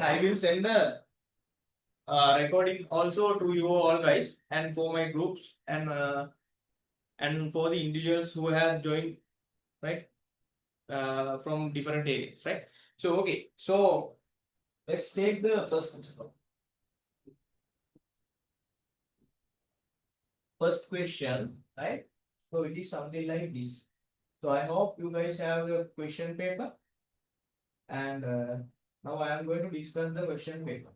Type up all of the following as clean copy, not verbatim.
I will send the recording also to you all guys, and for my groups, and for the individuals who has joined, right, from different areas, right? So okay, so let's take the first question, right? So it is something like this. So I hope you guys have the question paper, and now I am going to discuss the question paper.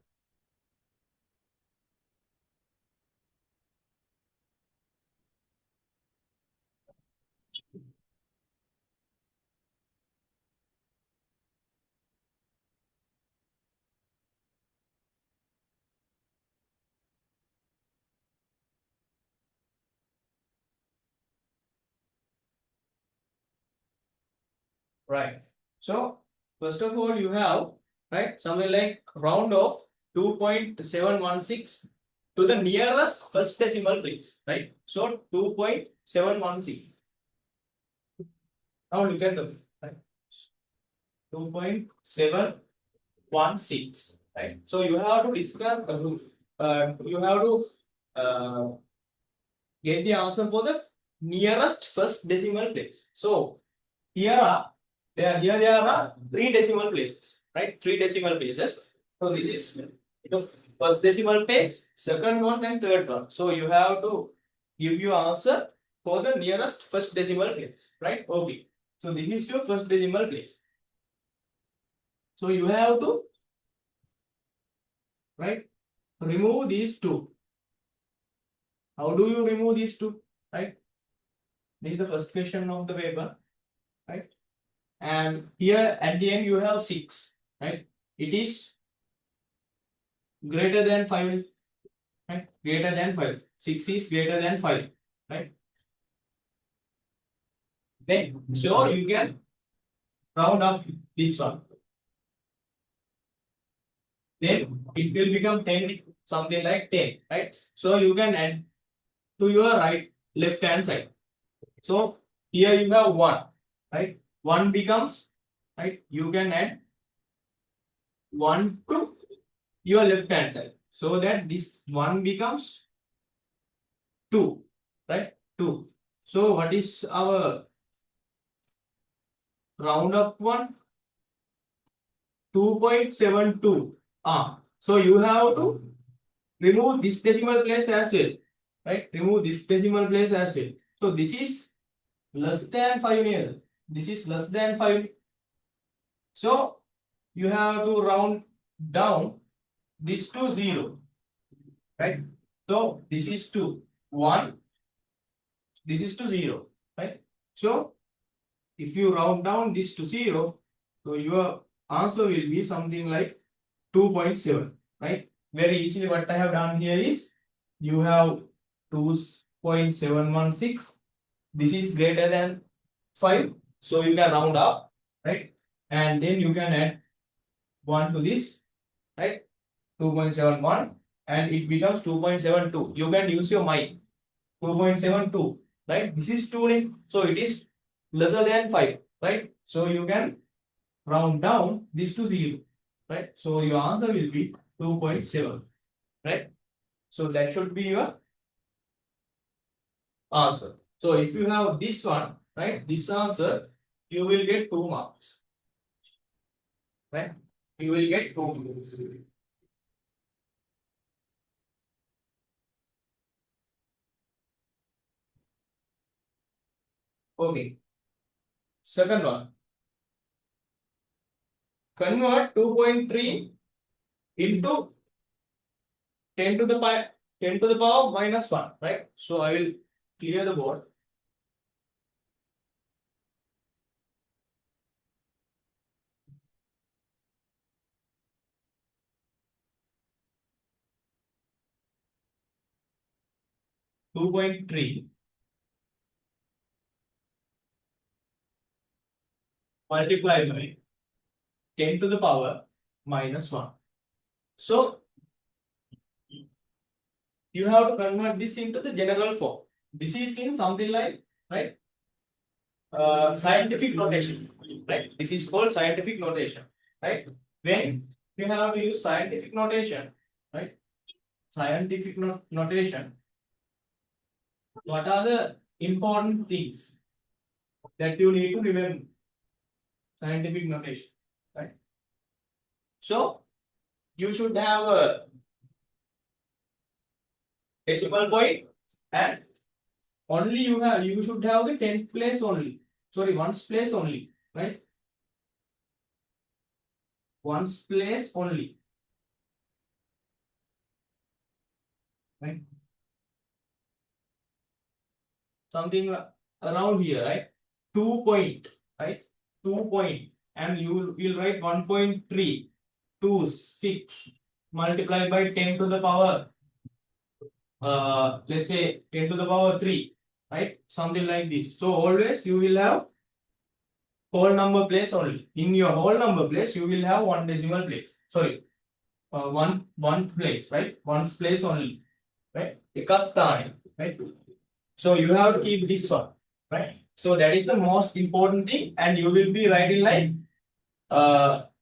Right. So first of all, you have, right, something like round of 2.716 to the nearest first decimal place, right? So 2.716. Now look at the, right, 2.716, right? So you have to discuss, you have to uh, get the answer for the nearest first decimal place. So here are there are three decimal places, right? Three decimal places. So this is the first decimal place, second one, and third one. So you have to give your answer for the nearest first decimal place, right? Okay. So this is your first decimal place. So you have to, right, remove these two. How do you remove these two, right? This is the first question of the paper, right? And here at the end you have 6, right? It is greater than 5, right? Greater than 5. 6 is greater than 5, right? Then, so you can round up this one. Then it will become 10, something like 10, right? So you can add to your left hand side. So here you have 1, right? 1 becomes, right? You can add 1 to your left hand side. So that this 1 becomes 2, right? 2. So what is our round up one? 2.72. So you have to remove this decimal place as well, right? Remove this decimal place as well. So this is less than 5 here. This is less than 5. So you have to round down this to 0, right? So this is to 1. This is to 0, right? So if you round down this to 0, so your answer will be something like 2.7, right? Very easily what I have done here is, you have 2.716. This is greater than 5, so you can round up, right? And then you can add 1 to this, right? 2.71, and it becomes 2.72. You can use your mind. 2.72, right? This is 2, so it is lesser than 5, right? So you can round down this to 0, right? So your answer will be 2.7, right? So that should be your answer. So if you have this one, right, this answer, you will get 2 marks, right? You will get 2 marks. Okay. Second one, convert 2.3 into 10 to the power 10 to the power minus 1, right? So I will clear the board. 2.3 multiplied by 10 to the power minus 1. So you have to convert this into the general form. This is in something like, right, scientific notation, right? This is called scientific notation, right? When we have to use scientific notation, right? Scientific notation. What are the important things that you need to remember? Scientific notation, right? So you should have a decimal point, and only you should have the 10th place only. Sorry, ones place only, right? Ones place only, right? Something around here, right? 2 point, right? 2 point, and you will write 1.326 multiplied by 10 to the power, let's say 10 to the power 3, right? Something like this. So always you will have whole number place only. In your whole number place, you will have one decimal place. Sorry, one place, right? One's place only, right? Because time, right? So you have to keep this one, right? So that is the most important thing, and you will be writing like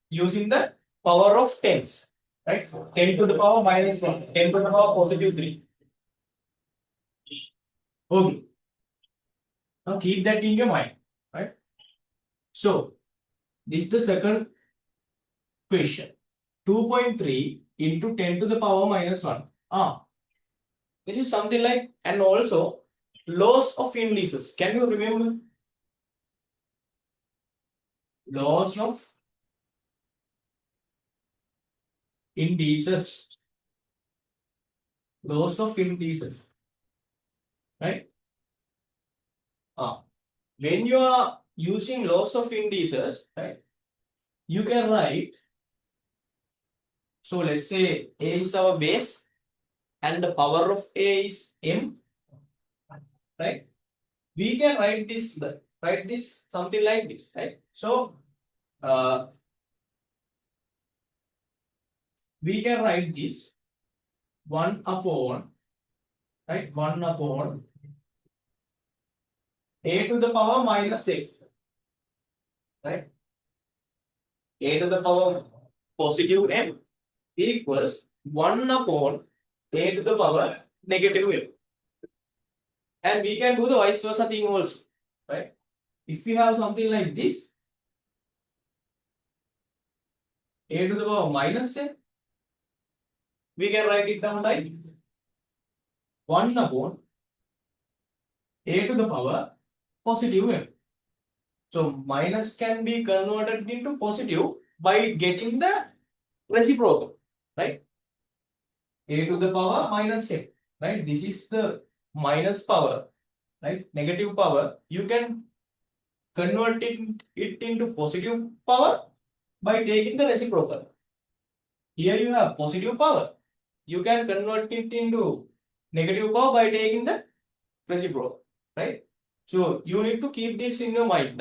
using the power of tens, right? 10 to the power minus 1, 10 to the power positive 3. Okay. Now keep that in your mind, right? So this is the second question. 2.3 into 10 to the power minus 1. This is something like, and also laws of indices. Can you remember? Laws of indices. Laws of indices. Right? When you are using laws of indices, right, you can write. So let's say A is our base and the power of A is M, right? We can write this something like this, right? So we can write this 1 upon, right? 1 upon A to the power minus A, right? A to the power positive M equals 1 upon A to the power negative M. And we can do the vice versa thing also, right? If we have something like this, A to the power minus M, we can write it down like 1 upon A to the power positive M. So minus can be converted into positive by getting the reciprocal, right? A to the power minus M, right? This is the minus power, right? Negative power. You can convert it into positive power by taking the reciprocal. Here you have positive power. You can convert it into negative power by taking the reciprocal, right? So you need to keep this in your mind.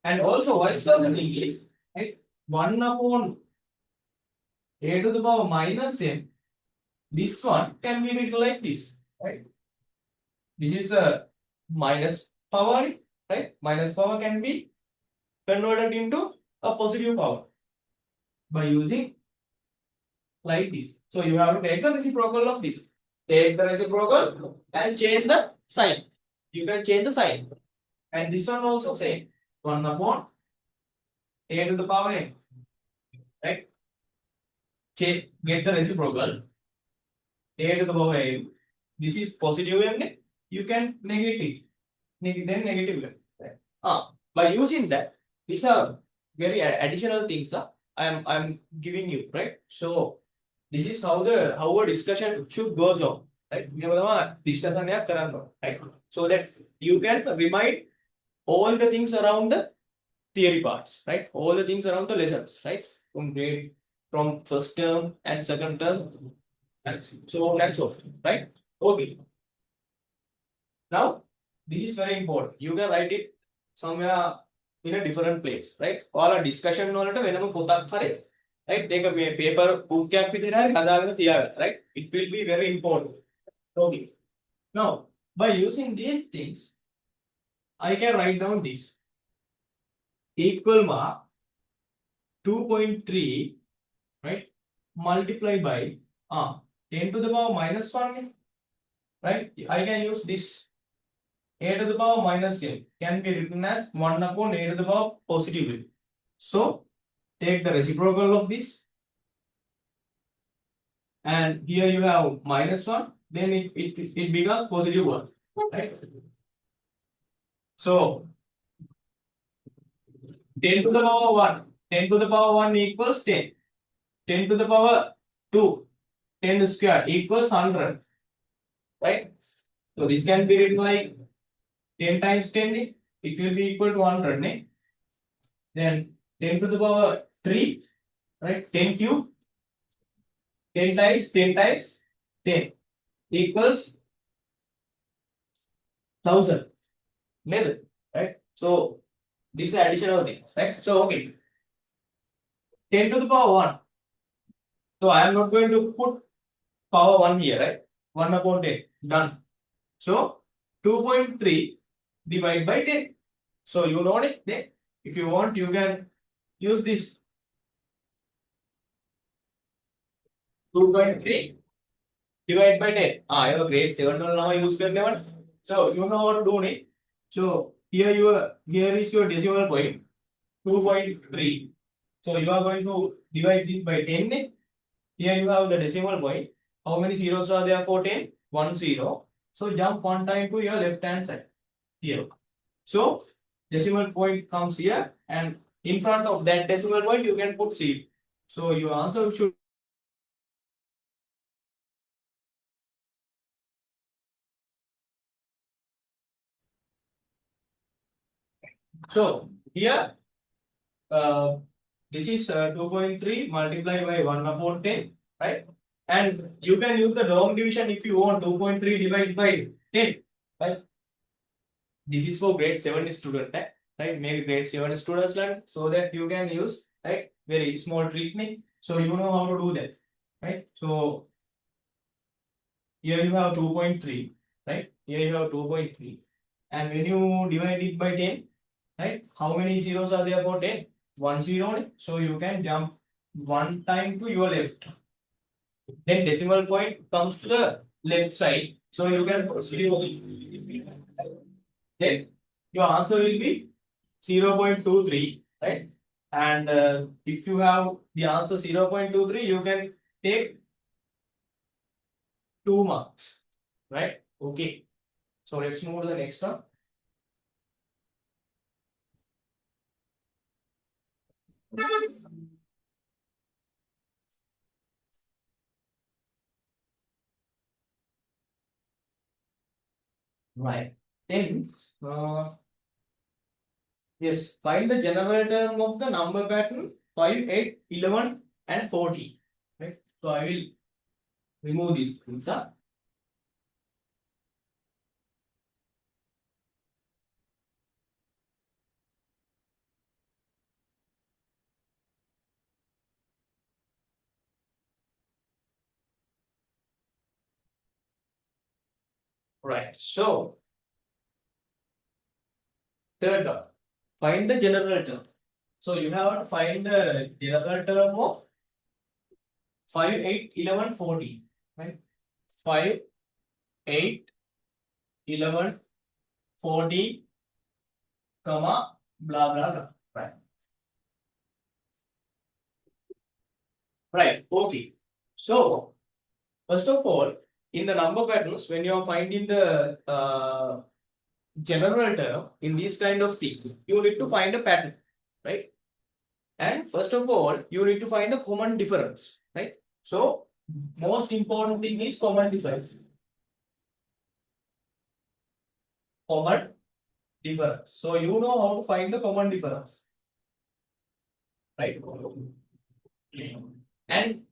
And also, vice versa thing is, right? 1 upon A to the power minus M. This one can be written like this, right? This is a minus power, right? Minus power can be converted into a positive power by using like this. So you have to take the reciprocal of this. Take the reciprocal and change the sign. You can change the sign. And this one also same. 1 upon A to the power n. Right? Get the reciprocal. A to the power n. This is positive n. You can negate it. Then negative n. Right? By using that, these are very additional things I'm giving you, right? So this is how a discussion should goes on, right? Discussion right? So that you can remind all the things around the theory parts, right? All the things around the lessons, right? From first term and second term, and so on and so forth, right? Okay. Now this is very important. You can write it somewhere in a different place, right? All a discussion වලට වෙනම පොතක් හරි, right? Take a paper book එකක් විදිහට හරි හදාගෙන තියාගන්න, right? It will be very important. Okay. Now, by using these things, I can write down this equal mark 2.3, right, multiply by 10 to the power minus 1, right? I can use this. A to the power minus n can be written as 1 upon a to the power positive n. So take the reciprocal of this, and here you have minus 1, then it becomes positive 1, right? So 10 to the power 1, 10 to the power 1 equals 10. 10 to the power 2, 10 square equals 100, right? So this can be written like 10 times 10, it will be equal to 100. Then 10 to the power 3, right? 10 cube, 10 times 10 times 10 equals 1000, right? So these are additional things, right? So okay, 10 to the power 1. So I am not going to put power 1 here, right? 1 upon 10, done. So 2.3 divided by 10. So you know it. If you want, you can use this 2.3 divided by 10. I have a grade 7 now use करने So you know what to do it. So here is your decimal point 2.3. So you are going to divide this by 10. Here you have the decimal point. How many zeros are there for 10? 1 0. So jump one time to your left hand side here. So decimal point comes here, and in front of that decimal point you can put 0. So your answer should. So here this is 2.3 multiplied by 1 upon 10, right? And you can use the dom division if you want. 2.3 divided by 10, right? This is for grade 7 student, right? Maybe grade 7 students learn, so that you can use, right, very small treatment. So you know how to do that, right? So here you have 2.3, right? Here you have 2.3, and when you divide it by 10, right? How many zeros are there for 10? 1 0. So you can jump one time to your left. Then decimal point comes to the left side. So you can put 0. Then your answer will be 0.23, right? And if you have the answer 0.23, you can take 2 marks, right? Okay. So let's move to the next one. Right. Then, yes, find the general term of the number pattern 5, 8, 11, and 40. Right. So I will remove these things. Right. So, third one, find the general term. So you have to find the general term of 5, 8, 11, 40. Right. 5, 8, 11, 40, comma, blah, blah, blah. Right. Right. Okay. So, first of all, in the number patterns, when you are finding the general term in these kind of things, you need to find a pattern, right? And first of all, you need to find the common difference, right? So, most important thing is common difference. Common difference. So, you know how to find the common difference, right? And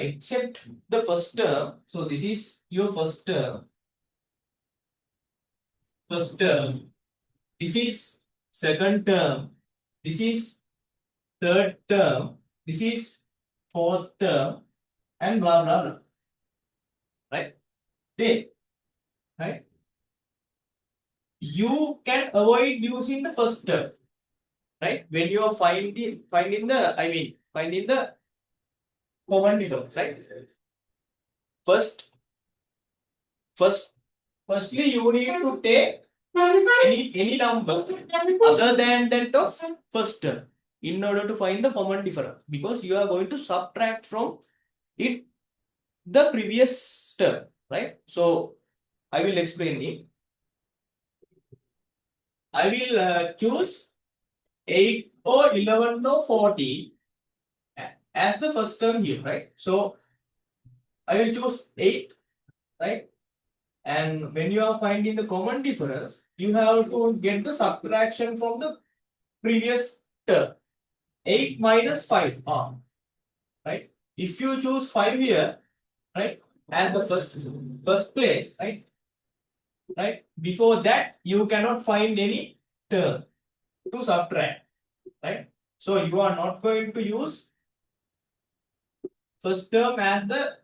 except the first term, so this is your first term. First term. This is second term. This is third term. This is fourth term, and blah blah blah. Right? Then, right? You can avoid using the first term. right? When you are finding the common difference, right? First, first, firstly, you need to take any number other than that of first term in order to find the common difference, because you are going to subtract from it the previous term, right? So I will explain it. I will choose 8 or 11 or 40 as the first term here, right? So I will choose 8, right? And when you are finding the common difference, you have to get the subtraction from the previous term. 8 minus 5, right? If you choose 5 here, right, as the first place, right? Right? Before that, you cannot find any term to subtract, right? So you are not going to use first term as the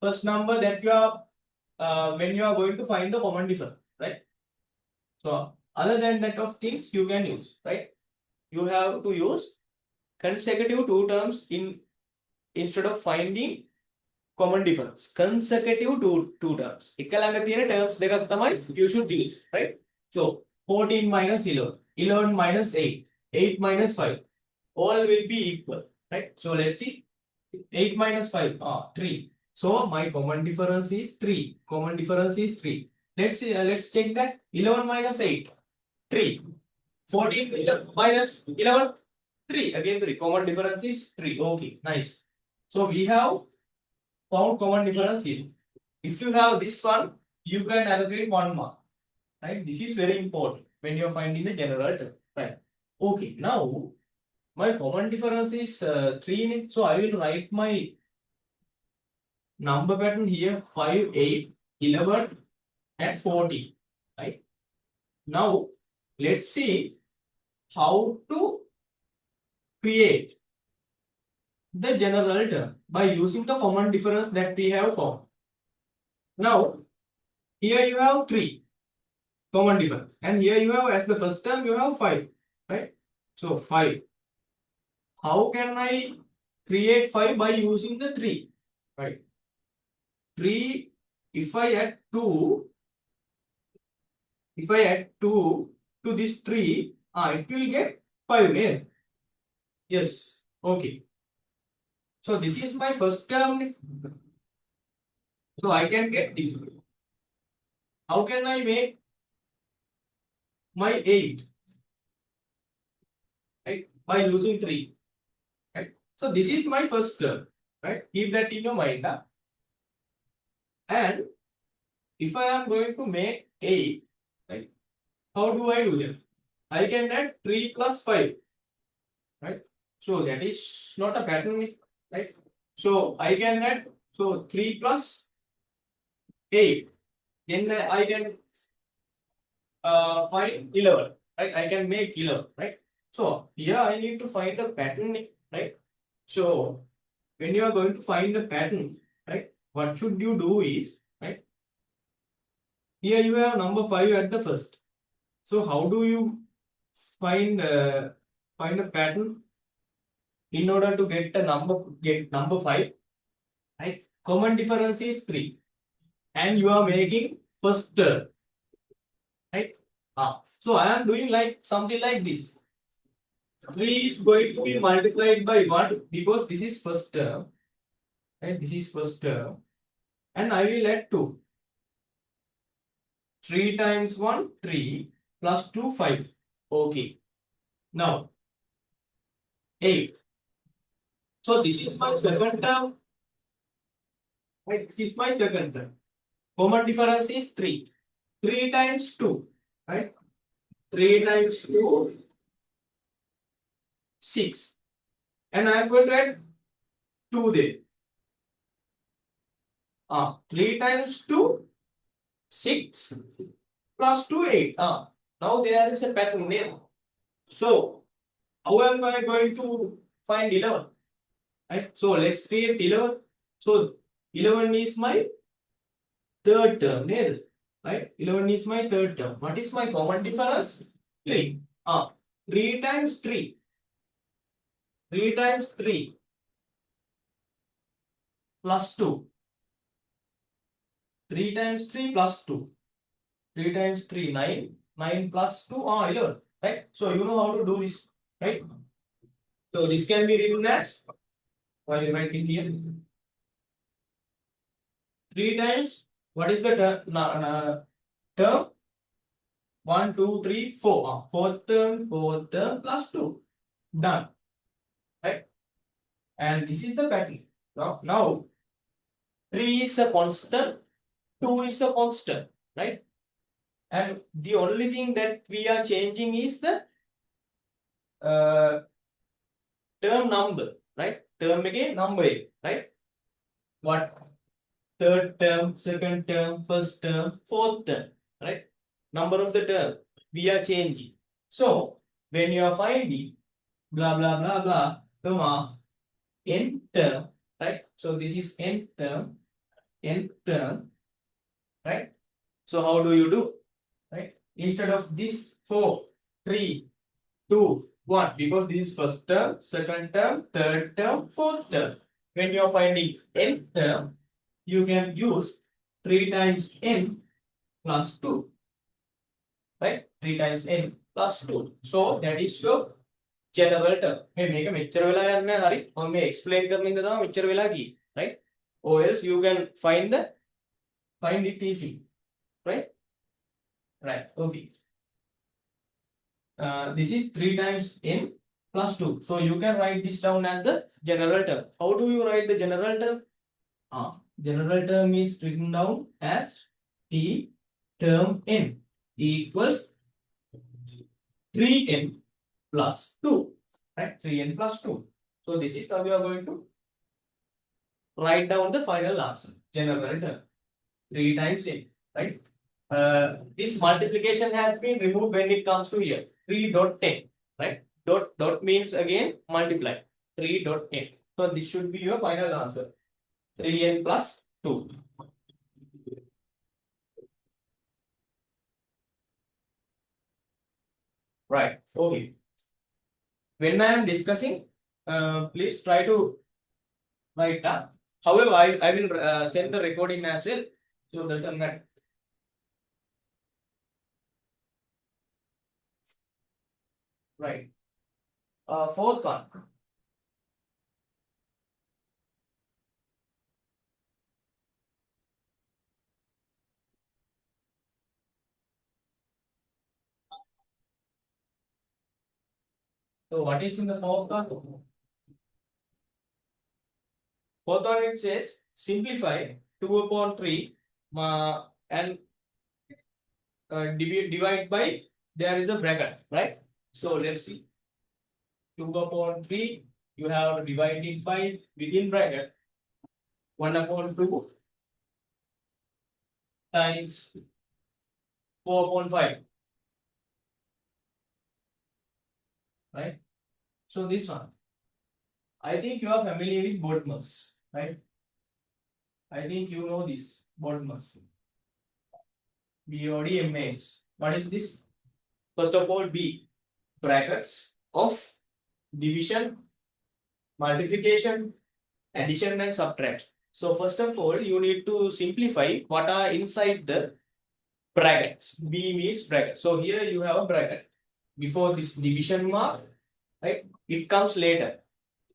first number that you are when you are going to find the common difference, right? So other than that of things you can use, right? You have to use consecutive two terms instead of finding common difference. Consecutive two terms. එක ළඟ තියෙන terms දෙකක් තමයි you should use, right? So 14 minus 11, 11 minus 8, 8 minus 5, all will be equal, right? So let's see. 8 minus 5, 3. So my common difference is 3. Common difference is 3. Let's see, let's check that. 11 minus 8, 3. 14 minus 11, 3. Again 3. Common difference is 3. Okay, nice. So we have found common difference here. If you have this one, you can allocate 1 mark. Right? This is very important when you are finding the general term. Right? Okay, now my common difference is 3. So I will write my number pattern here 5, 8, 11 and 40. Right? Now let's see how to create the general term by using the common difference that we have found. Now here you have 3 common difference, and here you have, as the first term, you have 5, right? So 5. How can I create 5 by using the 3, right? 3, if I add 2, to this 3, it will get 5 here. Yes, okay. So this is my first term. So I can get this. How can I make my 8? Right? By using 3. Right? So this is my first term. Right? Keep that in your mind. And if I am going to make 8, right? How do I do that? I can add 3 plus 5. Right? So that is not a pattern, right? So I can add 3 plus 8. Then I can find 11. Right? I can make 11. Right? So here I need to find a pattern. Right? So when you are going to find a pattern, right? What should you do is, right? Here you have number 5 at the first. So how do you find a pattern in order to get number 5? Right? Common difference is 3, and you are making first term. Right? So I am doing like something like this. 3 is going to be multiplied by 1 because this is first term. Right? This is first term, and I will add 2. 3 times 1, 3 plus 2, 5. Okay. Now 8. So this is my second term. Right? This is my second term. Common difference is 3. 3 times 2. Right? 3 times 2, 6. And I am going to add 2 there. 3 times 2, 6 plus 2, 8. Now there is a pattern name. So how am I going to find 11? Right? So let's create 11. So 11 is my third term. Right? 11 is my third term. What is my common difference? 3. 3 times 3. 3 times 3 plus 2. 3 times 3 plus 2. 3 times 3, 9. 9 plus 2, 11. Right? So you know how to do this. Right? So this can be written as, while you write it here, 3 times, what is the term? 1, 2, 3, 4. Fourth term plus 2. Done. Right? And this is the pattern. Now 3 is a constant, 2 is a constant. Right? And the only thing that we are changing is the uh, term number. Right? Term again, number. Right? What? Third term, second term, first term, fourth term. Right? Number of the term we are changing. So when you are finding blah blah blah blah comma n term, right? So this is n term, right? So how do you do? Right? Instead of this 4, 3, 2, 1, because this is first term, second term, third term, fourth term. When you are finding n term, you can use 3 times n plus 2. Right? 3 times n plus 2. So that is your general term. මේ මේක මෙච්චර වෙලා යන්නේ හරි. මම මේ explain කරන ඉඳ තමයි මෙච්චර වෙලා ගියේ. Right? Or else you can find it easy. Right? Right. Okay. This is 3 times n plus 2. So you can write this down as the general term. How do you write the general term? General term is written down as t term n equals 3n plus 2. Right? 3n plus 2. So this is how we are going to write down the final answer. General term. 3 times n. Right? This multiplication has been removed when it comes to here. 3 dot 10. Right? Dot means again multiply. 3 dot 10. So this should be your final answer. 3n plus 2. Right. Okay. When I am discussing, please try to write down. However, I will send the recording as well. So doesn't matter. Right. Fourth one. So what is in the fourth one? Fourth one, it says simplify 2 upon 3 and divide by, there is a bracket, right? So let's see. 2 upon 3, you have to divide it by within bracket 1 upon 2 times 4 upon 5. Right? So this one, I think you are familiar with BODMAS, right? I think you know this BODMAS. BODMAS. What is this? First of all, B, brackets of division, multiplication, addition and subtract. So first of all, you need to simplify what are inside the brackets. B means bracket. So here you have a bracket. Before this division mark, right? It comes later.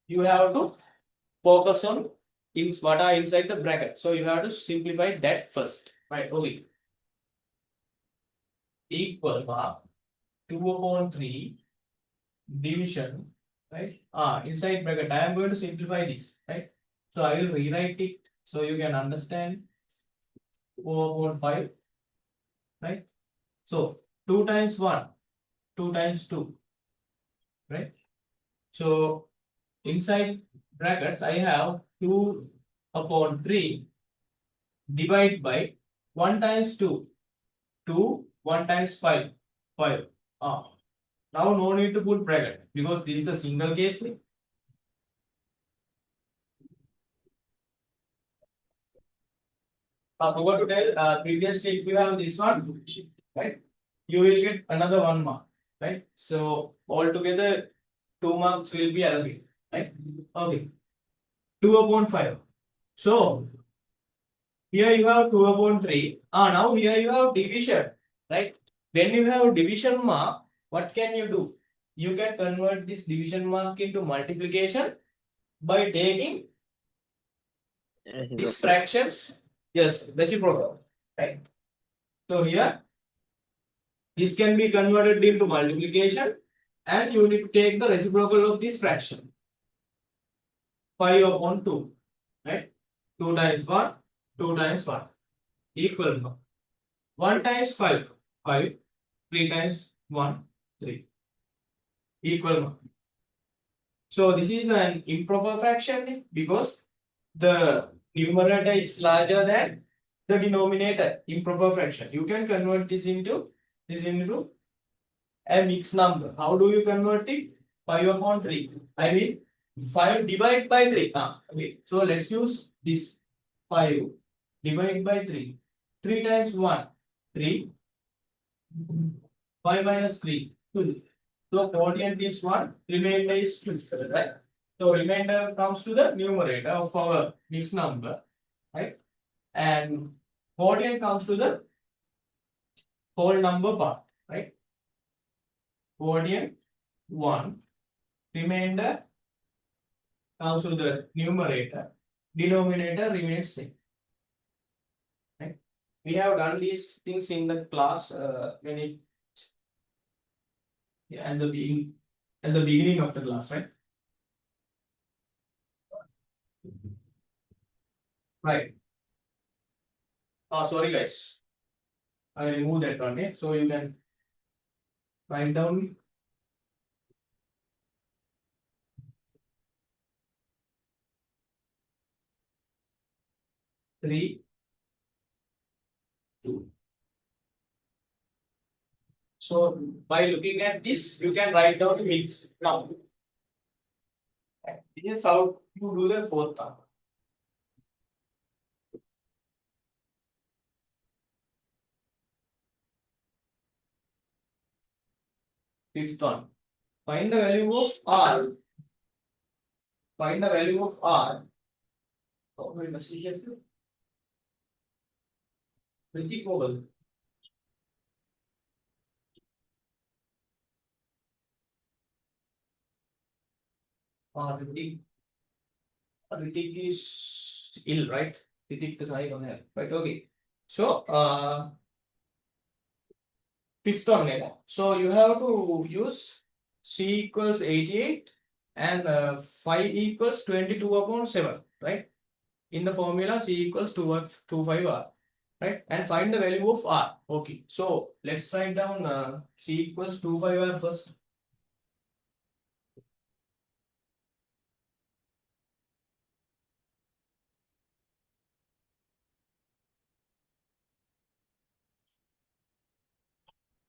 You have to focus on what are inside the bracket. So you have to simplify that first. Right? Okay. Equal mark 2 upon 3 division, right? Inside bracket. I am going to simplify this, right? So I will rewrite it so you can understand. 4 upon 5, right? So 2 times 1, 2 times 2, right? So inside brackets, I have 2 upon 3 divide by 1 times 2, 2, 1 times 5, 5. Now no need to put bracket because this is a single case thing. I forgot to tell previously, if you have this one, right, you will get another 1 mark. right? So altogether 2 marks will be allocated, right? Okay, 2 upon 5. So here you have 2 upon 3. Now here you have division, right? When you have division mark, what can you do? You can convert this division mark into multiplication by taking these fractions, yes, reciprocal, right? So here this can be converted into multiplication and you need to take the reciprocal of this fraction. 5 upon 2, right? 2 times 1, 2 times 1 equal to 1 times 5, 5, 3 times 1, 3 equal to. So this is an improper fraction because the numerator is larger than the denominator. Improper fraction. You can convert this into a mixed number. How do you convert it? 5 upon 3. I mean 5 divided by 3. Okay. So let's use this 5 divided by 3. 3 times 1, 3. 5 minus 3, 2. So quotient is 1, remainder is 2, right? So remainder comes to the numerator of our mixed number, right? And quotient comes to the whole number part, right? Quotient 1, remainder comes to the numerator, denominator remains same, right? We have done these things in the class when it as the beginning of the class, right? Right. Sorry guys, I remove that one. Okay? So you can write down 3, 2. So by looking at this, you can write down the mix now. This is how you do the fourth term. Fifth one. Find the value of R. Find the value of R. Oh, we must see it. Ritik over. Ritik. Ritik is ill, right? Ritik the sign on here, right? Okay. So fifth one. So you have to use C equals 88 and 5 equals 22 upon 7, right? In the formula C equals 25R, right? And find the value of R. Okay. So let's write down C equals 25R first.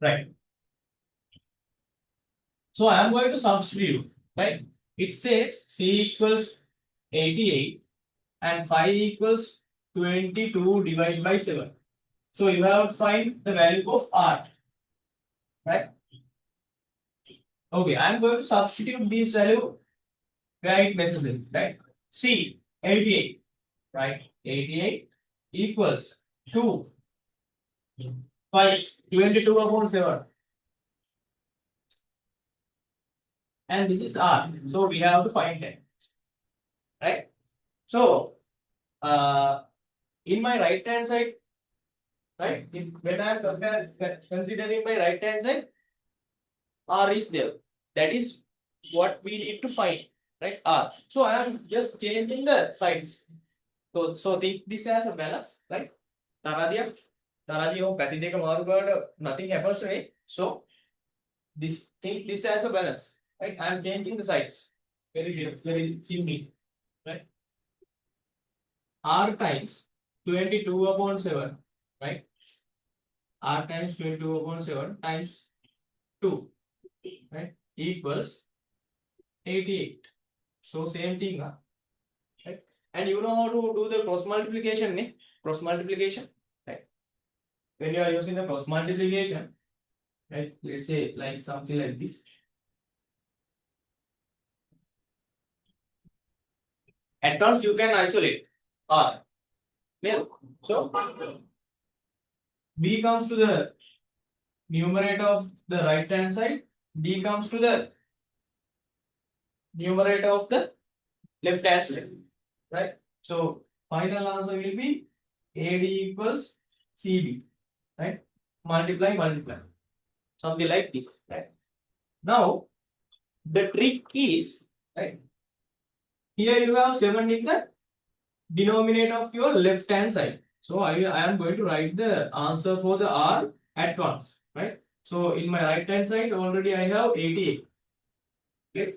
Right. So I am going to substitute, right? It says C equals 88 and 5 equals 22 divided by 7. So you have to find the value of R, right? Okay, I am going to substitute this value where it necessary, right? C 88, right? 88 equals 2 by 22 upon 7. And this is R. So we have to find it, right? So in my right hand side, right? When I am considering my right hand side, R is there. That is what we need to find, right? R. So I am just changing the sides. So think this as a balance, right? Taradia or Patideka Margard, nothing happens, right? So think this as a balance, right? I am changing the sides. Very few, right? R times 22 upon 7, right? R times 22 upon 7 times 2, right? Equals 88. So same thing, right? And you know how to do the cross multiplication, right? When you are using the cross multiplication, right? Let's say like something like this. At once you can isolate R. Yeah. So B comes to the numerator of the right hand side, D comes to the numerator of the left hand side, right? So final answer will be AD equals CB, right? Multiply, multiply, something like this, right? Now the trick is, right? Here you have 7 in the denominator of your left hand side. So I am going to write the answer for the R at once, right? So in my right hand side already I have 88. Okay.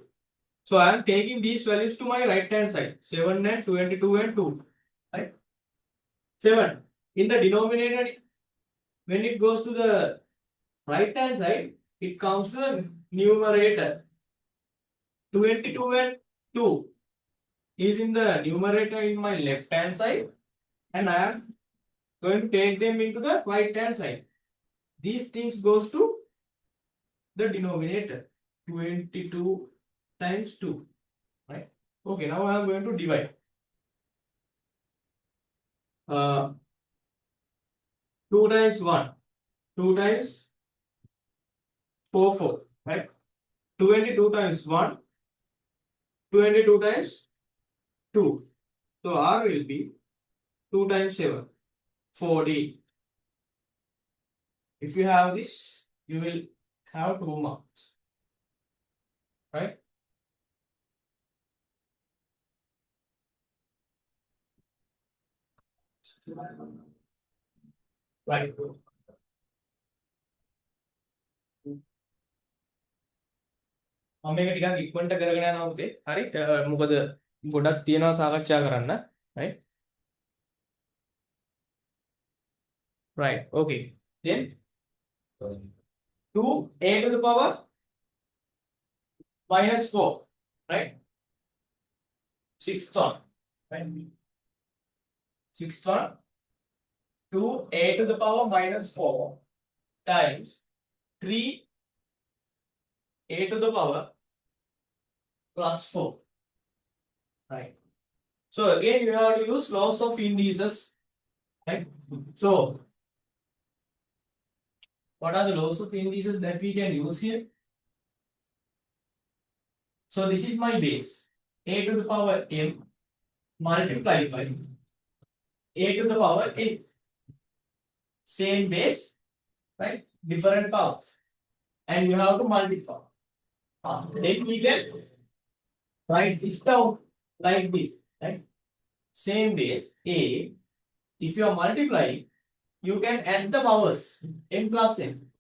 So I am taking these values to my right hand side, 7 and 22 and 2, right? 7 in the denominator, when it goes to the right hand side, it comes to the numerator. 22 and 2 is in the numerator in my left hand side, and I am going to take them into the right hand side. These things goes to the denominator, 22 times 2, right? Okay, now I am going to divide. 2 times 1, 2 times 4, 4, right? 22 times 1, 22 times 2. So R will be 2 times 7, 40. If you have this, you will have 2 marks, right? Right. මම මේක ටිකක් ඉක්මනට කරගෙන යනවා පුතේ. හරි. මොකද ගොඩක් තියෙනවා සාකච්ඡා කරන්න. right? Right. Okay. Then 2a to the power minus 4, right? Sixth one, right? Sixth one, 2a to the power minus 4 times 3a to the power plus 4, right? So again you have to use laws of indices, right? So what are the laws of indices that we can use here? So this is my base, a to the power m multiplied by a to the power n. Same base, right? Different powers, and you have to multiply. Then we can write this down like this, right? Same base a. If you are multiplying, you can add the powers m plus n,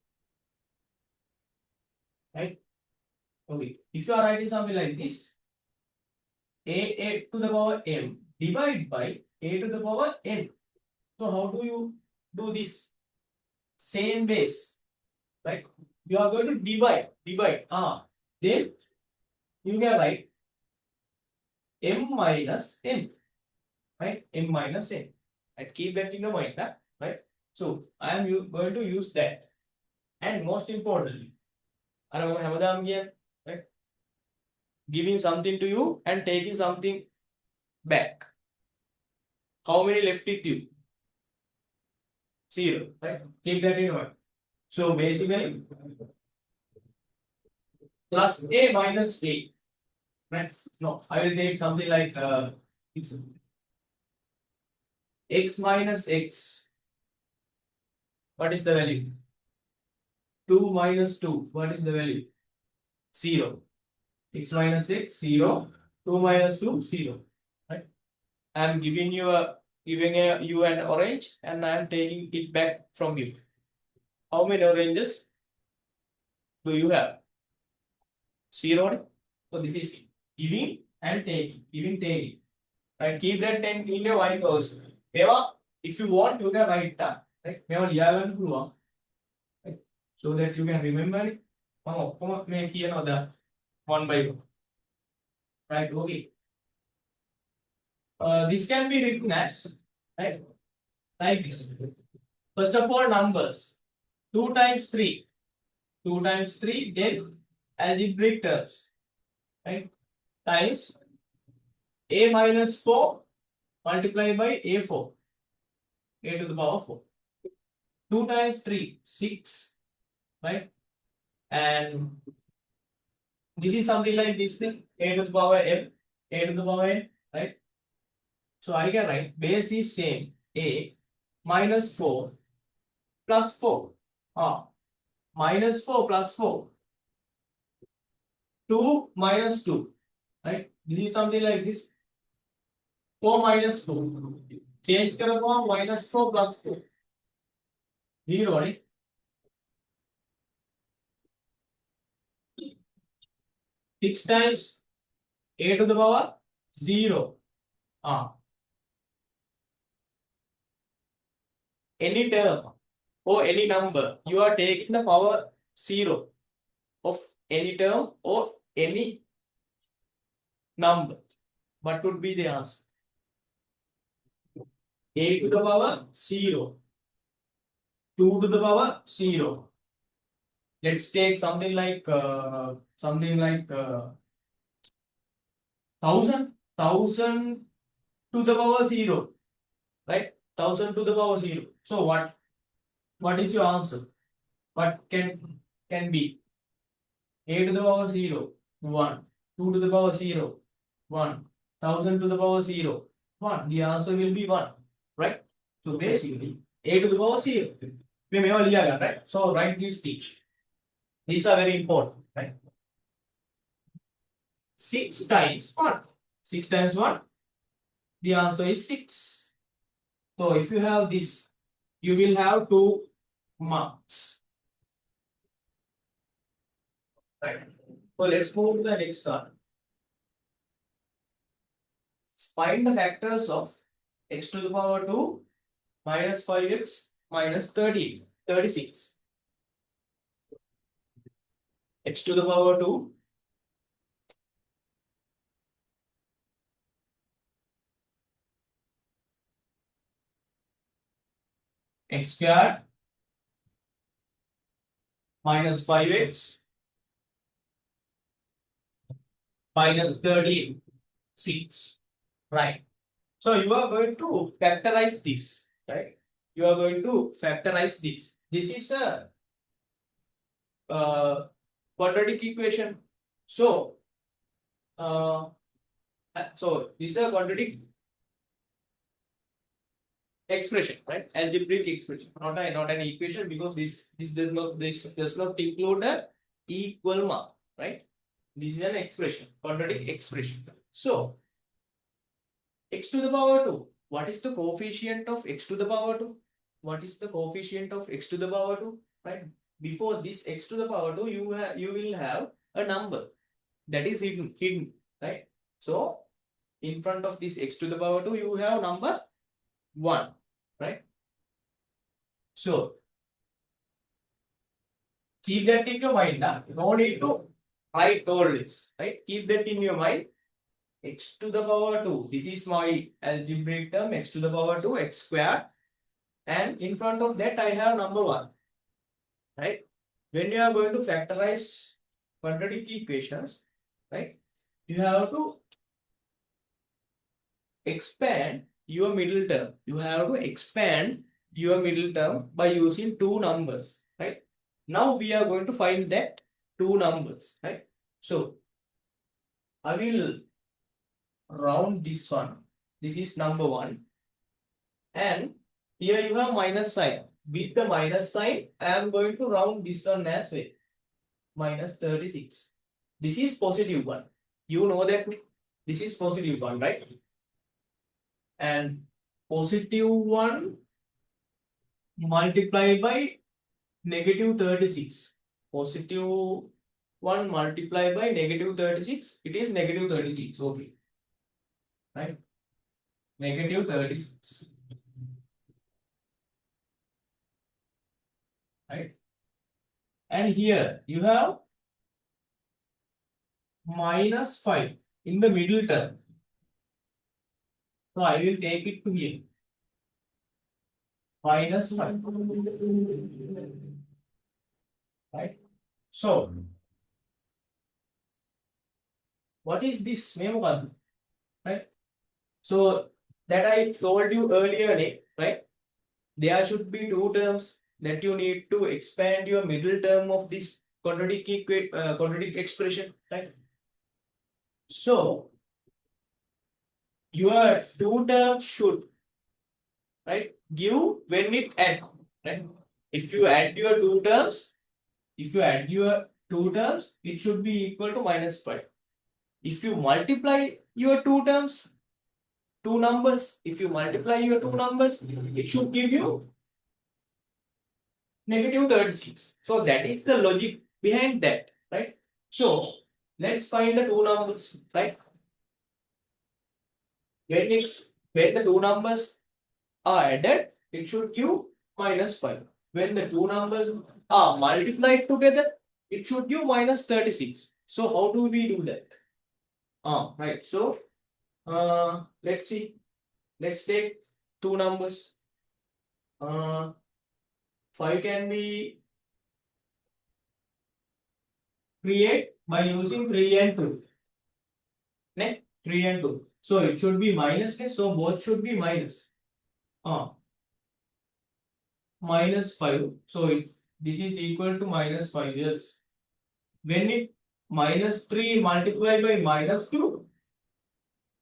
right? Okay. If you are writing something like this, a to the power m divided by a to the power n. So how do you do this? Same base, right? You are going to divide. Then you can write m minus n, right? M minus n. Right? Keep that in your mind, right? So I am going to use that. And most importantly, right? Giving something to you and taking something back. How many left with you? 0, right? Keep that in mind. So basically, plus a minus a, right? No, I will take something like x minus x. What is the value? 2 minus 2. What is the value? 0. X minus x, 0. 2 minus 2, 0. Right? I am giving you an orange, and I am taking it back from you. How many oranges do you have? 0. So this is giving and taking. Giving, taking. Right? Keep that 10 in your mind also. If you want, you can write that. Right? Right? So that you can remember it. One by one. Right? Okay. This can be written as, right, like this. First of all, numbers. 2 times 3. 2 times 3, then algebraic terms, right? Times a minus 4 multiplied by a4, a to the power 4. 2 times 3, 6, right? And this is something like this thing, a to the power m, a to the power n, right? So I can write base is same, a minus 4 plus 4. Minus 4 plus 4. 2 minus 2, right? This is something like this. 4 minus 4. Change करो minus 4 plus 4. 0, right? 6 times a to the power 0. Any term or any number, you are taking the power 0 of any term or any number. What would be the answer? A to the power 0. 2 to the power 0. Let's take something like 1000 to the power 0, right? 1000 to the power 0. So what is your answer? What can be? A to the power 0, 1. 2 to the power 0, 1. 1000 to the power 0, 1. The answer will be 1, right? So basically, a to the power 0. Right? So write these things. These are very important, right? 6 times 1. 6 times 1, the answer is 6. So if you have this, you will have 2 marks. Right? So let's move to the next one. Find the factors of x to the power 2 minus 5x minus 36. X to the power 2 x squared minus 5x minus 36. Right. So you are going to factorize this, right? You are going to factorize this. This is a quadratic equation. So this is a quadratic expression, right? Algebraic expression, not an equation, because this does not include a equal mark, right? This is an expression, quadratic expression. So x to the power 2. What is the coefficient of x to the power 2? What is the coefficient of x to the power 2? Right? Before this x to the power 2, you will have a number that is hidden, right? So in front of this x to the power 2, you have number 1, right? So keep that in your mind. No need to write all this, right? Keep that in your mind. X to the power 2. This is my algebraic term, x to the power 2, x squared. And in front of that, I have number 1, right? When you are going to factorize quadratic equations, right, you have to expand your middle term. You have to expand your middle term by using 2 numbers, right? Now we are going to find that 2 numbers, right? So I will round this one. This is number 1. And here you have minus sign. With the minus sign, I am going to round this one as well. Minus 36. This is positive 1. You know that this is positive 1, right? And positive 1 multiplied by negative 36. Positive 1 multiplied by negative 36. It is negative 36. Okay. Right? Negative 36. Right? And here you have minus 5 in the middle term. So I will take it to here. Minus 5. Right? So, what is this memo? Right? So, that I told you earlier, right? There should be two terms that you need to expand your middle term of this quadratic expression, right? So, your two terms should, right, give when it add, right? If you add your two terms, it should be equal to -5. If you multiply your two terms, two numbers, if you multiply your two numbers, it should give you -36. So that is the logic behind that, right? So let's find the two numbers, right? When it when the two numbers are added, it should give -5. When the two numbers are multiplied together, it should give -36. So how do we do that? Right. So let's see. Let's take two numbers. 5 can be created by using 3 and 2. Ne? 3 and 2. So it should be minus. So both should be minus. -5. So this is equal to -5. Yes. When it -3 multiplied by -2,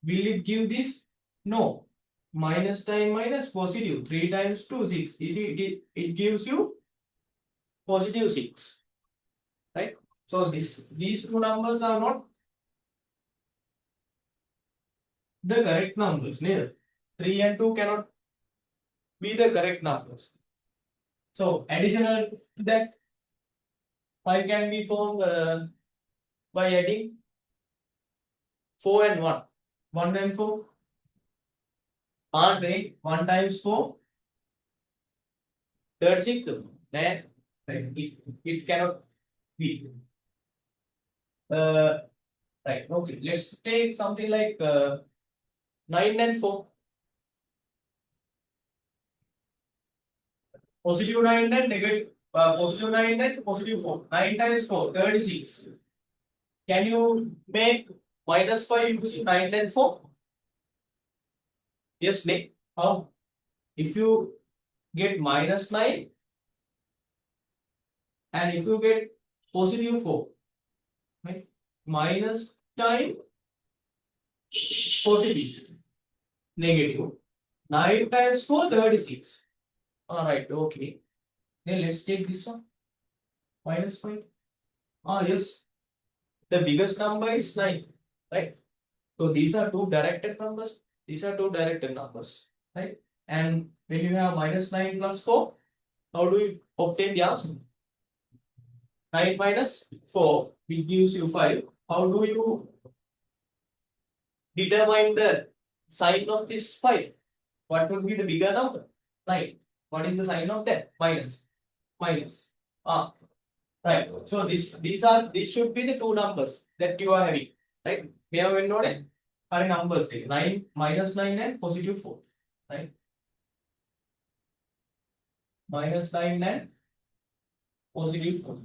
will it give this? No. Minus times minus positive. 3 times 2, 6. It gives you positive 6. Right? So these two numbers are not the correct numbers. Neither 3 and 2 cannot be the correct numbers. So additional to that, 5 can be formed by adding 4 and 1. 1 and 4. Right? 1 times 4. 36. Then it cannot be. Right. Okay. Let's take something like 9 and 4. Positive 9 and negative. Positive 9 and positive 4. 9 times 4. 36. Can you make -5 using 9 and 4? Yes, Nick. How? If you get -9 and if you get positive 4, right? Minus time positive negative. 9 times 4, 36. Alright, okay. Then let's take this one. -5. Yes. The biggest number is 9. Right? So these are two directed numbers. These are two directed numbers. Right? And when you have -9 plus 4, how do you obtain the answer? 9 minus 4, which gives you 5. How do you determine the sign of this 5? What would be the bigger number? 9. What is the sign of that? Minus. Minus. Right. So these should be the two numbers that you are having. Right? We have noted are numbers 9 -9 and positive 4. Right? -9 and positive 4.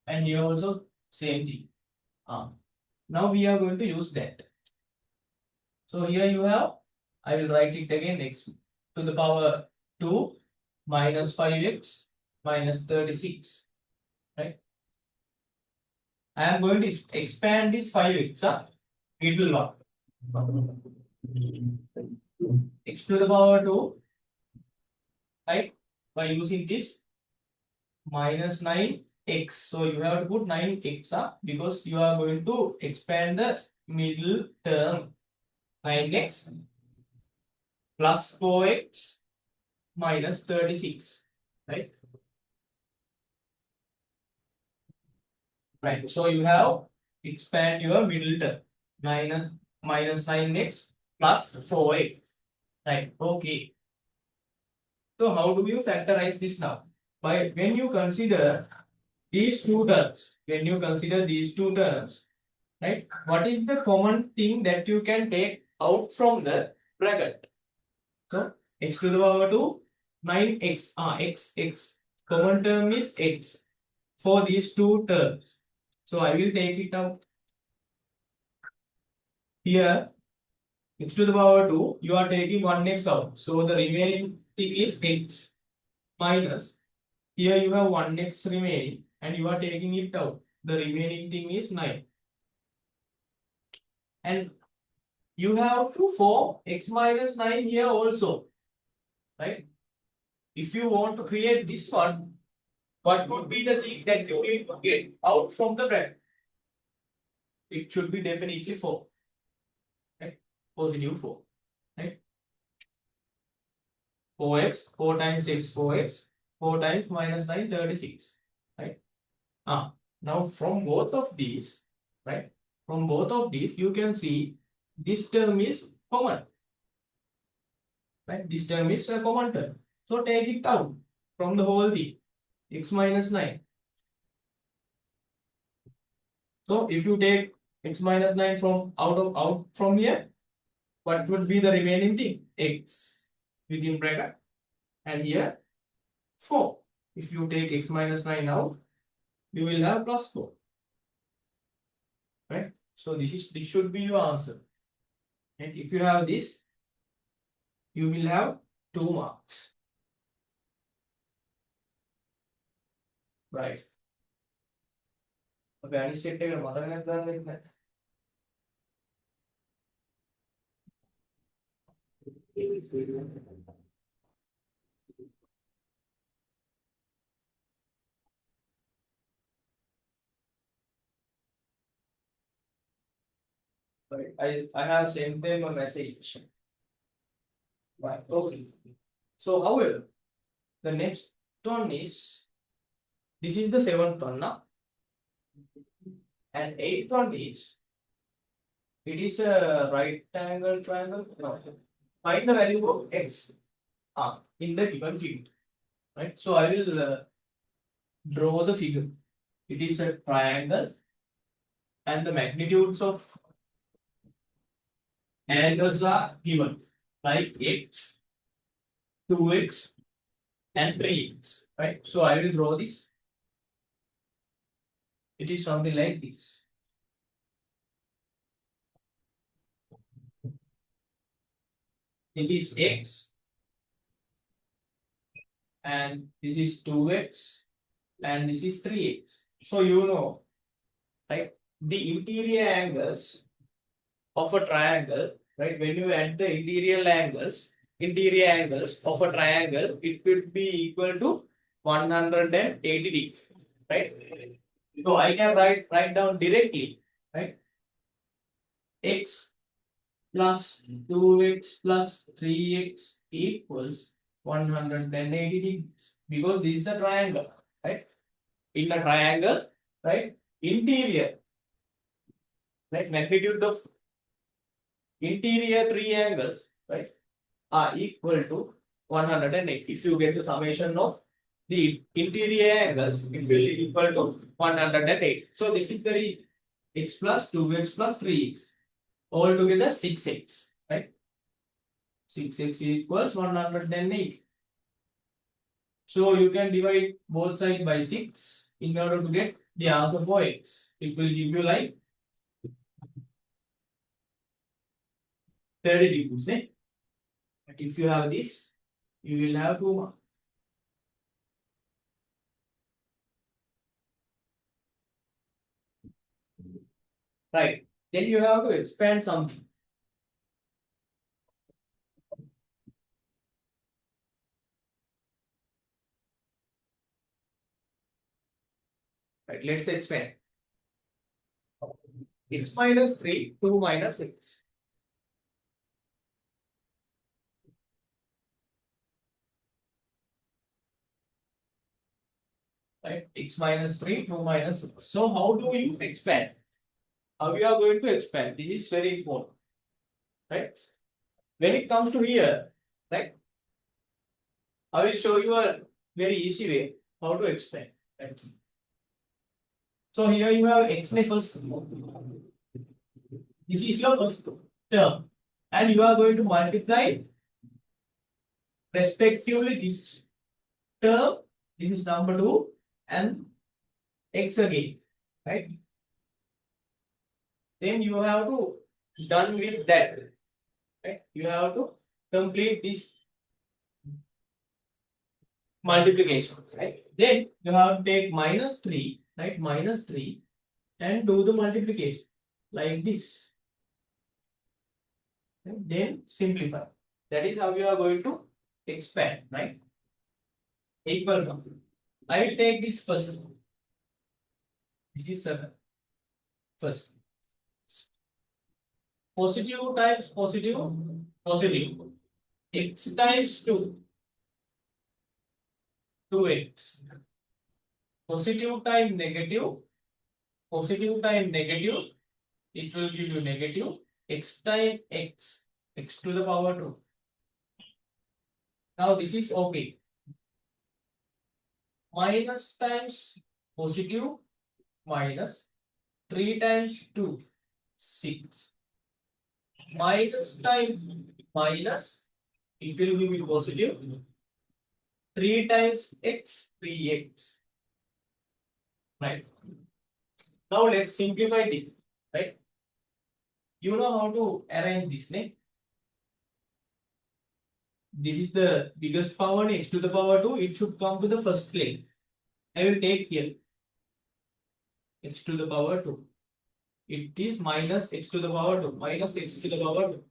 And here also same thing. Now we are going to use that. So here you have, I will write it again, x to the power 2 minus 5x minus 36. Right? I am going to expand this 5x, middle one. X to the power 2, right? By using this -9x. So you have to put 9x because you are going to expand the middle term. 9x plus 4x minus 36. Right? Right. So you have expand your middle term. Minus 9x plus 4x. Right. Okay. So how do you factorize this now? By when you consider these two terms, right? What is the common thing that you can take out from the bracket? So x to the power 2, 9x. X. Common term is x. for these two terms. So I will take it out. Here x to the power 2, you are taking 1x out. So the remaining thing is x minus. Here you have 1x remaining and you are taking it out. The remaining thing is 9. And you have to form x minus 9 here also. Right? If you want to create this one, what would be the thing that you need to get out from the bracket? It should be definitely 4. Right? Positive 4. Right? 4x, 4 times x, 4x, 4 times minus 9, 36. Right? Now from both of these, right? From both of these, you can see this term is common. Right? This term is a common term. So take it out from the whole thing. X minus 9. So if you take x minus 9 from out from here, what would be the remaining thing? X within bracket. And here 4. If you take x minus 9 out, you will have plus 4. Right? So this should be your answer. And if you have this, you will have 2 marks. Right. Okay, I set එක මතක නැත්නම් I have sent them a message. Right. Okay. So however, the next one is, this is the 7th one now. And 8th one is, it is a right angle triangle. No. Find the value of x in the given figure. Right. So I will draw the figure. It is a triangle and the magnitudes of angles are given, like x, 2x and 3x. Right. So I will draw this. It is something like this. This is x and this is 2x and this is 3x. So you know, right, the interior angles of a triangle, right, when you add the interior angles of a triangle, it will be equal to 180 degrees, right? So I can write down directly, right, x plus 2x plus 3x equals 180 degrees, because this is a triangle, right? In a triangle, right, interior, right, magnitude of interior three angles, right, are equal to 108. If you get the summation of the interior angles, it will be equal to 108. So this is very x plus 2x plus 3x, all together 6x, right? 6x equals 108. So you can divide both sides by 6 in order to get the answer for x. It will give you like 30 degrees. Eh? But if you have this, you will have 2 marks. Right. Then you have to expand something. Right. Let's expand. X minus 3, 2 minus 6. Right. X minus 3, 2 minus 6. So how do you expand? How you are going to expand? This is very important. Right. When it comes to here, right, I will show you a very easy way how to expand. Right. So here you have x first. This is your first term. And you are going to multiply respectively this term. This is number 2 and x again, right? Then you have to done with that, right? You have to complete this multiplication, right? Then you have to take minus 3, right? Minus 3 and do the multiplication like this. Right? Then simplify. That is how you are going to expand, right? Equal to. I will take this first. This is 7 first. Positive times positive, positive. X times 2, 2x. Positive time negative, positive time negative, it will give you negative x time x, x to the power 2. Now this is okay. Minus times positive minus 3 times 2, 6. Minus times minus, it will give you positive 3 times x, 3x. Right. Now let's simplify this. Right. You know how to arrange this, ne? This is the biggest power, x to the power 2. It should come to the first place. I will take here x to the power 2. It is minus x to the power 2. Minus x to the power 2.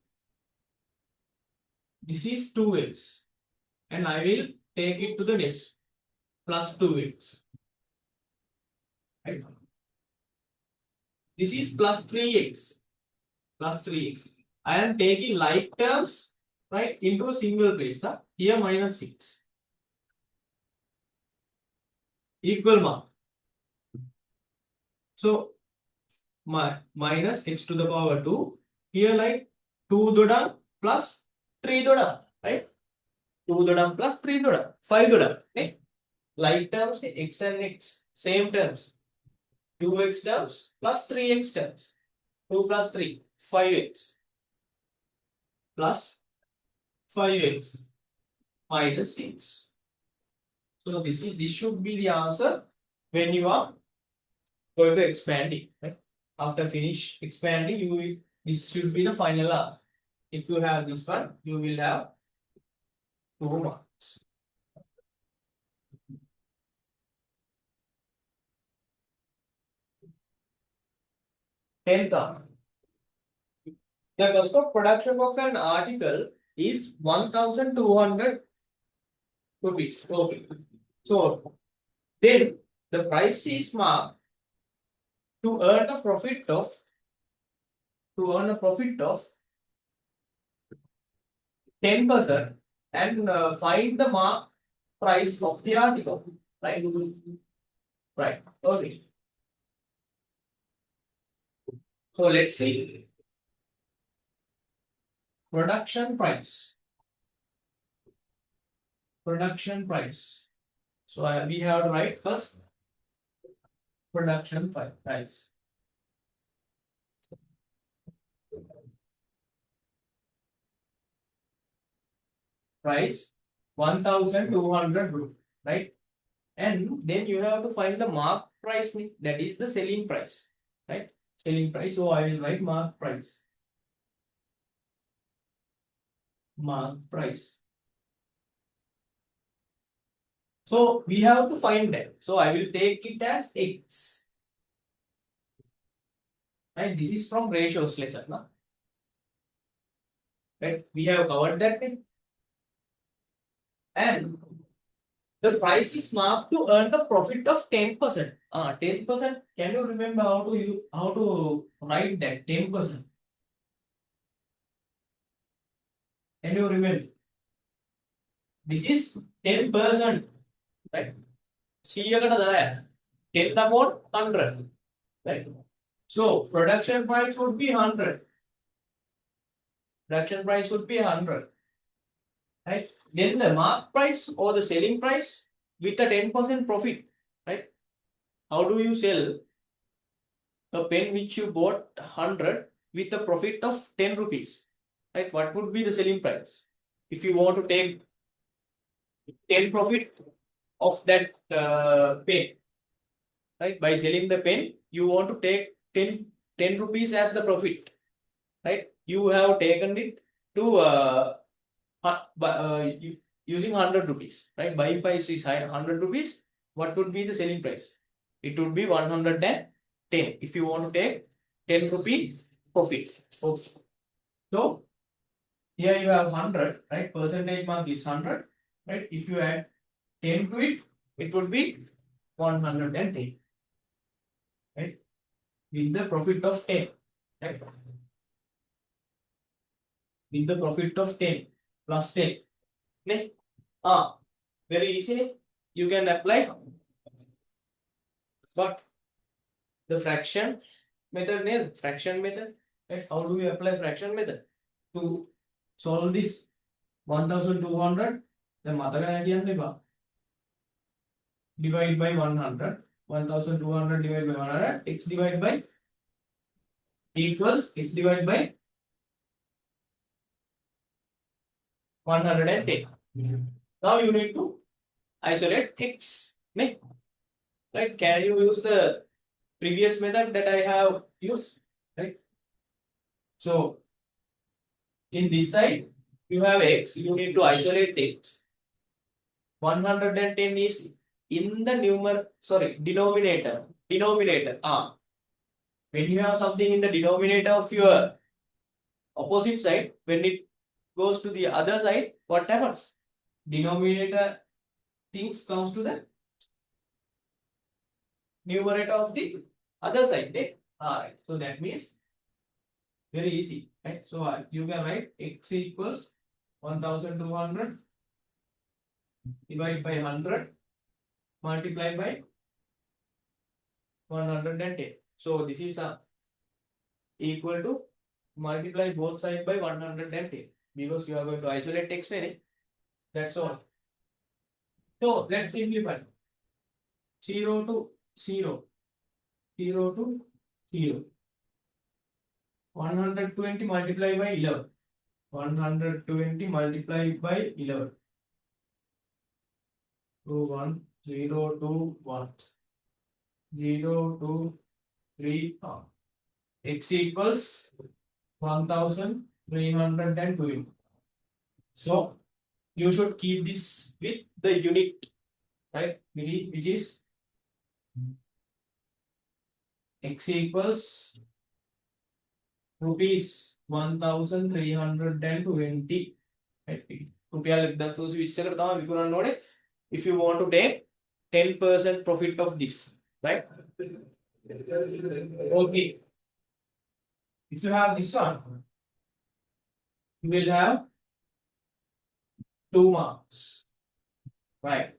This is 2x. And I will take it to the next. Plus 2x. Right? This is plus 3x. Plus 3x. I am taking like terms, right, into a single place. Huh? Here minus 6. Equal mark. So minus x to the power 2. Here like 2 dodam plus 3 dodam. Right? 2 dodam plus 3 dodam. 5 dodam. Okay? Like terms, x and x. Same terms. 2x terms plus 3x terms. 2 plus 3. 5x. Plus 5x. Minus 6. So this should be the answer when you are going to expand it. Right? After finish expanding, this should be the final answer. If you have this one, you will have 2 marks. Tenth answer. The cost of production of an article is 1,200 rupees. Okay. So then the price is marked to earn a profit of 10% and find the mark price of the article. Right? Right. Okay. So let's see. Production price. Production price. So we have to write first production price. Price 1,200 rupees, right? And then you have to find the mark price, that is the selling price, right? Selling price. So I will write mark price. Mark price. So we have to find that. So I will take it as x. Right? This is from ratios lesson. No? Right? We have covered that. And the price is marked to earn a profit of 10%. 10%. Can you remember how to write that 10%? Can you remember? This is 10%. Right? See 10 upon 100. Right? So production price would be 100. Production price would be 100. Right? Then the mark price or the selling price with a 10% profit. Right? How do you sell a pen which you bought 100 with a profit of 10 rupees? Right? What would be the selling price? If you want to take 10 profit of that pen, right? By selling the pen, you want to take 10 rupees as the profit, right? You have taken it to using 100 rupees, right? Buying price is 100 rupees. What would be the selling price? It would be 110 if you want to take 10 rupee profit. Okay. So here you have 100, right? Percentage mark is 100, right? If you add 10 to it, it would be 110, right? With the profit of 10, right? With the profit of 10 plus 10. Okay? Very easy. You can apply what? The fraction method, fraction method. Right? How do we apply fraction method? To solve this 1200, then divide by 100. 1200 divided by 100, x divided by equals x divided by 110. Now you need to isolate x. Right? Can you use the previous method that I have used? Right? So in this side, you have x, you need to isolate x. 110 is in the denominator. Denominator. When you have something in the denominator of your opposite side, when it goes to the other side, what happens? Denominator things comes to the numerator of the other side. Right? Alright. So that means very easy. Right? So you can write x equals 1200 divided by 100 multiplied by 110. So this is equal to multiply both sides by 110 because you are going to isolate x. That's all. So let's simplify. 0 to 0. 0 to 0. 120 multiplied by 11. 120 multiplied by 11. So 1, 0 to 1. 0 to 3. X equals 1320. So you should keep this with the unit, right? Which is x equals rupees 1320. Right? If you want to take 10% profit of this, right? Okay. If you have this one, you will have 2 marks, right?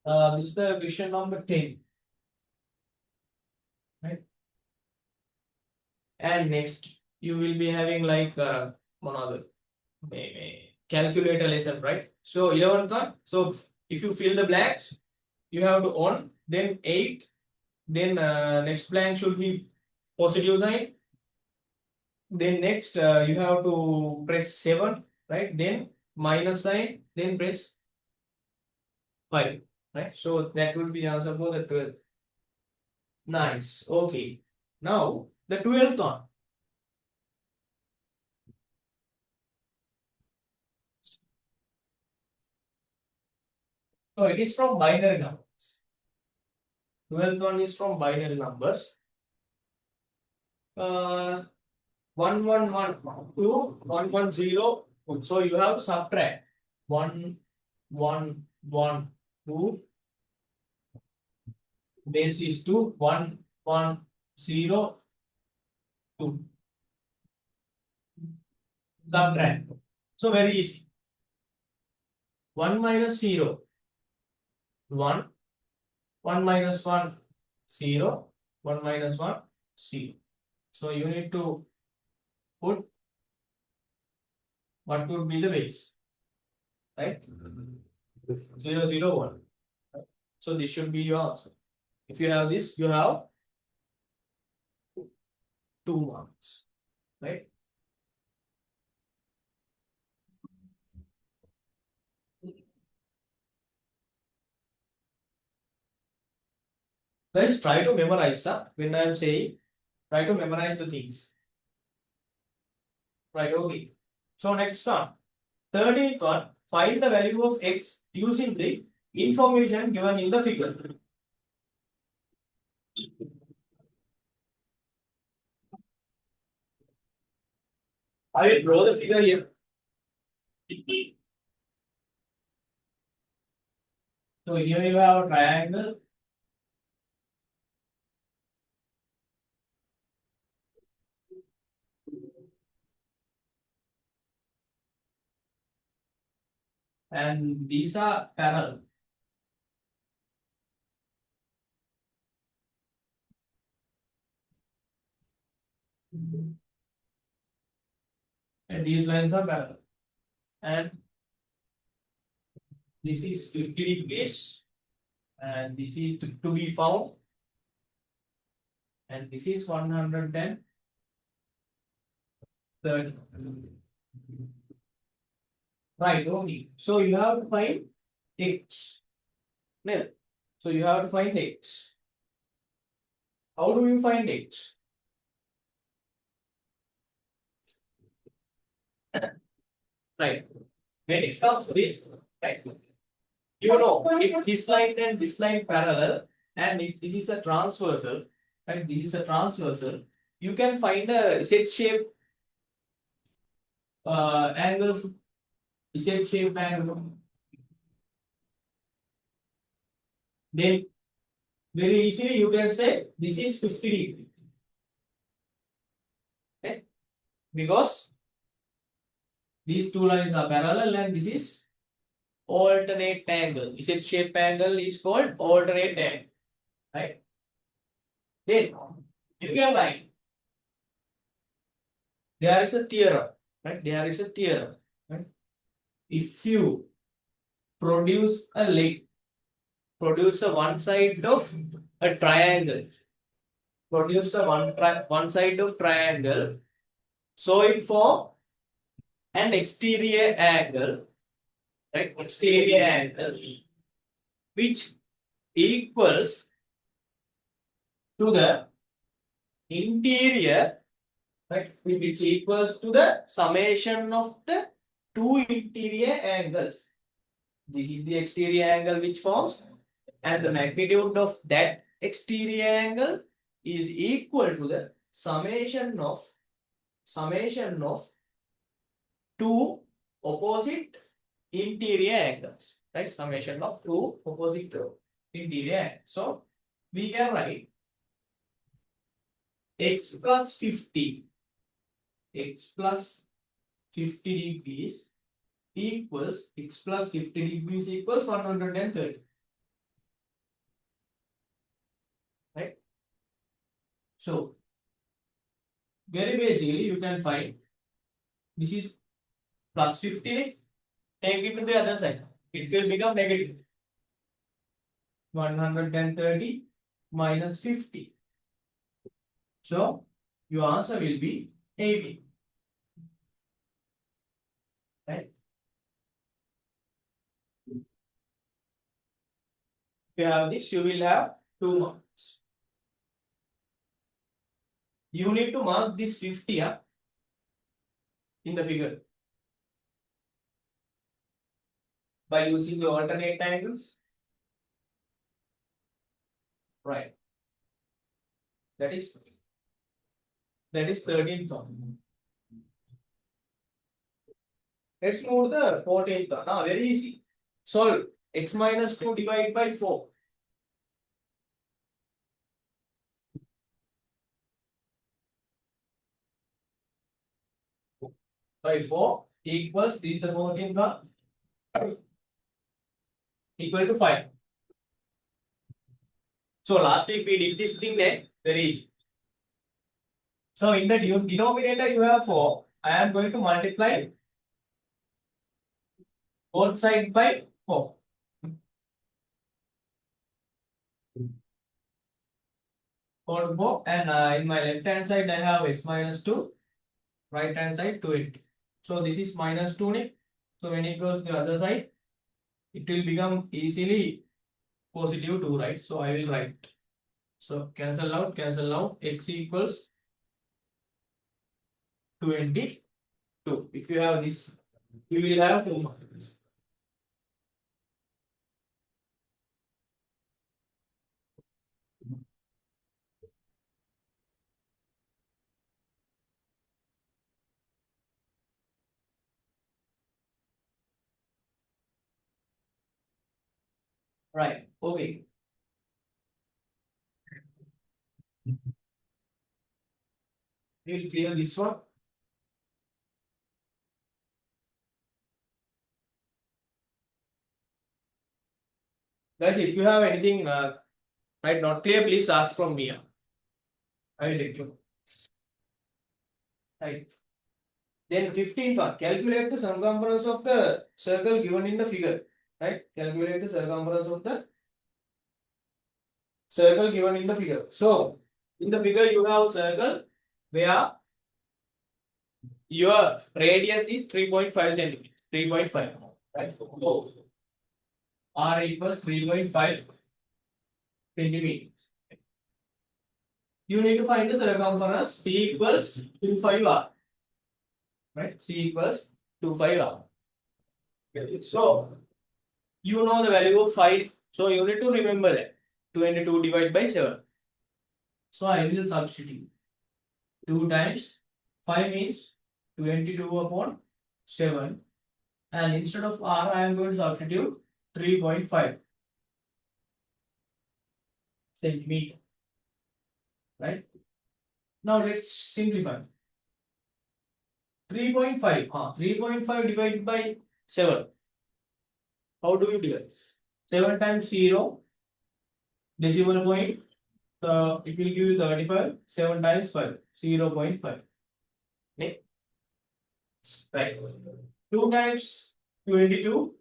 This is the question number 10, right? And next you will be having like one other calculator lesson, right? So 11th one. So if you fill the blanks, you have to on, then 8, then next blank should be positive sign. Then next you have to press 7, right? Then minus sign, then press 5, right? So that would be answer for the 12th. Nice. Okay. Now the 12th one. So it is from binary numbers. 12th one is from binary numbers. 111 to 110. So you have to subtract 111 to base is to 110 to subtract. So very easy. 1 minus 0, 1, 1 minus 1, 0, 1 minus 1, 0. So you need to put what would be the base, right? 0, 0, 1. So this should be your answer. If you have this, you have 2 marks, right? Guys, try to memorize when I am saying, try to memorize the things. Right, okay. So next one. 13th one, find the value of x using the information given in the figure. I will draw the figure here. So here you have a triangle. And these are parallel. And these lines are parallel. And this is 50 degrees. And this is to be found. And this is 130. Right, okay. So you have to find x. No. So you have to find x. How do you find x? Right. When it comes to this, right? You know, if this line and this line parallel, and if this is a transversal, and this is a transversal, you can find a Z-shaped angles, Z-shaped angle. Then very easily you can say this is 50 degrees. Okay? Because these two lines are parallel and this is alternate angle. Z-shaped angle is called alternate angle. Right? Then you can write there is a theorem. Right? There is a theorem. Right? If you produce a leg, produce a one side of a triangle, produce a one side of triangle, so it form an exterior angle, right? Exterior angle, which equals to the interior, right? Which equals to the summation of the two interior angles. This is the exterior angle which forms, and the magnitude of that exterior angle is equal to the summation of two opposite interior angles, right? Summation of two opposite interior angles. So we can write x plus 50 degrees equals x plus 50 degrees equals 130. Right? So very basically you can find this is plus 50, take it to the other side. It will become negative. 130 minus 50. So your answer will be 80. Right? If you have this, you will have 2 marks. You need to mark this 50 in the figure by using the alternate angles. Right. That is 13th one. Let's move to the 14th one. Now, very easy. Solve x minus 2 divided by 4. By 4 equals, this is the 14th one, equal to 5. So last week we did this thing there, very easy. So in the denominator you have 4. I am going to multiply both sides by 4. 4 to 4, and in my left hand side I have x minus 2, right hand side 20. So this is minus 2. So when it goes to the other side, it will become easily positive 2, right? So I will write So cancel out, cancel out. X equals 22. If you have this, you will have 2 marks. Right. Okay. We will clear this one. Guys, if you have anything right not clear, please ask from me. I will let you know. Right. Then 15th one, calculate the circumference of the circle given in the figure. Right? Calculate the circumference of the circle given in the figure. So, in the figure you have circle where your radius is 3.5 centimeters. 3.5. Right? So, R equals 3.5 centimeters. You need to find the circumference. C equals 25R. Right? C equals 25R. Okay. So, you know the value of 5. So, you need to remember that. 22 divided by 7. So, I will substitute. 2 times 5 is 22 upon 7. And instead of R, I am going to substitute 3.5 centimeter. Right? Now, let's simplify. 3.5. 3.5 divided by 7. How do you divide? 7 times 0, decimal point. So it will give you 35. 7 times 5, 0.5. Okay. Right. 2 times 22,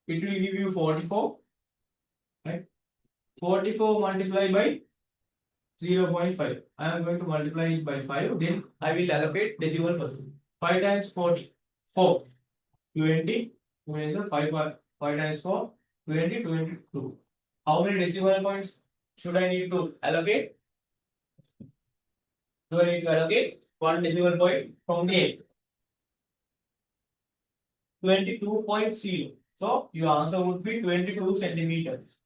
it will give you 44. Right. 44 multiplied by 0.5. I am going to multiply it by 5. Then I will allocate decimal point. 5 times 40. 4. 20. 5 times 4. 20. 22. How many decimal points should I need to allocate? So I need to allocate 1 decimal point from the 8. 22.0. So your answer would be 22 centimeters.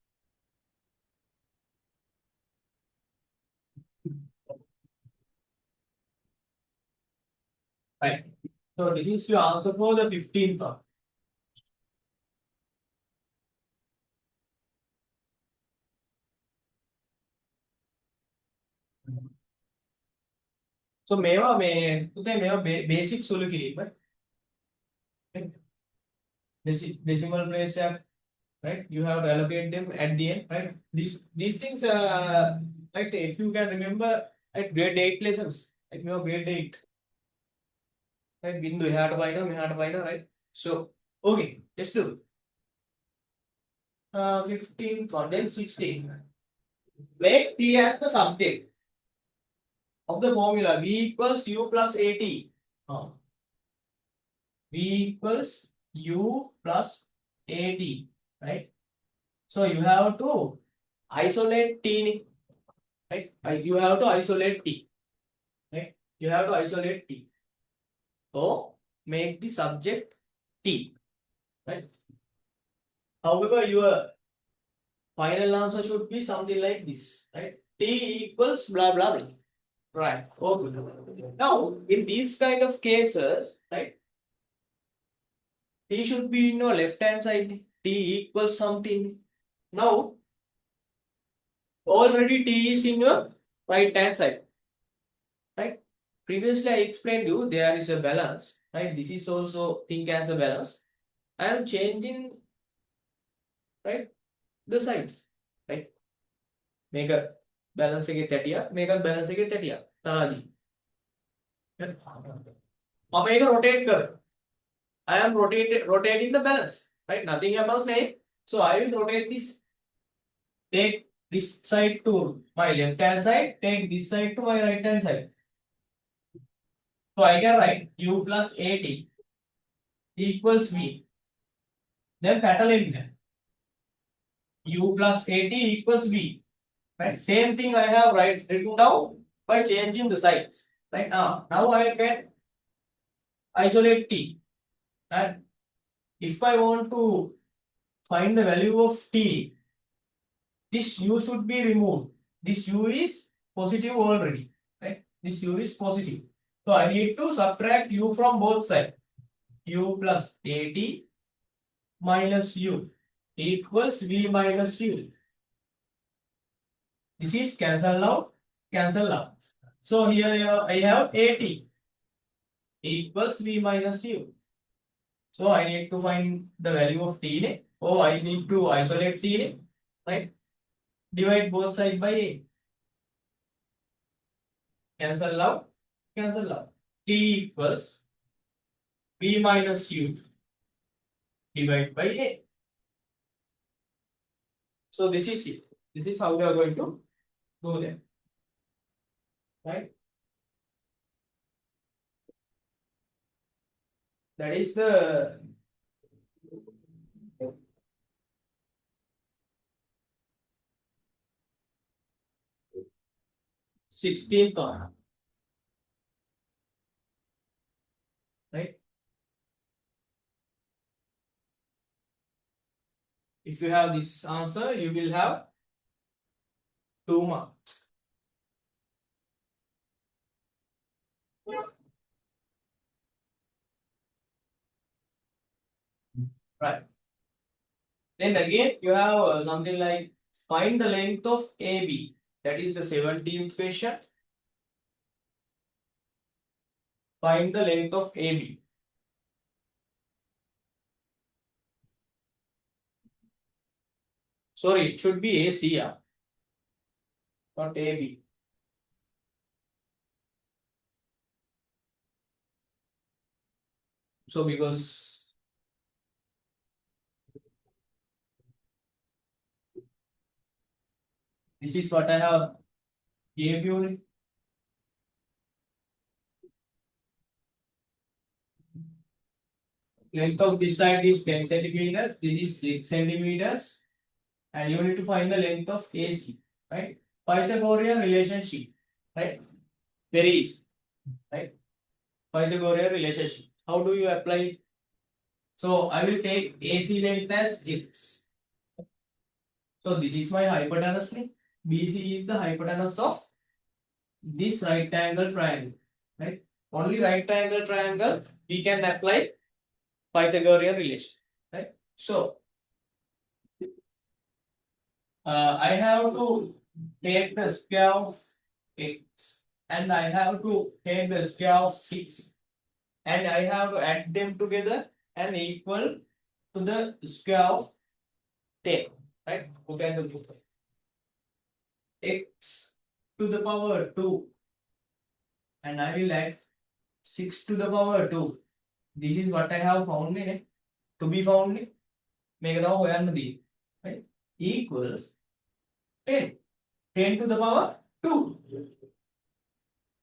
Right. So this is your answer for the 15th one. So මේවා මේ basic සුළු කිරීම. Decimal place, right? You have to allocate them at the end, right? These things, right? If you can remember, at grade 8 lessons, like you have grade 8, right? Bindu එහාට පයින්නවා, right? So, okay, let's do. 15th one, then 16. Make T as the subject of the formula V equals U plus AT. V equals U plus AT, right? So you have to isolate T, right? You have to isolate T, right? You have to isolate T. So make the subject T, right? However, your final answer should be something like this, right? T equals blah blah blah. Right. Okay. Now, in these kind of cases, right? T should be in your left hand side. T equals something. Now, already T is in your right hand side. Right? Previously, I explained you there is a balance. Right? This is also think as a balance. I am changing, right, the sides. Right? Make a balance again 30. Make a balance again 30. Taradi. Now make a rotate curve. I am rotating the balance. Right? Nothing happens now. So I will rotate this. Take this side to my left hand side. Take this side to my right hand side. So I can write U plus AT equals V. Then catalog there. U plus AT equals V. Right? Same thing I have written down by changing the signs. Right now I can isolate t, and if I want to find the value of t, this u should be removed. This u is positive already. Right? This u is positive. So I need to subtract u from both sides. U plus at minus u equals v minus u. This is cancel out, cancel out. So here I have at equals v minus u. So I need to find the value of t. Oh, I need to isolate t. Right? Divide both sides by a. Cancel out, cancel out. T equals v minus u divided by a. So this is it. This is how we are going to do that. Right? That is the 16th one. Right? If you have this answer, you will have 2 marks. Right. Then again, you have something like find the length of AB. That is the 17th question. Find the length of AB. Sorry, it should be AC, yeah, not AB. So because this is what I have gave you. Length of this side is 10 centimeters. This is 6 centimeters. And you need to find the length of AC. Right? Pythagorean relationship. Right? Very easy. Right? Pythagorean relationship. How do you apply it? So I will take AC length as x. So this is my hypotenuse. BC is the hypotenuse of this right angle triangle. Right? Only right angle triangle we can apply Pythagorean relation. Right? So I have to take the square of x and I have to take the square of 6 and I have to add them together and equal to the square of 10. Right? Who can do this? X to the power 2 and I will add 6 to the power 2. This is what I have found in it. To be found in make it all right? Equals 10. 10 to the power 2.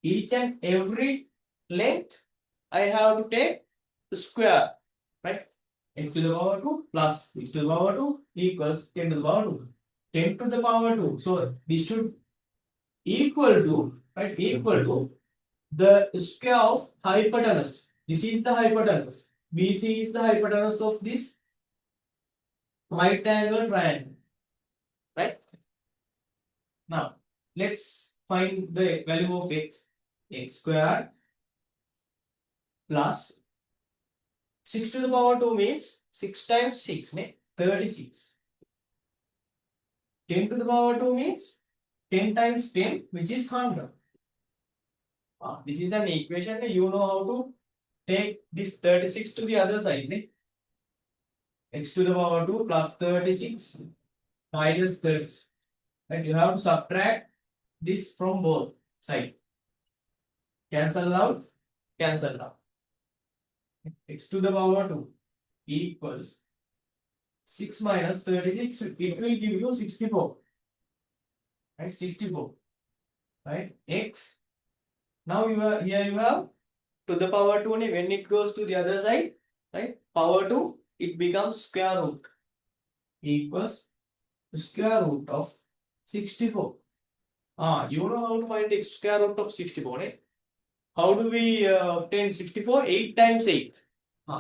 Each and every length I have to take the square. Right? X to the power 2 plus x to the power 2 equals 10 to the power 2. 10 to the power 2. So this should equal to, right? Equal to the square of hypotenuse. This is the hypotenuse. BC is the hypotenuse of this right angle triangle. Right? Now, let's find the value of x. X squared plus 6 to the power 2 means 6 times 6, 36. 10 to the power 2 means 10 times 10, which is 100. This is an equation. You know how to take this 36 to the other side. X to the power 2 plus 36 minus 36. And you have to subtract this from both sides. Cancel out, cancel out. X to the power 2 equals 6 minus 36. It will give you 64. Right? 64. Right? X. Now here you have to the power 2. When it goes to the other side, right? Power 2, it becomes square root equals square root of 64. You know how to find the square root of 64, right? How do we obtain 64? 8 times 8.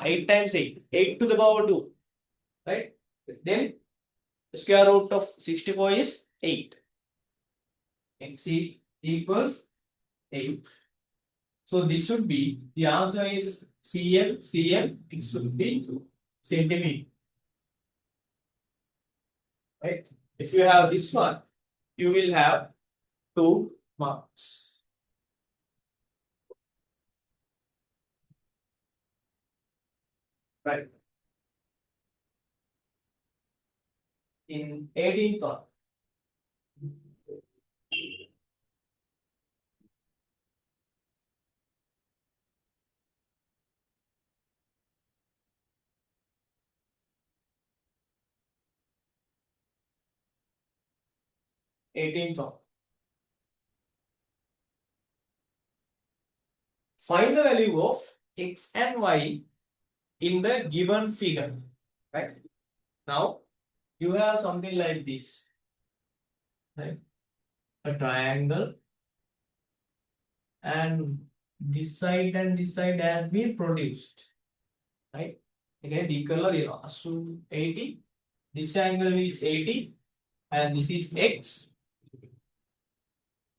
8 times 8. 8 to the power 2. Right? Then the square root of 64 is 8. X equals 8. So this should be, the answer is cm, it should be centimeter. Right? If you have this one, you will have 2 marks. Right? In 18th one. 18th one. Find the value of x and y in the given figure. Right? Now, you have something like this. Right? A triangle, and this side and this side has been produced. Right? Again, the color, assume 80. This angle is 80, and this is x,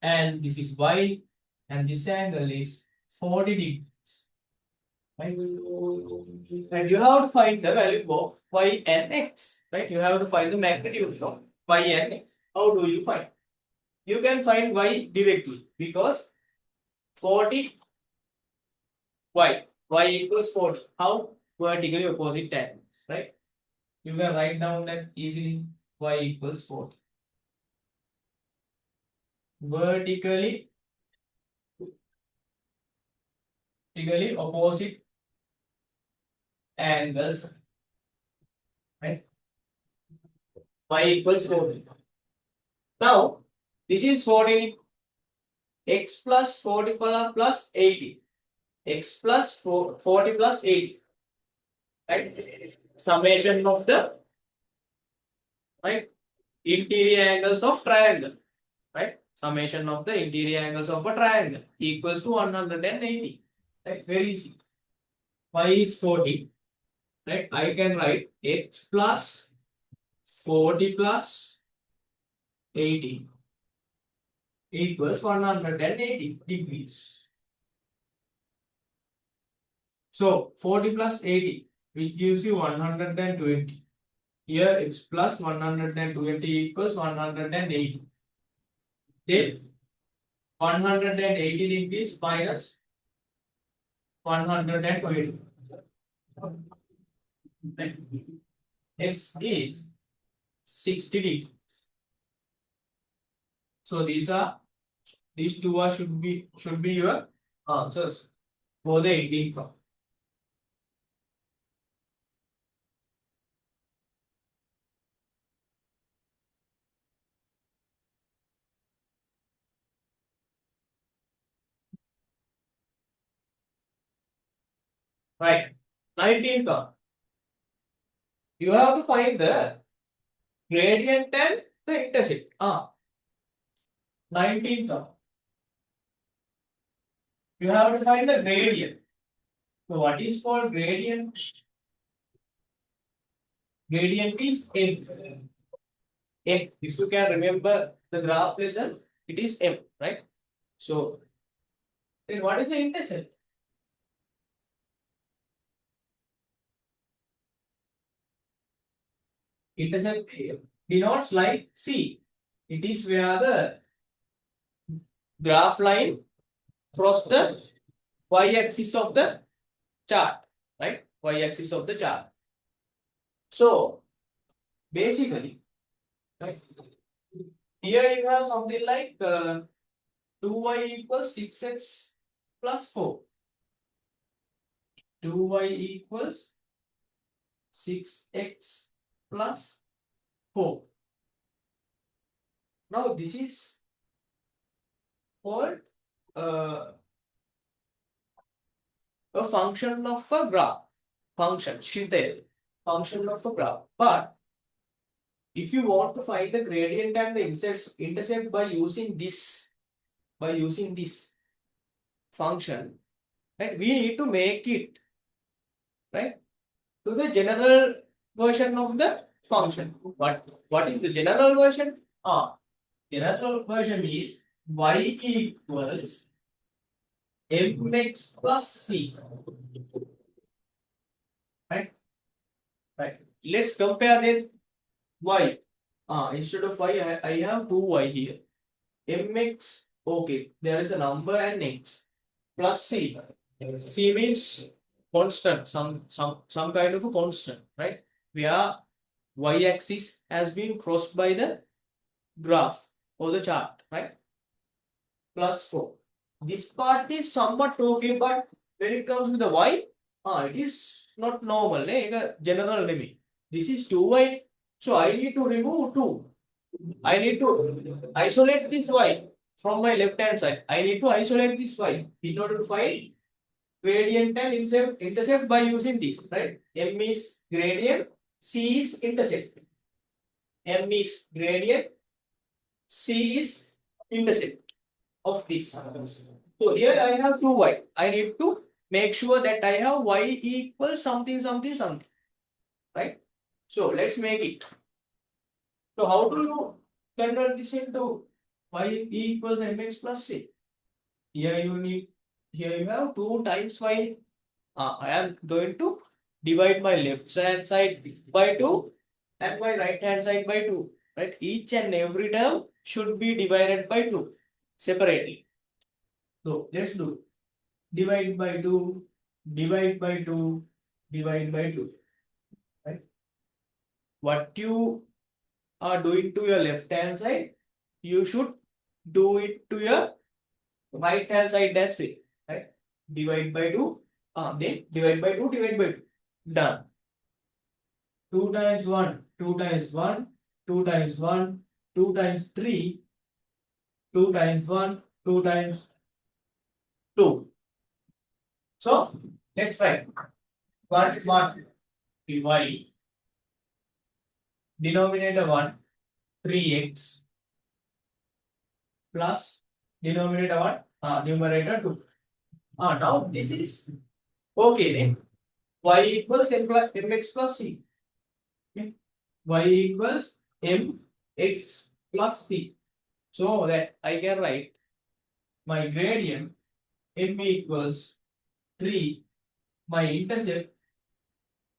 and this is y, and this angle is 40 degrees. Right? And you have to find the value of y and x. Right? You have to find the magnitude of y and x. How do you find? You can find y directly because 40 y equals 40. How? Vertically opposite angles. Right? You can write down that easily. Y equals 40. Vertically opposite angles. Right? Y equals 40. Now, this is 40. X plus 40 plus 80. X plus 40 plus 80. Right? Summation of the right interior angles of triangle. Right? Summation of the interior angles of a triangle equals to 180. Right? Very easy. Y is 40. Right? I can write x plus 40 plus 80 equals 180 degrees. So 40 plus 80, which gives you 120. Here x plus 120 equals 180. Then 180 degrees minus 120. X is 60 degrees. So these two should be your answers for the 18th one. Right. 19th one. You have to find the gradient and the intercept. 19th one. You have to find the gradient. So what is called gradient? Gradient is f. F. If you can remember the graph lesson, it is f, right? So then what is the intercept? Intercept denotes like C. It is where the graph line cross the y-axis of the chart, right? Y-axis of the chart. So basically, right, here you have something like 2y equals 6x plus 4. 2y equals 6x plus 4. Now this is called a function of a graph. Function of a graph. But if you want to find the gradient and the intercept by using this function, right, we need to make it, right, to the general version of the function. What is the general version? General version is y equals mx plus c. Right? Right. Let's compare then y. Instead of y, I have 2y here. Mx, okay, there is a number and x plus c. C means constant, some kind of a constant, right? Where y-axis has been crossed by the graph or the chart, right? Plus 4. This part is somewhat okay, but when it comes to the y, it is not normal. General limit. This is 2y, so I need to remove 2. I need to isolate this y from my left hand side. I need to isolate this y in order to find gradient and intercept by using this, right? M is gradient, C is intercept. M is gradient, C is intercept of this. So here I have 2y. I need to make sure that I have y equals something, something, something, right? So let's make it. So how do you convert this into y equals mx plus c? Here you have 2 times y. I am going to divide my left hand side by 2 and my right hand side by 2. Right? Each and every term should be divided by 2 separately. So let's do divide by 2, divide by 2, divide by 2. Right? What you are doing to your left hand side, you should do it to your right hand side as well. Right? Divide by 2, then divide by 2, divide by 2. Done. 2 times 1, 2 times 1, 2 times 1, 2 times 3, 2 times 1, 2 times 2. So, let's try. 1 y, denominator 1, 3x plus denominator 1, numerator 2. Now this is okay then. Y equals mx plus c. Okay. Y equals mx plus c. So that I can write my gradient m equals 3, my intercept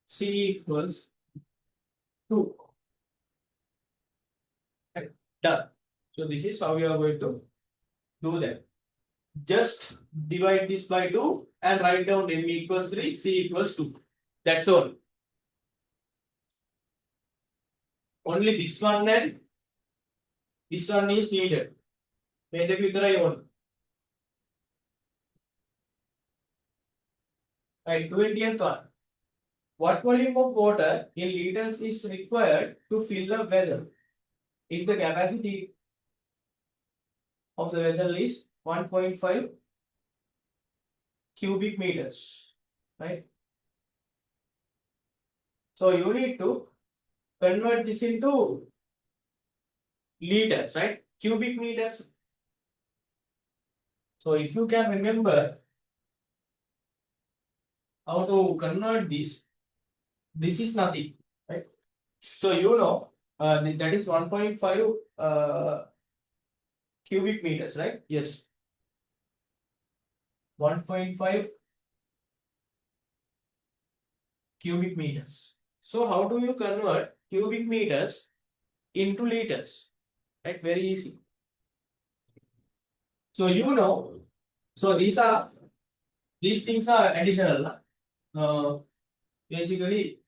c equals 2. Right. Done. So this is how we are going to do that. Just divide this by 2 and write down m equals 3, c equals 2. That's all. Only this one and this one is needed. Right, 20th one. What volume of water in liters is required to fill a vessel if the capacity of the vessel is 1.5 cubic meters, right? So you need to convert this into liters, right? Cubic meters. So if you can remember how to convert this is nothing, right? So you know that is 1.5 cubic meters, right? Yes. 1.5 cubic meters. So how do you convert cubic meters into liters? Right? Very easy. So you know, so these things are additional. Basically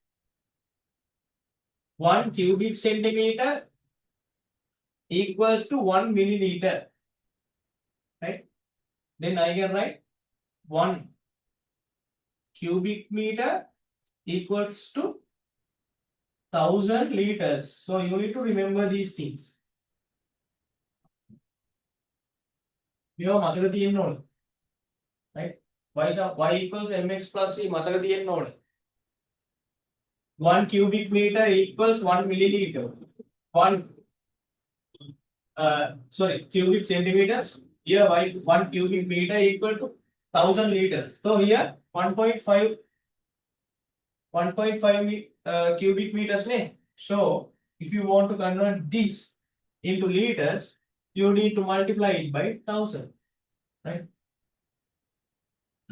1 cubic centimeter equals to 1 milliliter. Right? Then I can write 1 cubic meter equals to 1000 liters. So you need to remember these things. You have මතක තියෙන්න ඕනේ. Right? Y equals mx plus c මතක තියෙන්න ඕනේ. 1 cubic meter equals 1 milliliter. 1 cubic centimeters. Here 1 cubic meter equal to 1000 liters. So here 1.5 cubic meters. So if you want to convert this into liters, you need to multiply it by 1000, right?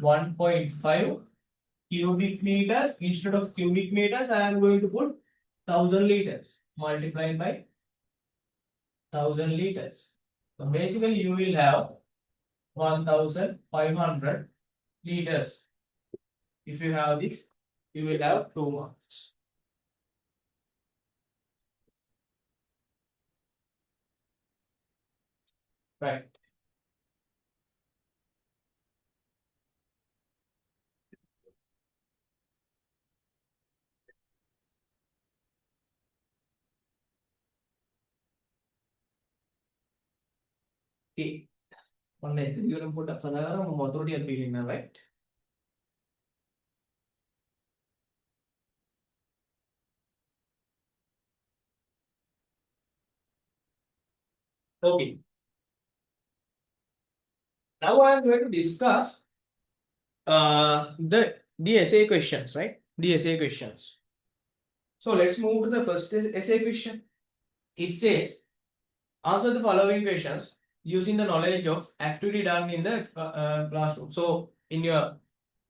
1.5 cubic meters. Instead of cubic meters, I am going to put 1000 liters multiplied by 1000 liters. So basically you will have 1500 liters. If you have this, you will have 2 marks. Right. Okay. On the you will put a color, right? Okay. Now I am going to discuss the essay questions, right? The essay questions. So let's move to the first essay question. It says, answer the following questions using the knowledge of activity done in the classroom. So in your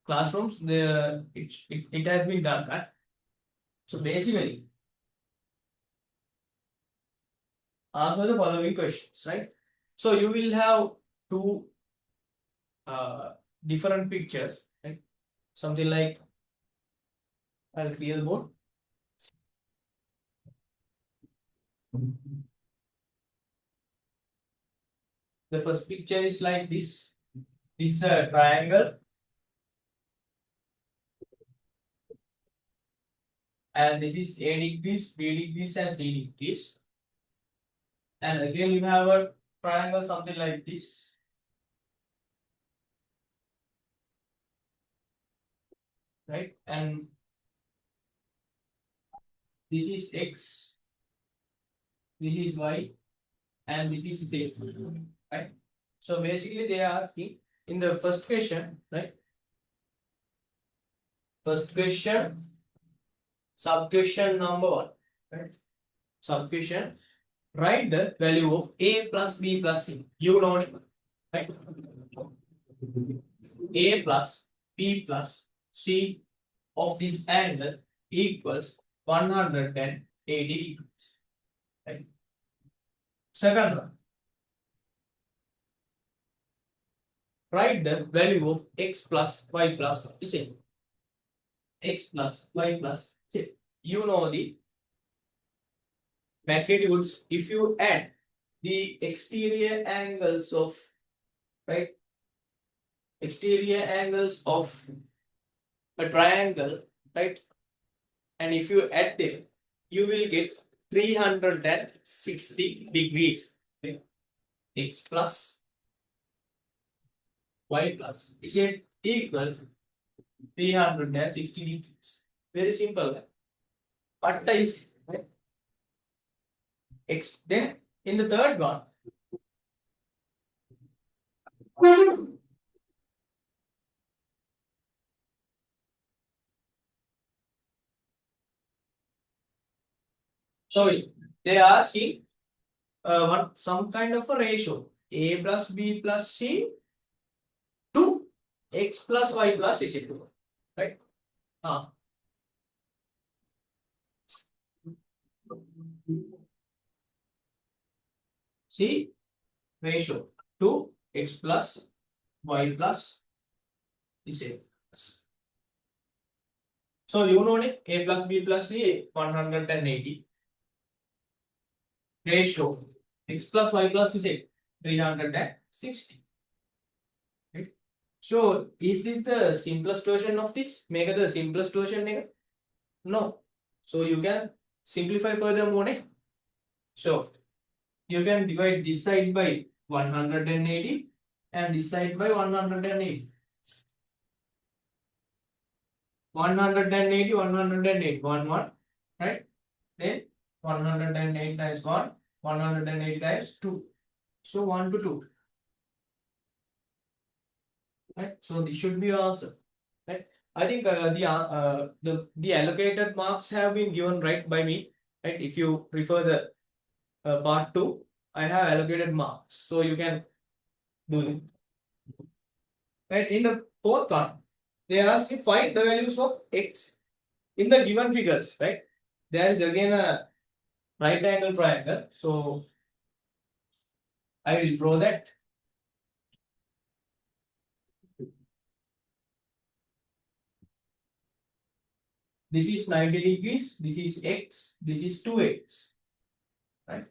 classrooms, it has been done, right? So basically, answer the following questions, right? So you will have two uh, different pictures, right? Something like, I'll clear the board. The first picture is like this. This is a triangle, and this is A degrees, B degrees, and C degrees. And again, you have a triangle, something like this. Right? And this is X, this is Y, and this is Z. Right? So basically, they are asking in the first question, right? First question, sub question number 1, right? Sub question, write the value of A plus B plus C. You know it, right? A plus B plus C of this angle equals 180 degrees. Right? Second one, write the value of x plus y plus z. X plus y plus z. You know the magnitudes. If you add the exterior angles of, right, exterior angles of a triangle, right, and if you add them, you will get 360 degrees. Right? X plus y plus z equals 360 degrees. Very simple. But is, right? X. Then in the third one, so they are asking some kind of a ratio, A plus B plus C to X plus Y plus Z, right? C ratio to X plus Y plus Z. So you know it, A plus B plus C 180 ratio X plus Y plus Z 360. Right? So is this the simplest version of this? Make it the simplest version? No. So you can simplify furthermore. So you can divide this side by 180 and this side by 180. 180, 180, 1, 1, right? Then 180 times 1, 180 times 2. So 1 to 2. Right? So this should be your answer. Right? I think the allocated marks have been given right by me. Right? If you prefer the part 2, I have allocated marks. So you can do it. Right? In the fourth one, they ask you find the values of x in the given figures. Right? There is again a right angle triangle. So I will draw that. This is 90 degrees. This is x. This is 2x. Right?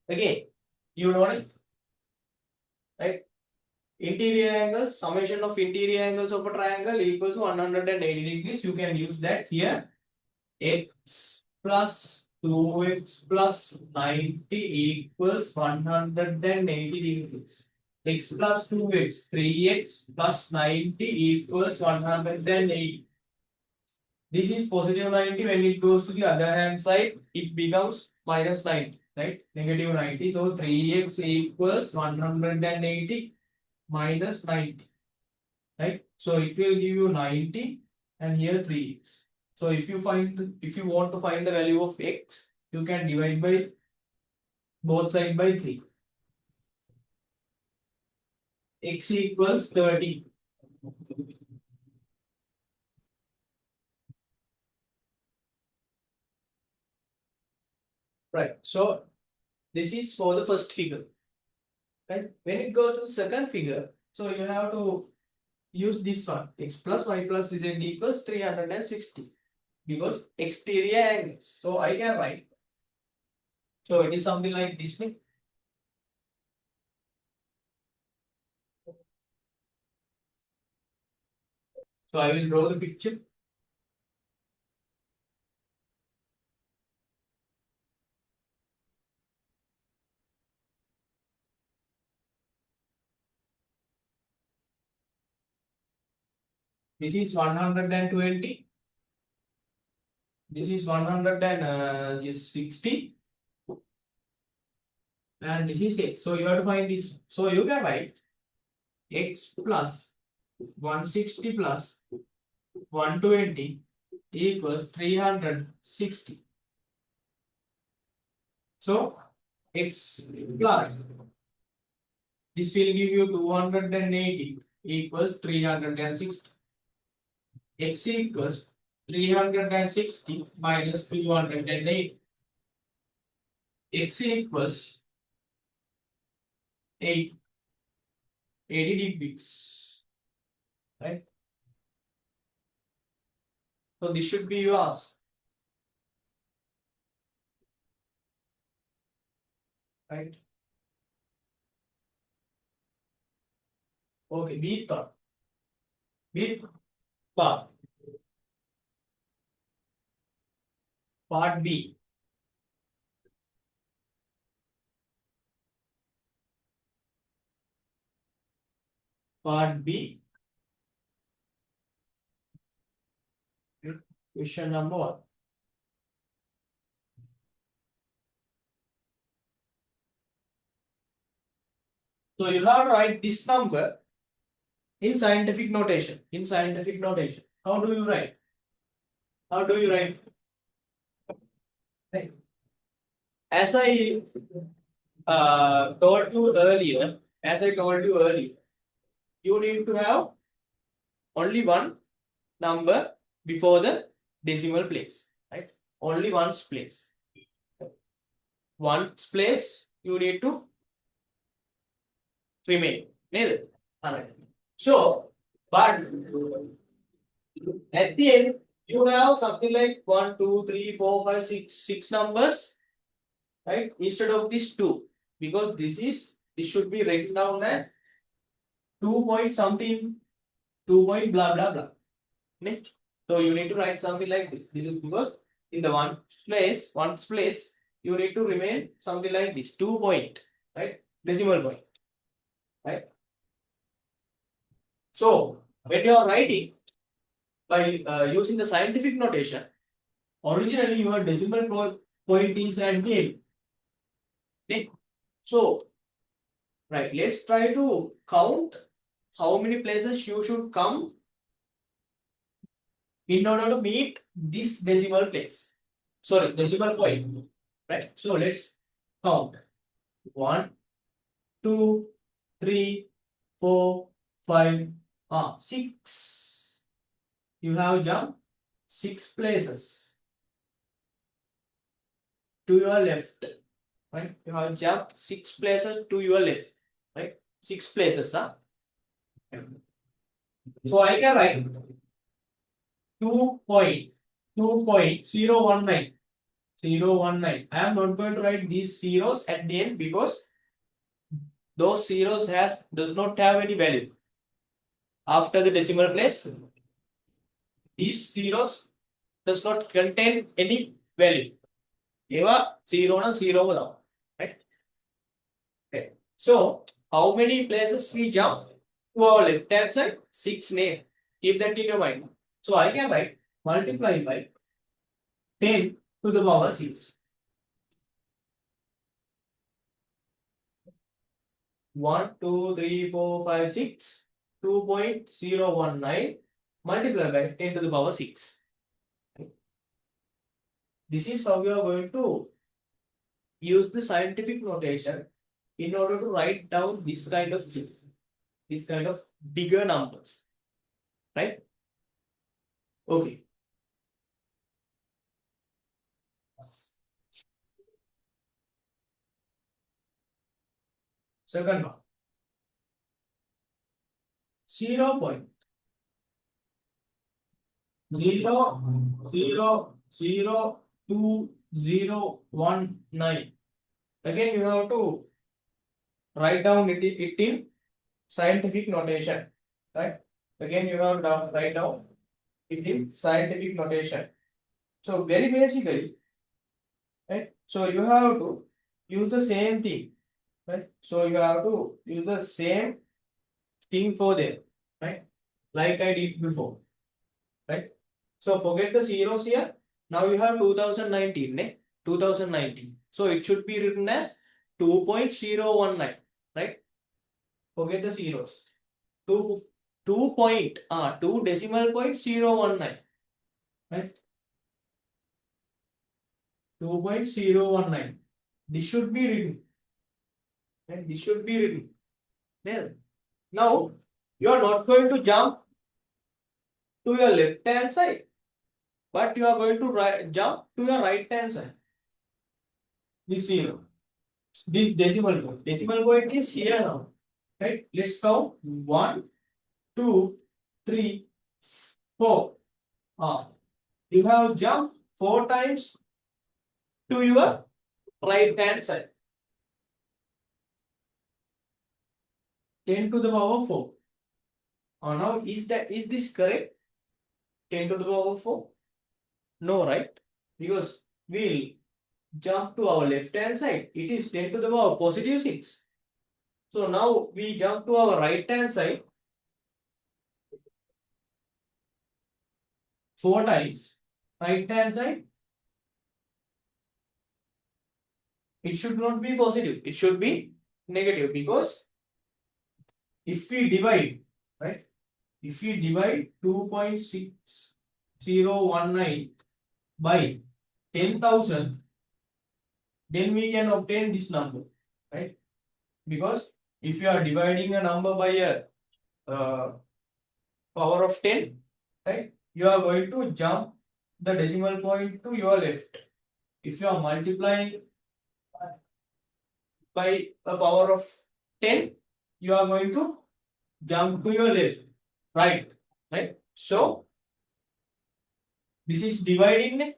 Again, you know it. Right? Interior angles, summation of interior angles of a triangle equals 180 degrees. You can use that here. X plus 2x plus 90 equals 180 degrees. X plus 2x, 3x plus 90 equals 180. This is positive 90. When it goes to the other hand side, it becomes minus 90, right? Negative 90. So 3x equals 180 minus 90, right? So it will give you 90 and here 3x. So if you want to find the value of x, you can divide by both sides by 3. X equals 30. Right. So this is for the first figure. Right? When it goes to the second figure, so you have to use this one. X plus y plus z equals 360 because exterior angles. So I can write. So it is something like this. So I will draw the picture. This is 120. This is 160. And this is x. So you have to find this. So you can write x plus 160 plus 120 equals 360. So x plus this will give you 280 equals 360. X equals 360 minus 280. X equals 80 degrees. Right? So this should be yours. Right? Okay, B thought. B part. Part B. Part B. Question number 1. So you have to write this number in scientific notation. In scientific notation. How do you write? How do you write? Right. As I told you earlier, you need to have only one number before the decimal place, right? Only one's place. One's place you need to remain. Alright. So, but at the end, you have something like 1, 2, 3, 4, 5, 6, 6 numbers, right? Instead of this 2, because this should be written down as 2 point something, 2 point blah blah blah. Okay? So you need to write something like this. This is because in the one's place, you need to remain something like this, 2 point, right? Decimal point, right? So when you are writing by using the scientific notation, originally your decimal point is at the end. Okay. So, right, let's try to count how many places you should come in order to meet this decimal place. Sorry, decimal point. Right. So let's count. 1, 2, 3, 4, 5, 6. You have jumped 6 places to your left. Right? You have jumped 6 places to your left. Right? 6 places. Huh? So I can write 2.019. 019. I am not going to write these zeros at the end because those zeros does not have any value. After the decimal place, these zeros does not contain any value. Zero and zero. Right? Okay. So how many places we jump to our left hand side? 6 name. Keep that in your mind. So I can write multiply by 10 to the power 6. 1, 2, 3, 4, 5, 6. 2.019 multiplied by 10 to the power 6. This is how we are going to use the scientific notation in order to write down this kind of thing, this kind of bigger numbers. Right? Okay. Second one. 0.0002019. Again, you have to write down it in scientific notation. Right? Again, you have to write down it in scientific notation. So, very basically, right? So, you have to use the same thing. Right? So, you have to use the same thing for them. Right? Like I did before. Right? So forget the zeros here. Now you have 2019, ne? 2019. So it should be written as 2.019, right? Forget the zeros. 2 2 decimal point 019, right? 2.019. This should be written. Right? This should be written. There. Now you are not going to jump to your left hand side, but you are going to jump to your right hand side. This zero. This decimal point. Decimal point is here now. Right? Let's count 1, 2, 3, 4. You have jumped 4 times to your right hand side. 10 to the power 4. Now is this correct? 10 to the power 4? No, right? Because we'll jump to our left hand side. It is 10 to the power positive 6. So now we jump to our right hand side 4 times. Right hand side, it should not be positive. It should be negative because if we divide, right? If we divide 2.6019 by 10,000, then we can obtain this number, right? Because if you are dividing a number by a power of 10, right? You are going to jump the decimal point to your left. If you are multiplying by a power of 10, you are going to jump to your left, right? So this is dividing,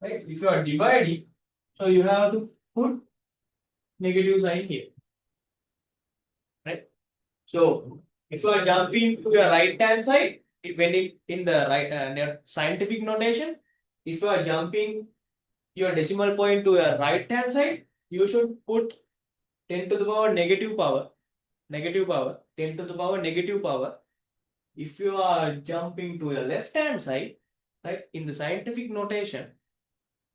right? If you are dividing, so you have to put negative sign here, right? So if you are jumping to your right hand side, when in the right scientific notation, if you are jumping your decimal point to your right hand side, you should put 10 to the power negative power, 10 to the power negative power. If you are jumping to your left hand side, right, in the scientific notation,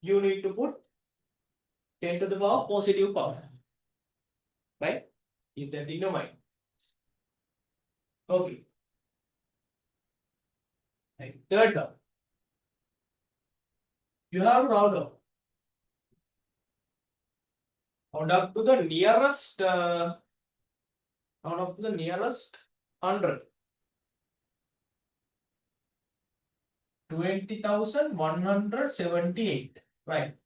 you need to put 10 to the power positive power. Right? Keep that in your mind. Okay. Right. Third term. You have to round up to the nearest round up to the nearest 100. 20,178. Right.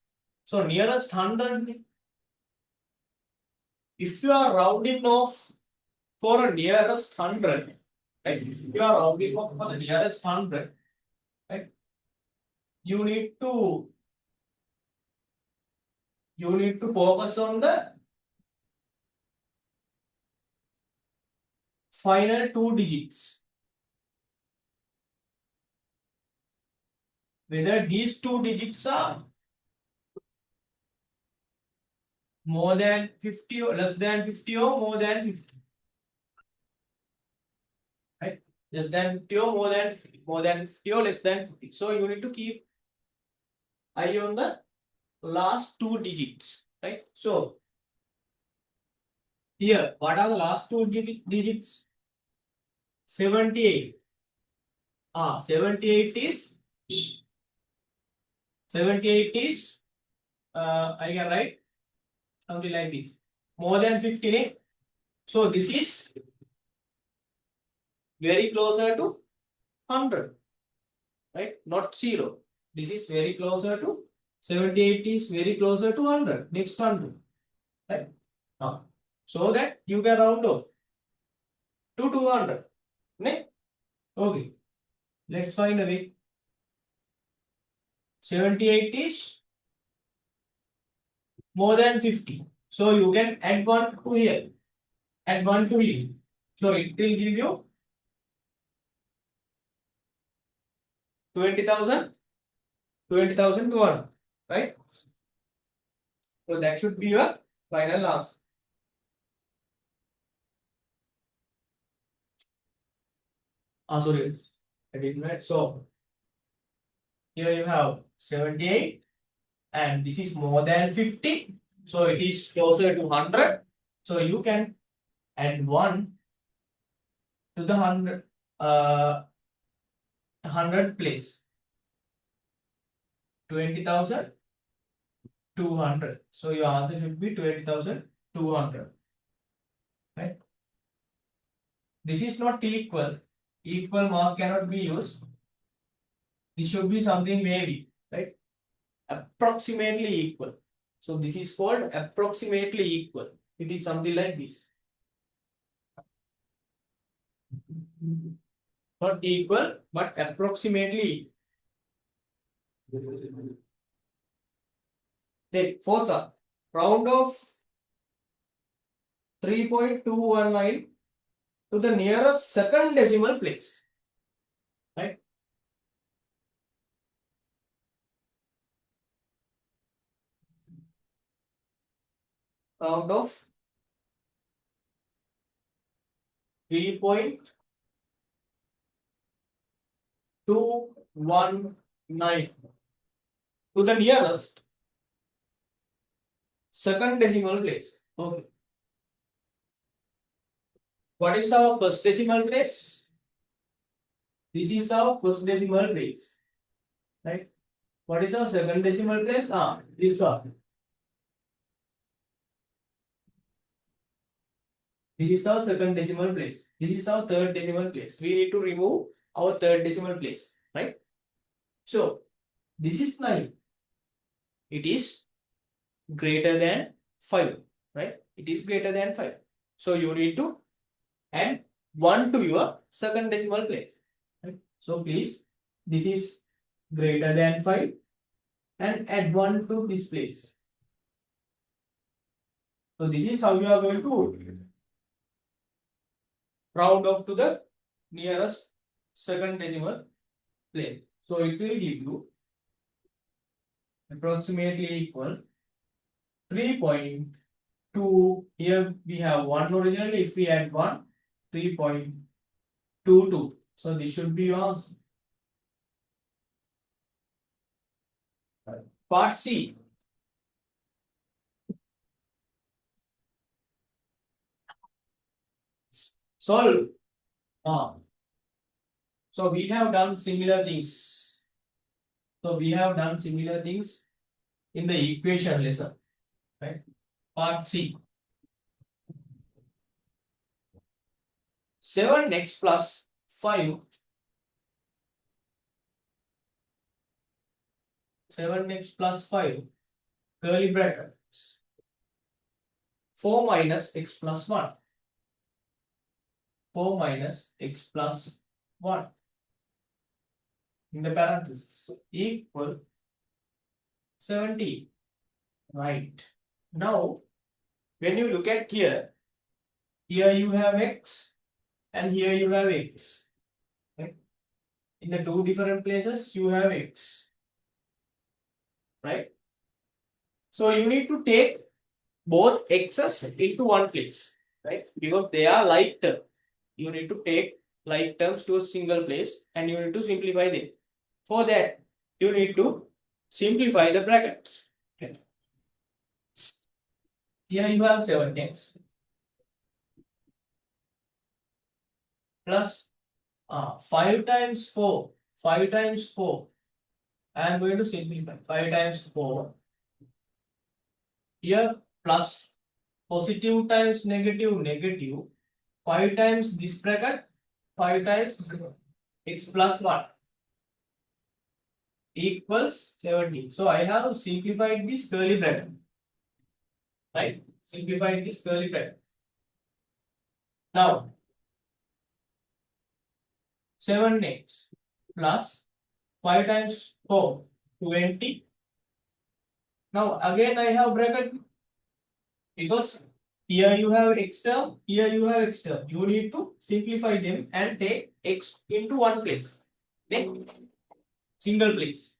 So nearest 100. If you are rounding off for a nearest 100, right? If you are rounding off for the nearest 100, right? You need to focus on the final two digits. Whether these two digits are more than 50 or less than 50 or more than 50. Right? Less than 50 or more than 50, more than 50 or less than 50. So you need to keep eye on the last two digits. Right? So here, what are the last two digits? 78. 78 is I can write something like this. More than 15. So this is very closer to 100. Right? Not 0. This is very closer to 78 is very closer to 100. Next 100. Right? So that you can round off to 200. Right? Okay. Let's find a way. 78 is more than 50. So you can add 1 to here. Add 1 to here. So it will give you 20,000. 20,200. Right? So that should be your final answer. Sorry. I didn't write. So here you have 78 and this is more than 50. So it is closer to 100. So you can add 1 to the 100 place. 20,200. So your answer should be 20,200. Right? This is not equal. Equal mark cannot be used. It should be something maybe. Right? Approximately equal. So this is called approximately equal. It is something like this. Not equal, but approximately. Then fourth one, round off 3.219 to the nearest second decimal place. Right? Round off 3.219 to the nearest second decimal place. Okay. What is our first decimal place? This is our first decimal place. Right? What is our second decimal place? This one. This is our second decimal place. This is our third decimal place. We need to remove our third decimal place. Right? So, this is 9. It is greater than 5. Right? It is greater than 5. So, you need to add 1 to your second decimal place. Right? So, please, this is greater than 5 and add 1 to this place. So, this is how you are going to round off to the nearest second decimal place. So, it will give you approximately equal 3.2. Here we have 1 originally. If we add 1, 3.22. So, this should be your answer. Part C. solve. So we have done similar things. So we have done similar things in the equation lesson, right? Part C. 7x plus 5. 7x plus 5 curly brackets 4 minus x plus 1. 4 minus x plus 1 in the parenthesis equal 17. Right. Now, when you look at here you have x and here you have x. Right? In the two different places you have x. Right? So you need to take both x's into one place. Right? Because they are like term. You need to take like terms to a single place and you need to simplify them. For that, you need to simplify the brackets. Okay. Here you have 7x plus 5 times 4. 5 times 4. I am going to simplify. 5 times 4. Here plus positive times negative, negative. 5 times this bracket. 5 times x plus 1 equals 17. So I have simplified this curly bracket. Right? Simplified this curly bracket. Now 7x plus 5 times 4, 20. Now again I have bracket because here you have x term, here you have x term. You need to simplify them and take x into one place. Okay? Single place.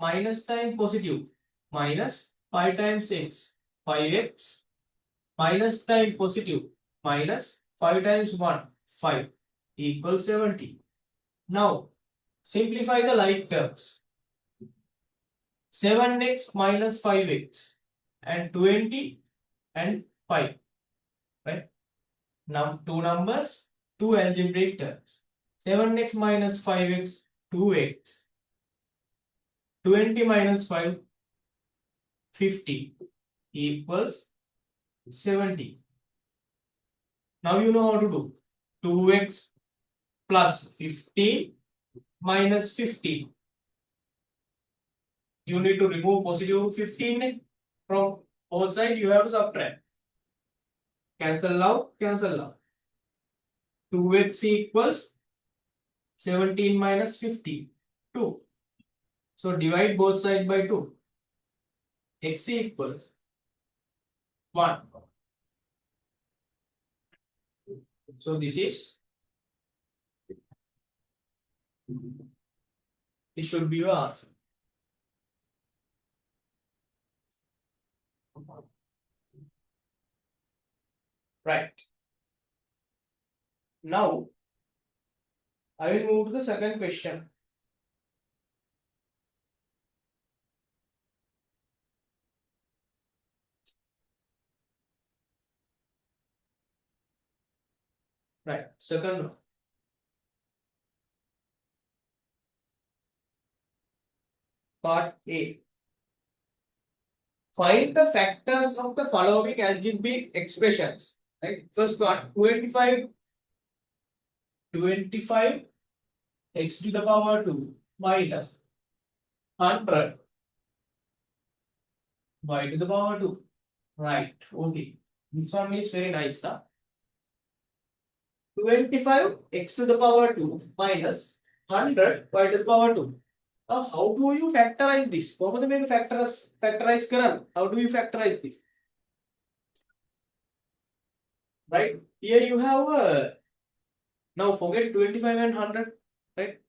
Minus time positive. Minus 5 times x, 5x. Minus time positive. Minus 5 times 1, 5 equals 70. Now simplify the like terms. 7x minus 5x and 20 and 5. Right? Now two numbers, two algebraic terms. 7x minus 5x, 2x. 20 minus 5, 50 equals 70. Now you know how to do. 2x plus 15 minus 50. You need to remove positive 15 from both sides. You have to subtract. Cancel out, cancel out. 2x equals 17 minus 50, 2. So divide both sides by 2. X equals 1. So this should be your answer. Right. Now, I will move to the second question. Right. Second one. Part A. Find the factors of the following algebraic expressions. Right. First one, 25 x to the power 2 minus 100 y to the power 2. Right. Okay. This one is very nice. Huh? 25 x to the power 2 minus 100 y to the power 2. Now, how do you factorize this? How do you factorize Karan? How do you factorize this? Right? Here you have now forget 25 and 100. Right?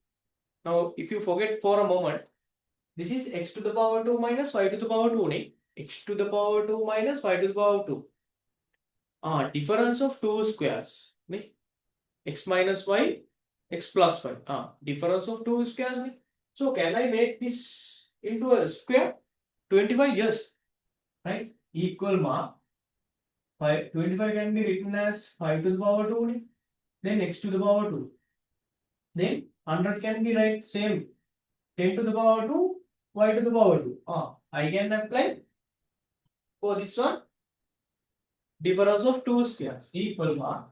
Now, if you forget for a moment, this is x to the power 2 minus y to the power 2. Ne? X to the power 2 minus y to the power 2. Difference of two squares. Ne? X minus y, x plus y. Difference of two squares. Ne? So, can I make this into a square? 25 years. Right? Equal mark. 25 can be written as 5 to the power 2. Then x to the power 2. Then 100 can be written same 10 to the power 2, y to the power 2. I can apply for this one difference of two squares equal mark.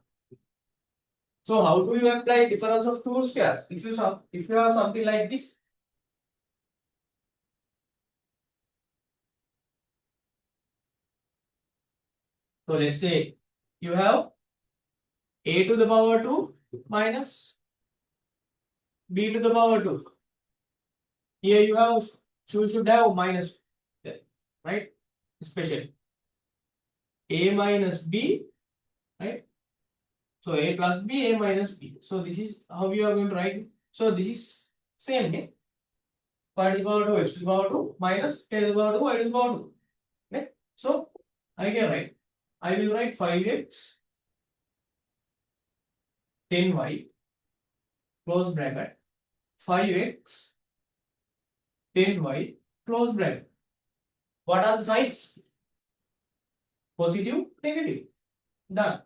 So how do you apply difference of two squares? If you have something like this, so let's say you have a to the power 2 minus b to the power 2. Here you should have minus, right? Especially a minus b, right? So a plus b, a minus b. So this is how we are going to write. So this is same, okay? 5 to the power 2, x to the power 2 minus 10 to the power 2, y to the power 2. Okay? So I will write 5x 10y close bracket 5x 10y close bracket. What are the signs? Positive, negative. Done.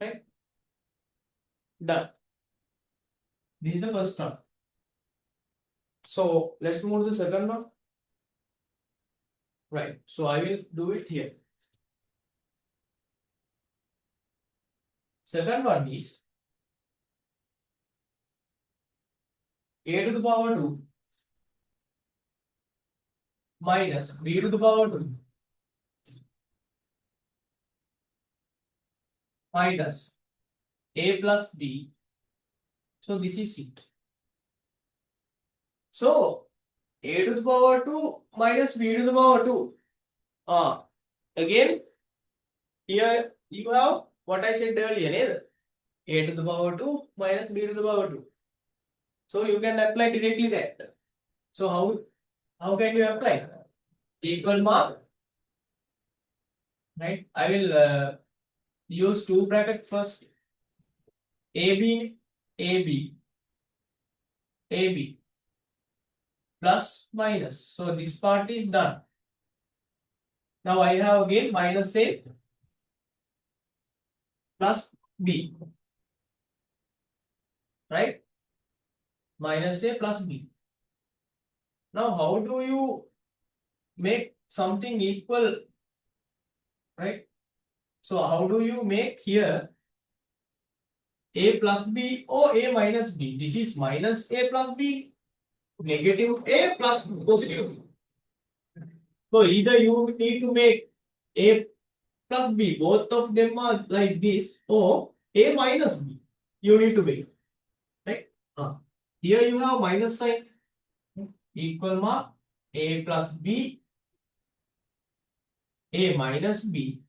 Right? Done. This is the first one. So let's move to the second one. Right. So I will do it here. Second one is a to the power 2 minus b to the power 2 minus a plus b. So this is it. So a to the power 2 minus b to the power 2. Again, here you have what I said earlier, a to the power 2 minus b to the power 2. So you can apply directly that. So how can you apply? Equal mark, right? I will use two bracket first. AB, AB, AB plus minus. So this part is done. Now I have again minus A plus B, right? Minus A plus B. Now how do you make something equal, right? So how do you make here A plus B or A minus B? This is minus A plus B, negative A plus positive B. So either you need to make A plus B, both of them are like this, or A minus B, you need to make, right? Here you have minus sign, equal mark, A plus B, A minus B.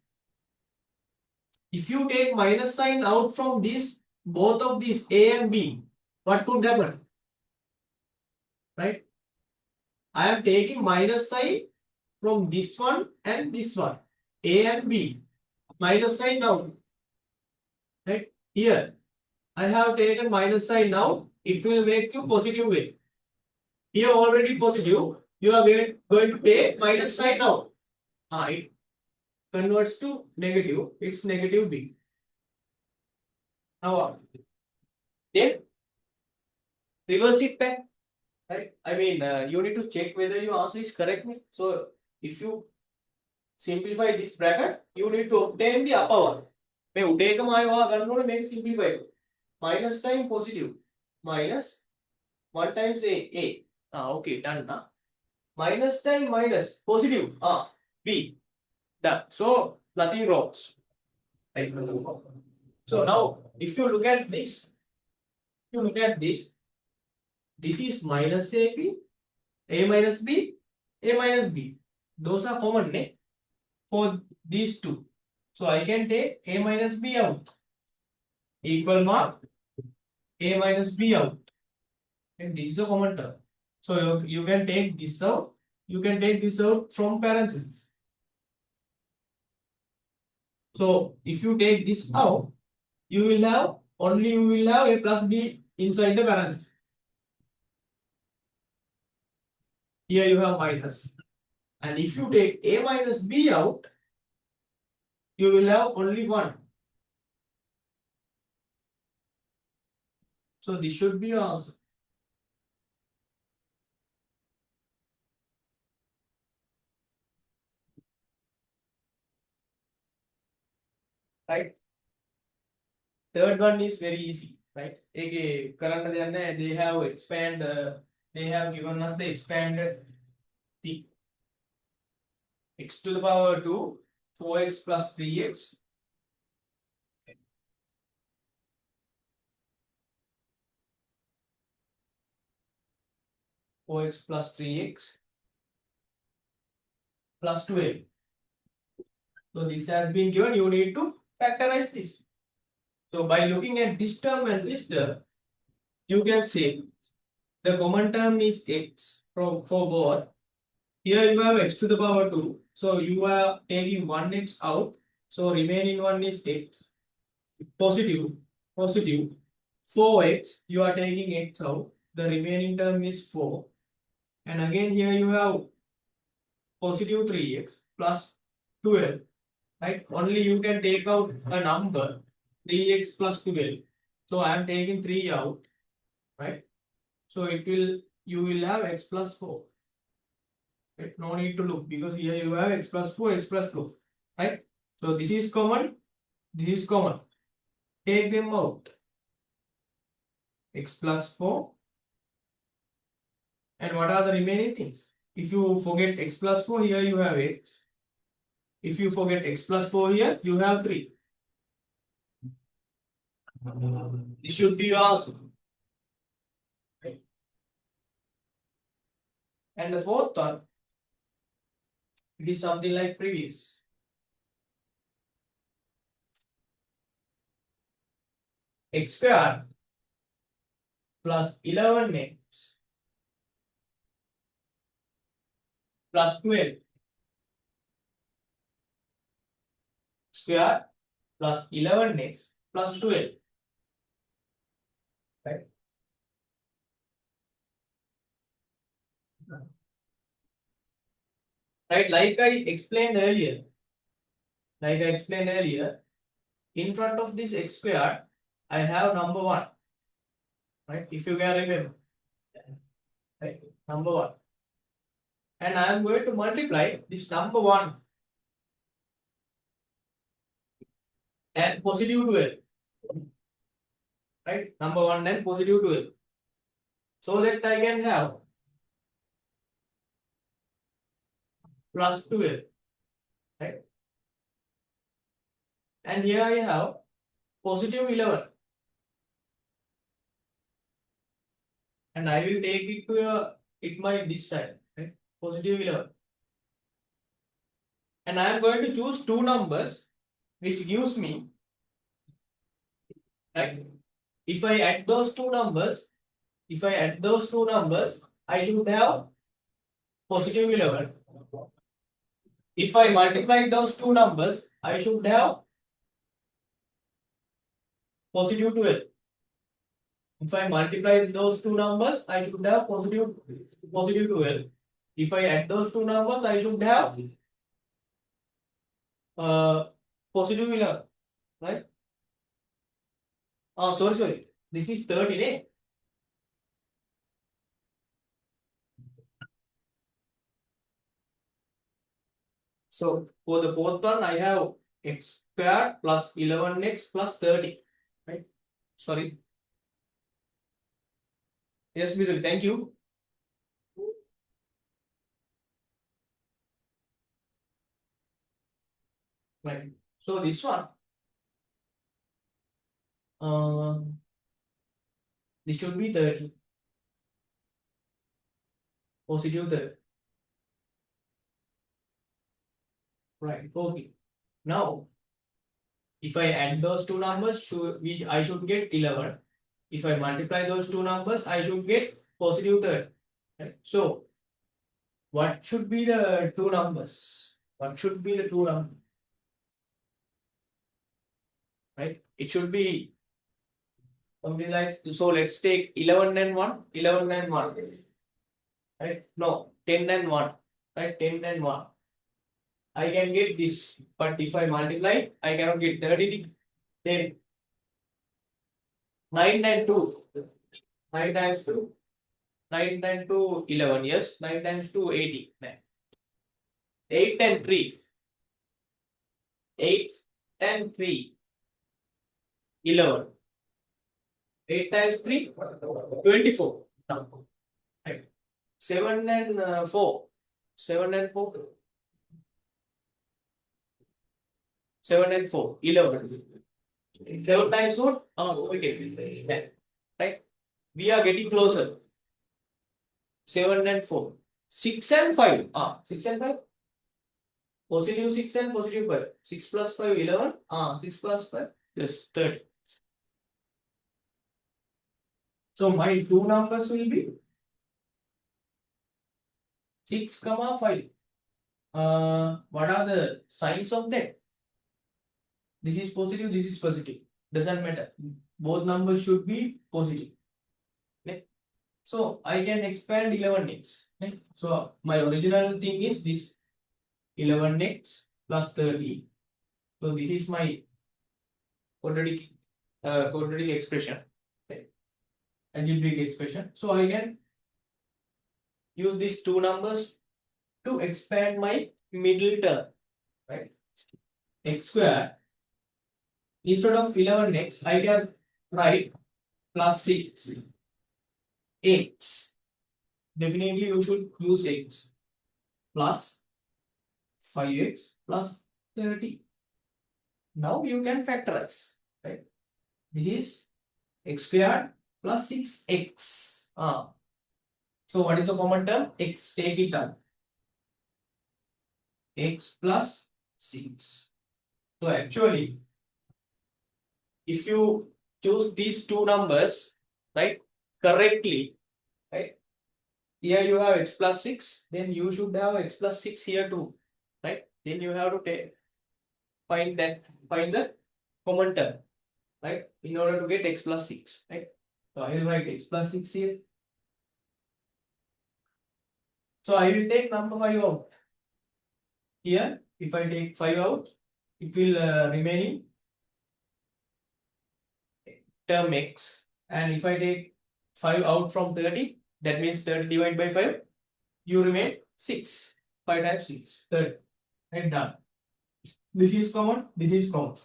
If you take minus sign out from this, both of these A and B, what could happen? Right? I am taking minus sign from this one and this one, A and B. Minus sign now. Right? Here, I have taken minus sign now. It will make you positive way. Here already positive. You are going to take minus sign now. It converts to negative. It's negative B. Now what? Then reverse it back. Right? I mean, you need to check whether your answer is correct. So if you simplify this bracket, you need to obtain the upper one. මේ උඩ එකම ආයෙ ඔයා ගන්නකොට මේක simplify කරනවා. Minus time positive. Minus 1 times A. Okay, done now. Minus time minus positive. B. Done. So nothing wrong. Right. So now if you look at this, this is minus AB, A minus B, A minus B. Those are common for these two. So I can take A minus B out. Equal mark, A minus B out. And this is the common term. So you can take this out. You can take this out from parentheses. So if you take this out, you will have A plus B inside the parenthesis. Here you have minus. And if you take A minus B out, you will have only one. So this should be your answer. Right? Third one is very easy, right? Current they have they have given us the expanded the x to the power 2, 4x plus 3x. Four x plus 3x plus 12. So this has been given, you need to factorize this. So by looking at this term and this term, you can say the common term is x for both. Here you have x to the power 2. So you are taking 1x out. So remaining one is x. Positive. 4x, you are taking x out. The remaining term is 4. And again here you have positive 3x plus 12. Right? Only you can take out a number 3x plus 12. So I am taking 3 out. Right? So you will have x plus 4. Right? No need to look because here you have x plus 4, x plus 2. Right? So this is common. This is common. Take them out. X plus 4. And what are the remaining things? If you forget x plus 4, here you have x. If you forget x plus 4 here, you have 3. This should be your answer. Right? And the fourth one, it is something like previous. X squared plus 11x plus 12 squared plus 11x plus 12. Right? Right? Like I explained earlier, in front of this x squared, I have number 1. Right? If you can remember. Right? Number 1. And I am going to multiply this number 1 and positive 12. Right? Number 1 and positive 12. So that I can have plus 12. Right? And here I have positive 11. And I will take it to this side. Right? Positive 11. And I am going to choose two numbers which gives me, right? If I add those two numbers, I should have positive 11. If I multiply those two numbers, I should have positive 12. If I multiply those two numbers, I should have positive 12. If I add those two numbers, I should have positive 11. Right? Oh, sorry. This is 13, eh? So for the fourth one, I have x squared plus 11x plus 30. Right? Sorry. Yes, Midul, thank you. Right. So this one, this should be 30. Positive 30. Right. Okay. Now, if I add those two numbers, I should get 11. If I multiply those two numbers, I should get positive 30. Right? So, what should be the two numbers? Right? It should be something like, so let's take 11 and 1. 11 and 1. Right? No, 10 and 1. Right? 10 and 1. I can get this, but if I multiply, I cannot get 30. Then 9 and 2. 9 times 2. 9 times 2, 11. Yes, 9 times 2, 80. 8 and 3. 8 and 3, 11. 8 times 3, 24. No. Right. 7 and 4. 7 and 4. 7 and 4, 11. 7 times what? Oh, okay. Right. We are getting closer. 7 and 4. 6 and 5. 6 and 5. Positive 6 and positive 5. 6 plus 5, 11. 6 plus 5. Yes, 30. So my two numbers will be 6, 5. What are the signs of that? This is positive, this is positive. Doesn't matter. Both numbers should be positive. Okay. So I can expand 11x. Okay. So my original thing is this 11x plus 30. So this is my quadratic expression. Okay. Algebraic expression. So I can use these two numbers to expand my middle term. Right. X square. Instead of 11x, I can write plus 6 x. Definitely you should use x plus 5x plus 30. Now you can factorize. Right? This is x squared plus 6x. So what is the common term? X, take it out. X plus 6. So actually, if you choose these two numbers, right, correctly, right, here you have x plus 6, then you should have x plus 6 here too, right? Then you have to find the common term, right, in order to get x plus 6, right? So I will write x plus 6 here. So I will take number 5 out. Here, if I take 5 out, it will remaining term x. And if I take 5 out from 30, that means 30 divided by 5, you remain 6. 5 times 6, 30. And done. This is common, this is common.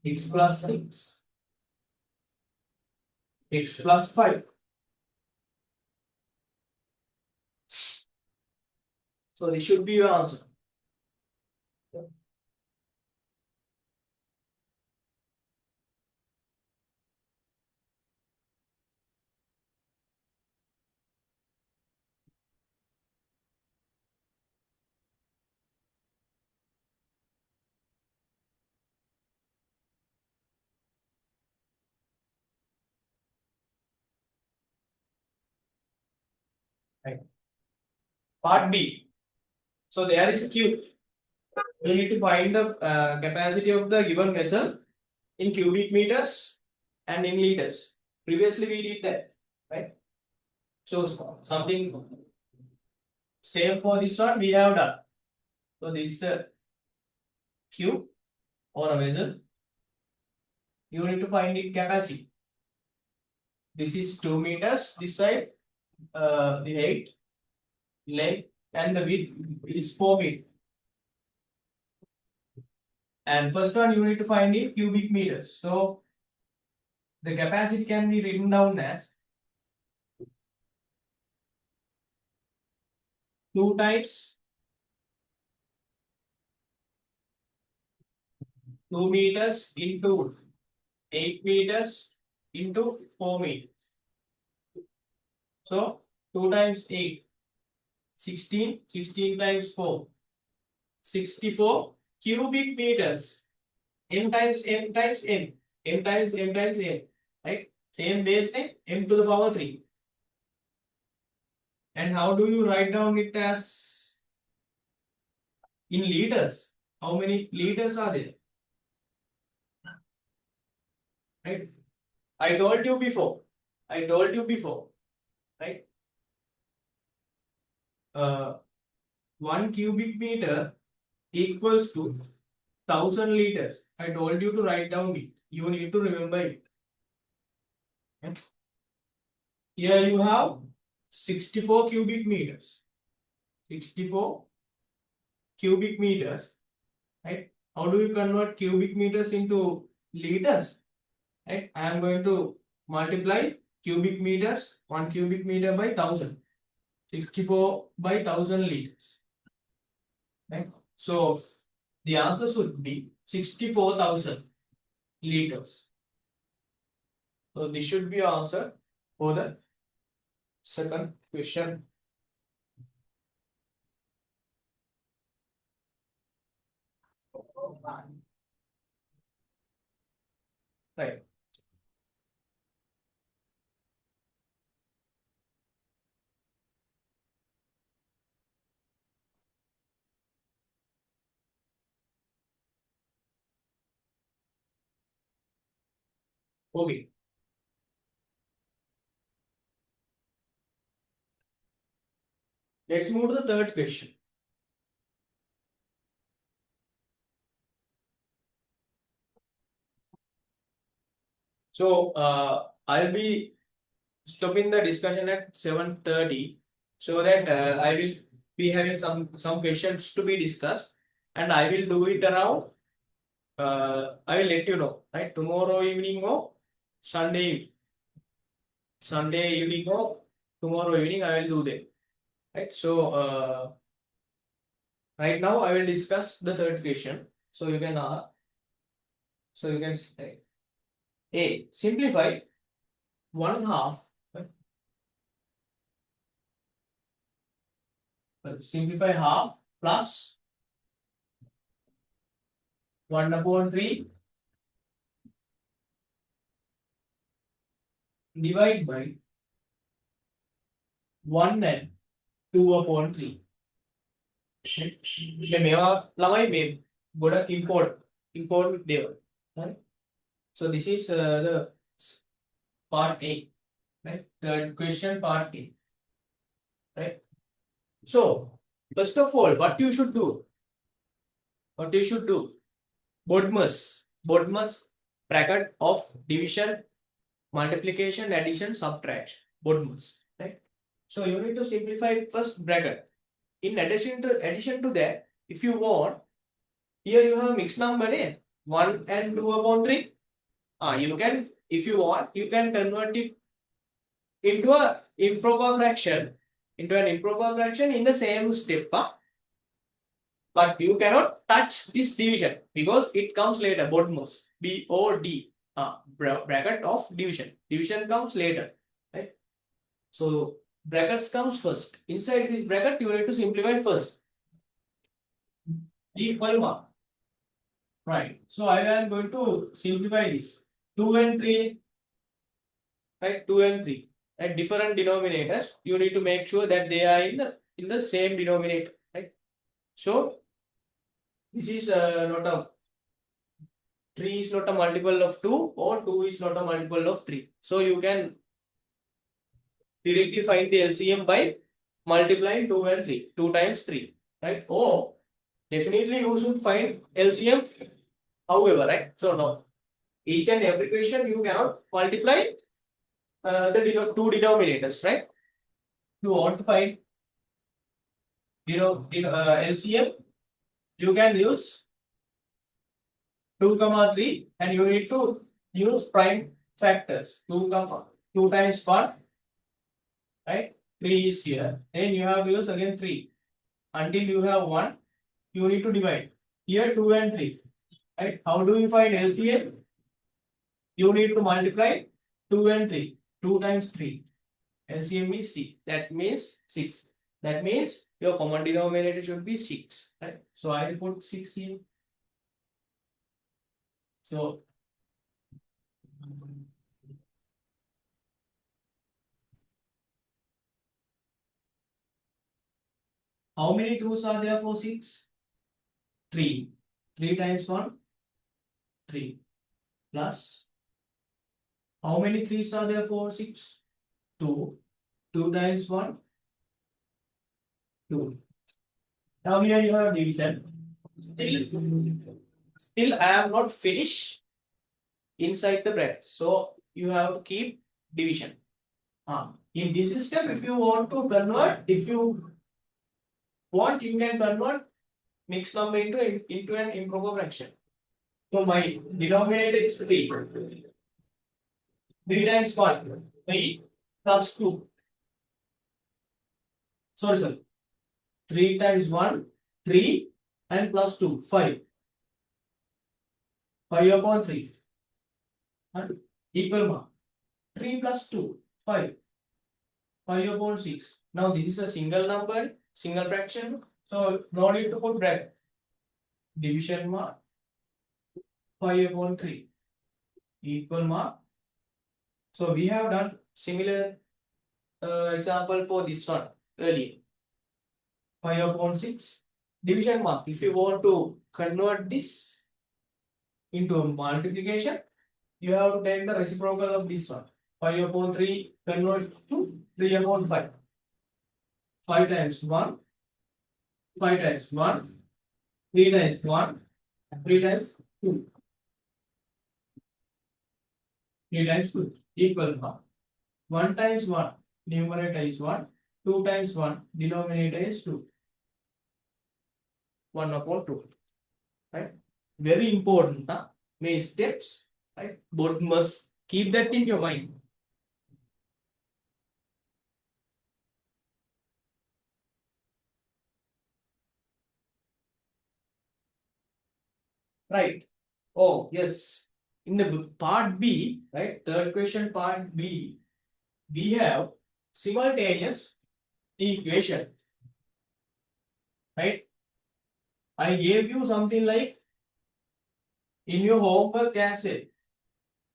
X plus 6, x plus 5. So this should be your answer. Right. Part B. So there is a Q. We need to find the capacity of the given vessel in cubic meters and in liters. Previously we did that, right? So something same for this one we have done. So this is a cube or a vessel. You need to find its capacity. This is 2 meters. This side, the height, length, and the width is 4 meters. And first one you need to find in cubic meters. So the capacity can be written down as 2 times 2 meters into 8 meters into 4 meters. So 2 times 8, 16, 16 times 4, 64 cubic meters. M times M times M, M times M times M, right? Same base name, M to the power 3. And how do you write down it as in liters? How many liters are there? Right? I told you before. Right? 1 cubic meter equals to 1000 liters. I told you to write down it. You need to remember it. Okay. Here you have 64 cubic meters. 64 cubic meters. Right? How do you convert cubic meters into liters? Right? I am going to multiply cubic meters, 1 cubic meter by 1000. 64 by 1000 liters. Right? So the answer should be 64,000 liters. So this should be your answer for the second question. Right. Okay. Let's move to the third question. So I'll be stopping the discussion at 7:30 so that I will be having some questions to be discussed, and I will do it around. I will let you know, right? Tomorrow evening or Sunday evening or tomorrow evening I will do them. Right. So right now I will discuss the third question. So you can say A, simplify 1/2. Right? Simplify half plus 1/3 divide by 1 and 2/3. මේවා ළමයි මේ ගොඩක් important දේවල්. Right? So this is the part A. Right? Third question part A. Right? So first of all, what you should do? Bodmer's bracket of division, multiplication, addition, subtraction. Bodmer's. Right? So you need to simplify first bracket. In addition to that, if you want, here you have mixed number 1 and 2/3. You can, if you want, you can convert it into an improper fraction in the same step. But you cannot touch this division because it comes later. Bodmer's, BOD, bracket of division. Division comes later, right? So brackets comes first. Inside this bracket, you need to simplify first. Equal 1. Right. So I am going to simplify this. 2 and 3. Right? 2 and 3. At different denominators, you need to make sure that they are in the same denominator. Right? So this is not a 3 is not a multiple of 2, or 2 is not a multiple of 3. So you can directly find the LCM by multiplying 2 and 3. 2 times 3. Right? Or definitely you should find LCM however, right? So now each and every question you cannot multiply the two denominators, right? You want to find LCM, you can use 2, 3, and you need to use prime factors. 2 times 1, right? 3 is here. Then you have to use again 3. Until you have 1, you need to divide. Here 2 and 3. Right? How do you find LCM? You need to multiply 2 and 3. 2 times 3. LCM is 6. That means 6. That means your common denominator should be 6. Right? So I will put 6 here. So how many 2's are there for 6? 3. 3 times 1? 3. Plus how many 3's are there for 6? 2. 2 times 1? 2. Now here you have division. Still I am not finished inside the bracket. So you have to keep division. In this system, if you want to convert, if you want, you can convert mixed number into an improper fraction. So my denominator is 3. 3 times what? 3 plus 2. Sorry. 3 times 1, 3 and plus 2, 5. 5 upon 3. And equal mark. 3 plus 2, 5. 5 upon 6. Now this is a single number, single fraction. So no need to put bracket. Division mark. 5 upon 3. Equal mark. So we have done similar example for this one earlier. 5 upon 6. Division mark. If you want to convert this into multiplication, you have to take the reciprocal of this one. 5 upon 3 converts to 3 upon 5. 5 times 1. 5 times 1. 3 times 1. 3 times 2. 3 times 2 equal 1. 1 times 1, numerator is 1. 2 times 1, denominator is 2. 1 upon 2. Right? Very important. Many steps. Right? Both must keep that in your mind. Right. Oh, yes. In the part B, right? Third question, part B, we have simultaneous equation. Right? I gave you something like in your homework essay.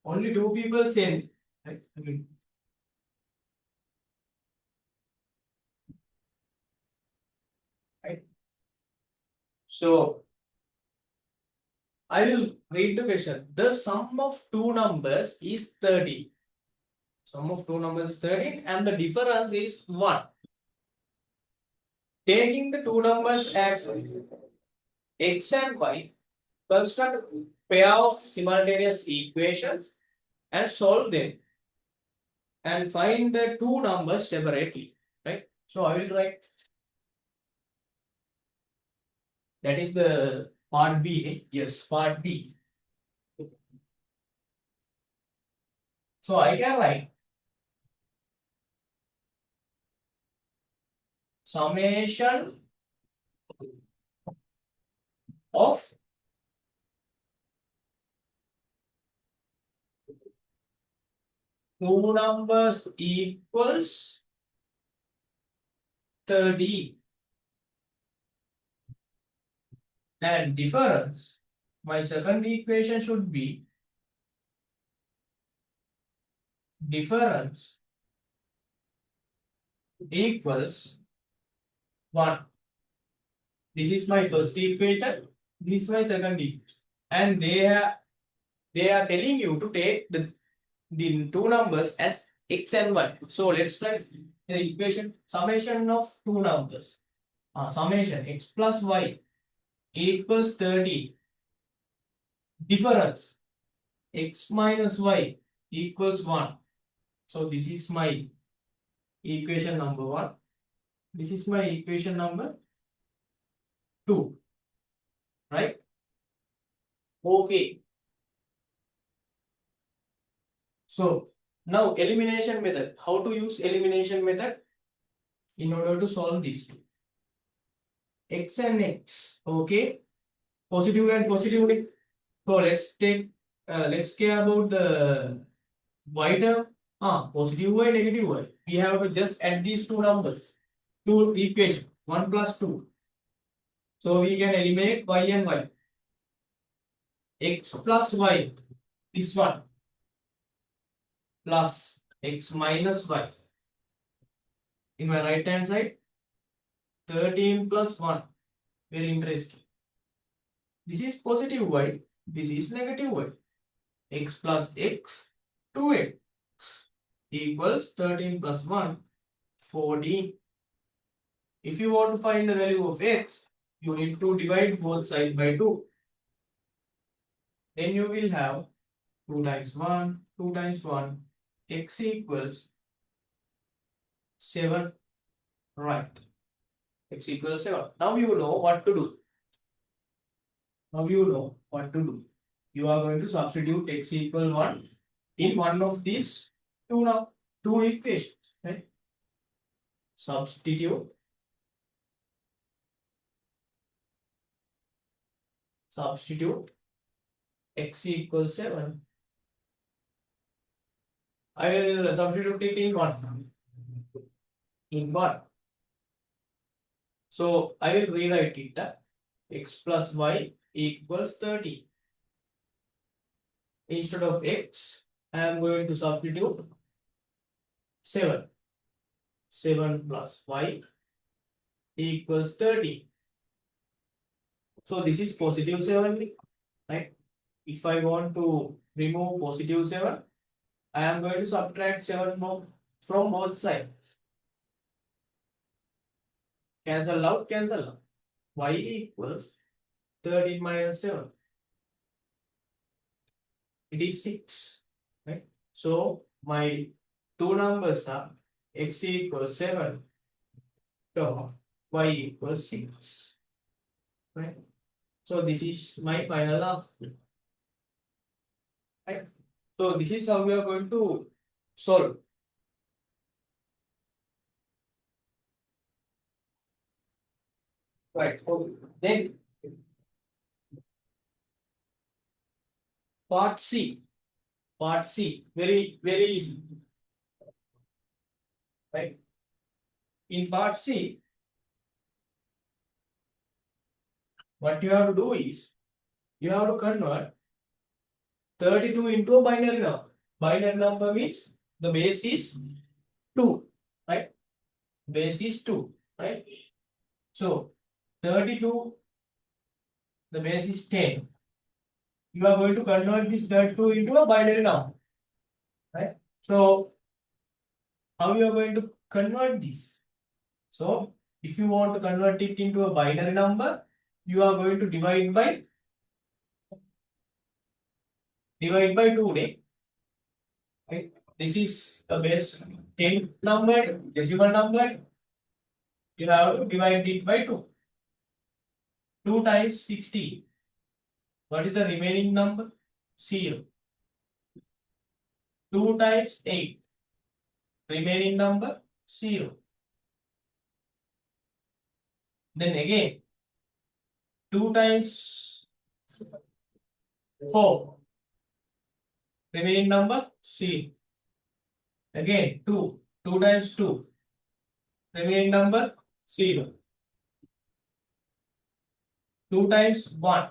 Only 2 people sent. Right? Right? So I will read the question. The sum of two numbers is 30. Sum of two numbers is 13 and the difference is 1. Taking the two numbers as x and y, construct pair of simultaneous equations and solve them and find the two numbers separately. Right? So I will write that is the part B. Yes, part B. So I can write summation of two numbers equals 30 and difference. My second equation should be difference equals 1. This is my first equation. This is my second equation. And they are telling you to take the two numbers as x and y. So let's write the equation summation of two numbers. Summation x plus y equals 30. Difference x minus y equals 1. So this is my equation number 1. This is my equation number 2. Right? Okay. So now elimination method. How to use elimination method in order to solve this? X and x. Okay. Positive and positive. So let's care about the y term. Positive y, negative y. We have to just add these two numbers. Two equation. 1 plus 2. So we can eliminate y and y. X plus y. This one. Plus x minus y. In my right hand side. 13 plus 1. Very interesting. This is positive y. This is negative y. X plus x. 2x equals 13 plus 1. 14. If you want to find the value of x, you need to divide both sides by 2. Then you will have 2 times 1, 2 times 1, x equals 7, right? X equals 7. Now you know what to do. Now you know what to do. You are going to substitute x equal 1 in one of these two equations, right? Substitute x equals 7. I will substitute it in 1. In 1. So I will rewrite it that x plus y equals 30. Instead of x, I am going to substitute 7. 7 plus y equals 30. So this is positive 7, right? If I want to remove positive 7, I am going to subtract 7 from both sides. Cancel out, cancel out. Y equals 13 minus 7. It is 6, right? So my two numbers are x equals 7 dot y equals 6, right? So this is my final answer, right? So this is how we are going to solve. Right. So then part C. Part C. Very, very easy. Right. In part C, what you have to do is you have to convert 32 into a binary number. Binary number means the base is 2, right? Base is 2, right? So 32, the base is 10. You are going to convert this 32 into a binary number, right? So how you are going to convert this? So if you want to convert it into a binary number, you are going to divide by 2, right? This is the base 10 number, decimal number. You have to divide it by 2. 2 times 16. What is the remaining number? 0. 2 times 8. Remaining number 0. Then again 2 times 4. Remaining number 0. Again 2. 2 times 2. Remaining number 0. 2 times 1.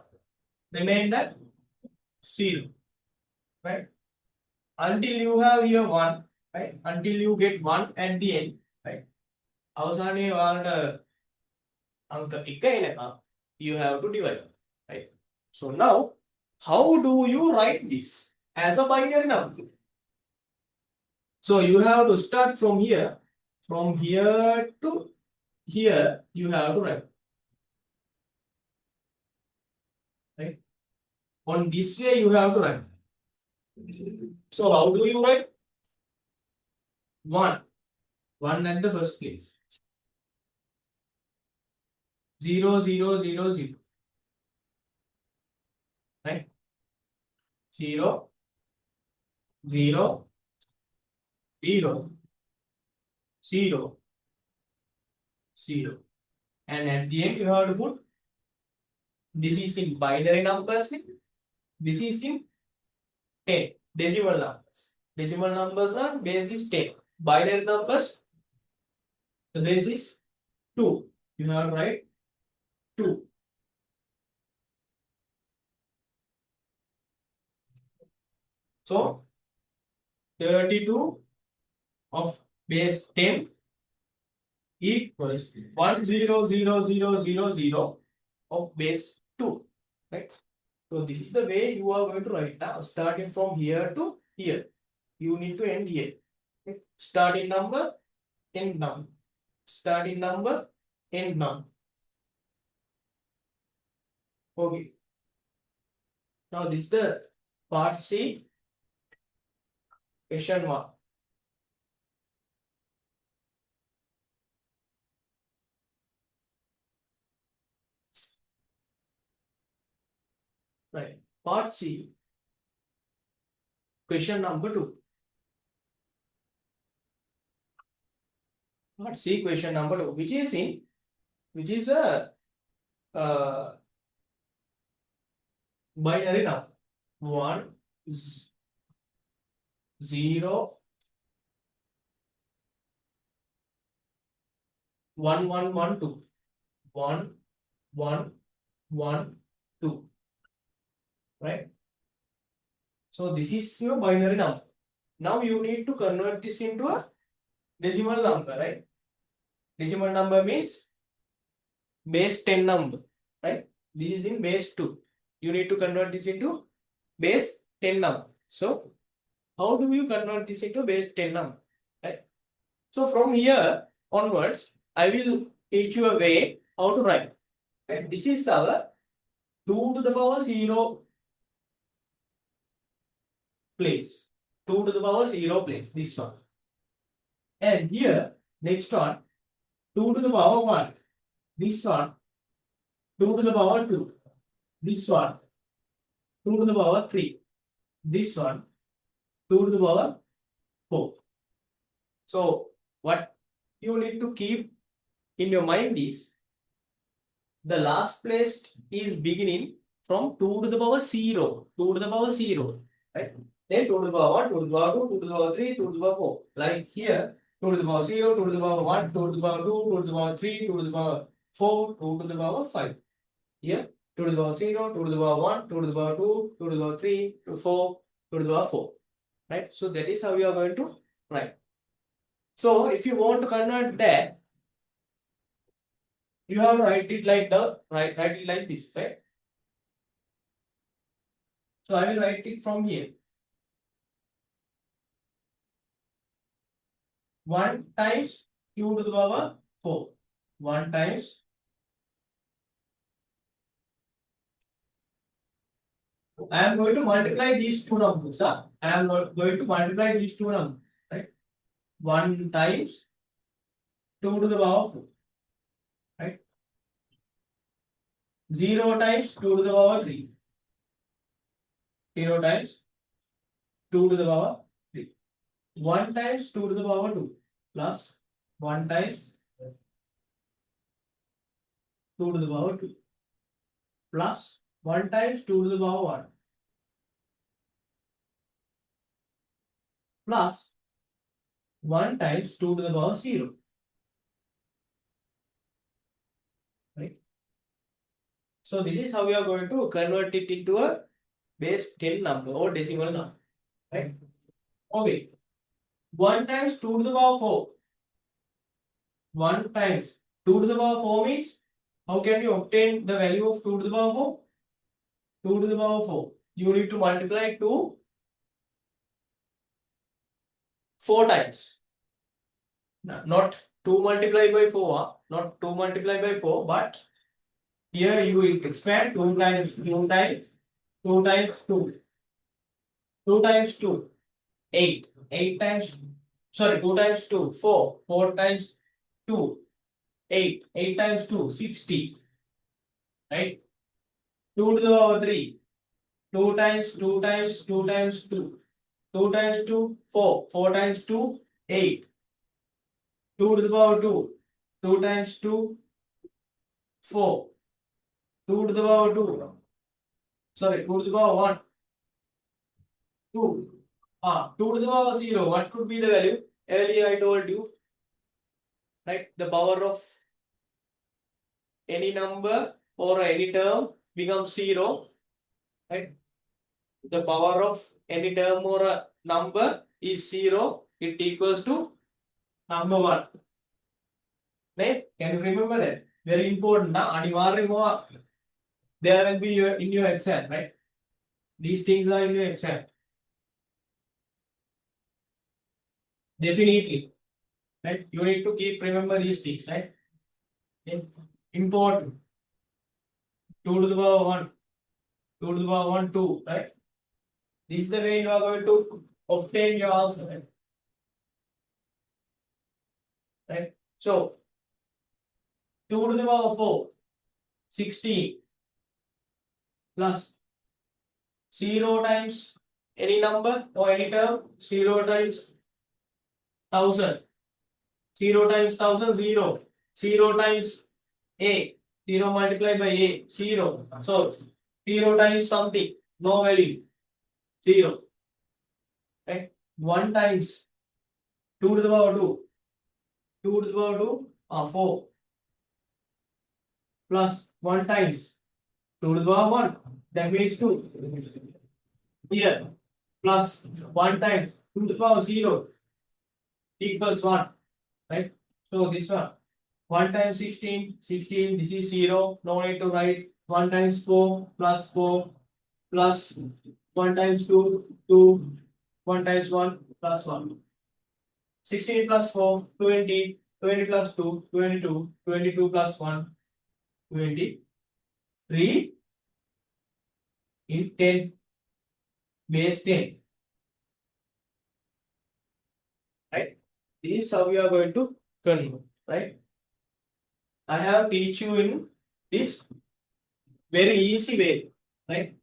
Remainder 0. Right? Until you have here 1. Right? Until you get 1 at the end. Right? අවසානයේ ඔයාලට අංක 1 එනකම් you have to divide. Right? So now how do you write this as a binary number? So you have to start from here. From here to here you have to write. Right? On this way you have to write. So how do you write? 1. 1 at the first place. 0, 0, 0, 0. Right? 0, 0, 0, 0, 0. And at the end you have to put, this is in binary numbers. This is in 10 decimal numbers. Decimal numbers are base is 10. Binary numbers, the base is 2. You have to write 2. So 32 of base 10 equals 1000000 of base 2. Right? So this is the way you are going to write now. Starting from here to here. You need to end here. Okay? Starting number, end number. Starting number, end number. Okay. Now this is the part C, question mark. Right. Part C, question number 2. Part C, question number 2, which is a binary number. 1, 0, 1, 1, 1, 2. 1, 1, 1, 2. Right? So this is your binary number. Now you need to convert this into a decimal number, right? Decimal number means base 10 number, right? This is in base 2. You need to convert this into base 10 number. So how do you convert this into base 10 number, right? So from here onwards, I will teach you a way how to write. Right? This is our 2 to the power 0 place. 2 to the power 0 place, this one. And here, next one, 2 to the power 1. This one, 2 to the power 2. This one, 2 to the power 3. This one, 2 to the power 4. So, what you need to keep in your mind is the last place is beginning from 2 to the power 0. 2 to the power 0. Right? Then 2 to the power 1, 2 to the power 2, 2 to the power 3, 2 to the power 4. Like here, 2 to the power 0, 2 to the power 1, 2 to the power 2, 2 to the power 3, 2 to the power 4, 2 to the power 5. Here, 2 to the power 0, 2 to the power 1, 2 to the power 2, 2 to the power 3, 2 to 4, 2 to the power 4. Right? So that is how you are going to write. So if you want to convert that, you have to write it like write it like this, right? So I will write it from here. 1 times q to the power 4. 1 times I am going to multiply these two numbers. Huh? I am not going to multiply these two numbers, right? 1 times 2 to the power 4, right? 0 times 2 to the power 3. 0 times 2 to the power 3. 1 times 2 to the power 2 plus 1 times 2 to the power 2 plus 1 times 2 to the power 1 plus 1 times 2 to the power 0. Right? So this is how we are going to convert it into a base 10 number or decimal number. Right? Okay. 1 times 2 to the power 4. 1 times 2 to the power 4 means how can you obtain the value of 2 to the power 4? 2 to the power 4. You need to multiply 2 4 times. Not 2 multiplied by 4, not 2 multiplied by 4, but here you expand 2 times 2 times 2 times 2. 2 times 2, 8. 8 times, sorry, 2 times 2, 4. 4 times 2, 8. 8 times 2, 60. Right? 2 to the power 3. 2 times 2 times 2 times 2. 2 times 2, 4. 4 times 2, 8. 2 to the power 2. 2 times 2, 4. 2 to the power 2. Sorry, 2 to the power 1. 2. 2 to the power 0. What could be the value? Earlier I told you, right? The power of any number or any term becomes 0, right? The power of any term or a number is 0. It equals to number 1. Right? Can you remember that? Very important. There will be in your exam, right? These things are in your exam. Definitely. Right? You need to keep remember these things, right? Okay. Important. 2 to the power 1, 2 to the power 1, 2, right? This is the way you are going to obtain your answer, right? So 2 to the power 4, 16 plus 0 times any number or any term, 0 times 1000, 0 times 1000, 0, 0 times a, 0 multiplied by a, 0. So 0 times something, no value, 0, right? 1 times 2 to the power 2, 2 to the power 2, 4 plus 1 times 2 to the power 1, that means 2. Here plus 1 times 2 to the power 0 equals 1, right? So this one 1 times 16, 16, this is 0, no need to write. 1 times 4 plus 4 plus 1 times 2, 2, 1 times 1 plus 1. 16 plus 4, 20, 20 plus 2, 22, 22 plus 1, 23 in 10, base 10, right? This is how we are going to convert, right? I have teach you in this very easy way, right?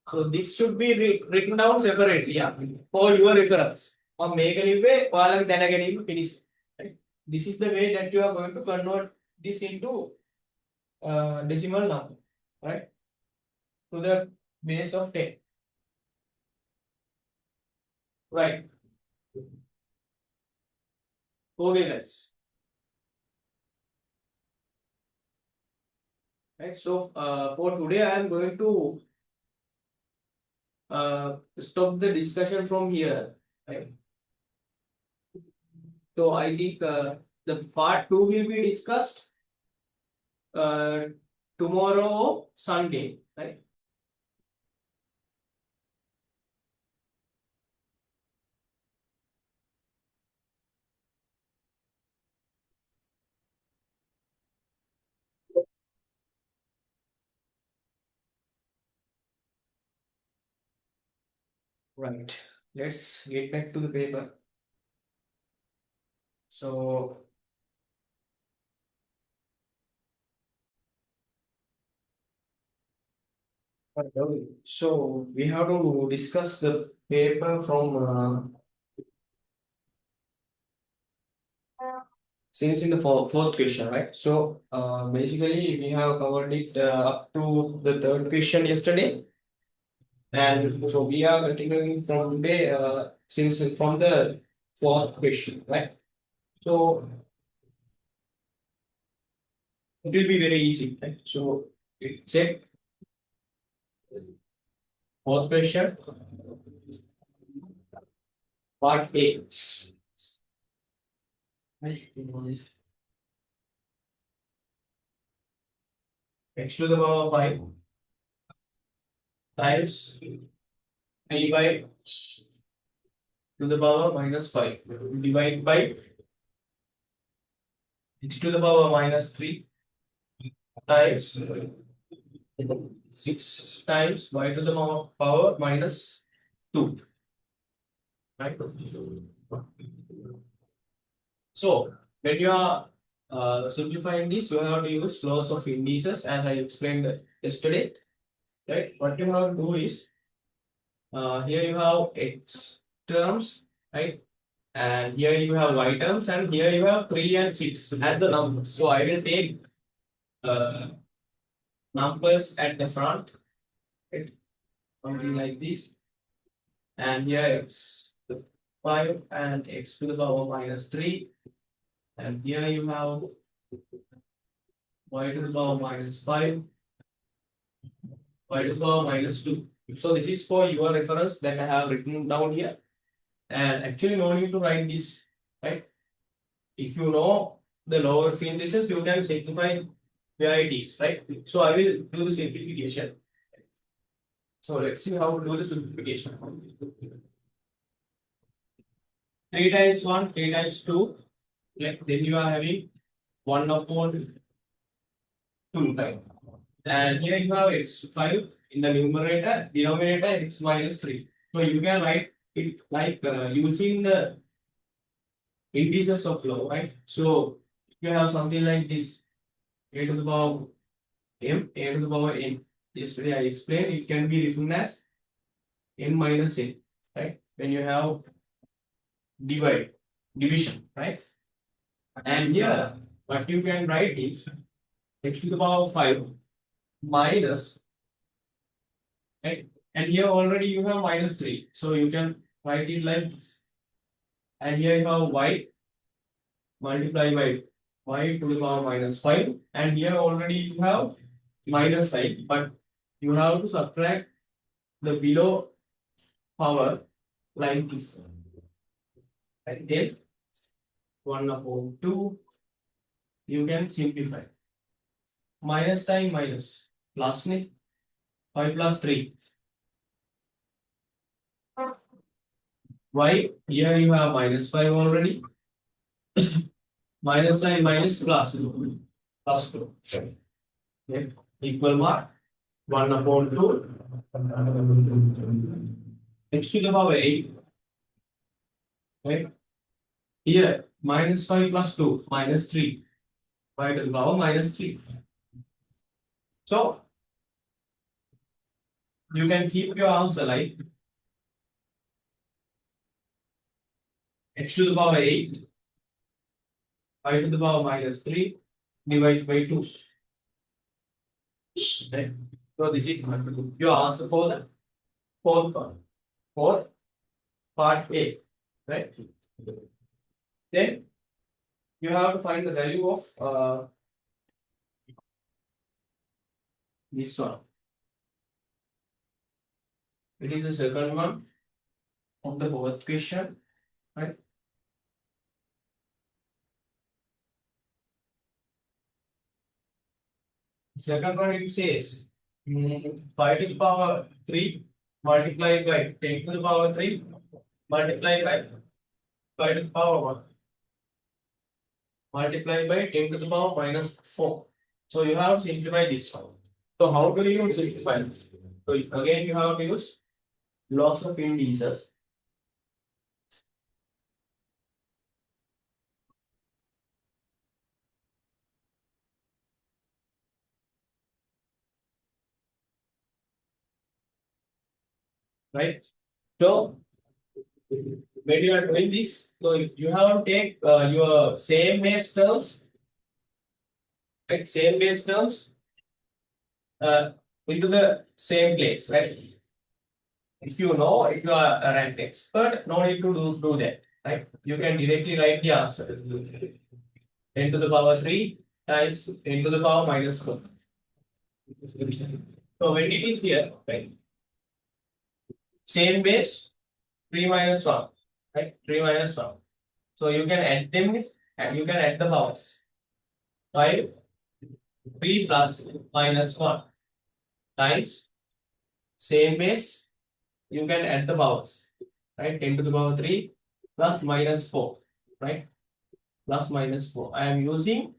So this should be written down separately, yeah, for your reference. Or make a way, then again finish. Right? This is the way that you are going to convert this into decimal number, right? To the base of 10. Right. Okay, guys. Right. So for today, I am going to stop the discussion from here. Right. So I think the part 2 will be discussed uh, tomorrow or Sunday. Right. Right. Let's get back to the paper. So, so we have to discuss the paper from since in the fourth question, right? So, basically, we have covered it up to the third question yesterday, and so we are continuing from today since from the fourth question, right? So, it will be very easy, right? So, check fourth question, part A. X to the power 5 times 3 by to the power minus 5 divide by x to the power minus 3 times 6 times y to the power minus 2. Right? So, when you are simplifying this, you have to use laws of indices as I explained yesterday. Right? What you have to do is here you have x terms, right? And here you have y terms, and here you have 3 and 6 as the numbers. So I will take uh, numbers at the front, right? Something like this. And here x 5 and x to the power minus 3. And here you have y to the power minus 5, y to the power minus 2. So this is for your reference that I have written down here. And actually, no need to write this, right? If you know the lower indices, you can simplify where it is, right? So I will do the simplification. So let's see how to do the simplification. 3 times 1, 3 times 2. Then you are having 1 upon 2, right? And here you have x5 in the numerator, denominator x minus 3. So you can write it like using the indices of law, right? So you have something like this: a to the power m, a to the power n. Yesterday I explained it can be written as n minus n, right? When you have division, right? And here what you can write is x to the power 5 minus, right? And here already you have minus 3. So you can write it like this. And here you have y multiply by y to the power minus 5. And here already you have minus sign, but you have to subtract the below power like this. And then 1 upon 2, you can simplify. Minus time minus plus 5 plus 3. Y, here you have minus 5 already. Minus 9 minus plus 2. Okay. Equal mark 1 upon 2. X to the power 8. Right? Here minus 5 plus 2 minus 3. Y to the power minus 3. So you can keep your answer like x to the power 8, y to the power minus 3 divided by 2. Okay. So this is your answer for the fourth part, for part A. Right? Then you have to find the value of this one. It is the second one of the fourth question. Right? Second one it says 5 to the power 3 multiplied by 10 to the power 3 multiplied by 5 to the power 1 multiplied by 10 to the power minus 4. So you have to simplify this one. So how do you simplify this? So again you have to use loss of indices. Right? So when you are doing this, so you have to take your same base terms, right? Same base terms into the same place, right? If you know, if you are a ranked expert, no need to do that, right? You can directly write the answer. 10 to the power 3 times 10 to the power minus 4. So when it is here, right? Same base, 3 minus 1, right? 3 minus 1. So you can add them and you can add the powers. 5, 3 plus minus 1 times same base, you can add the powers, right? 10 to the power 3 plus minus 4, right? Plus minus 4. I am using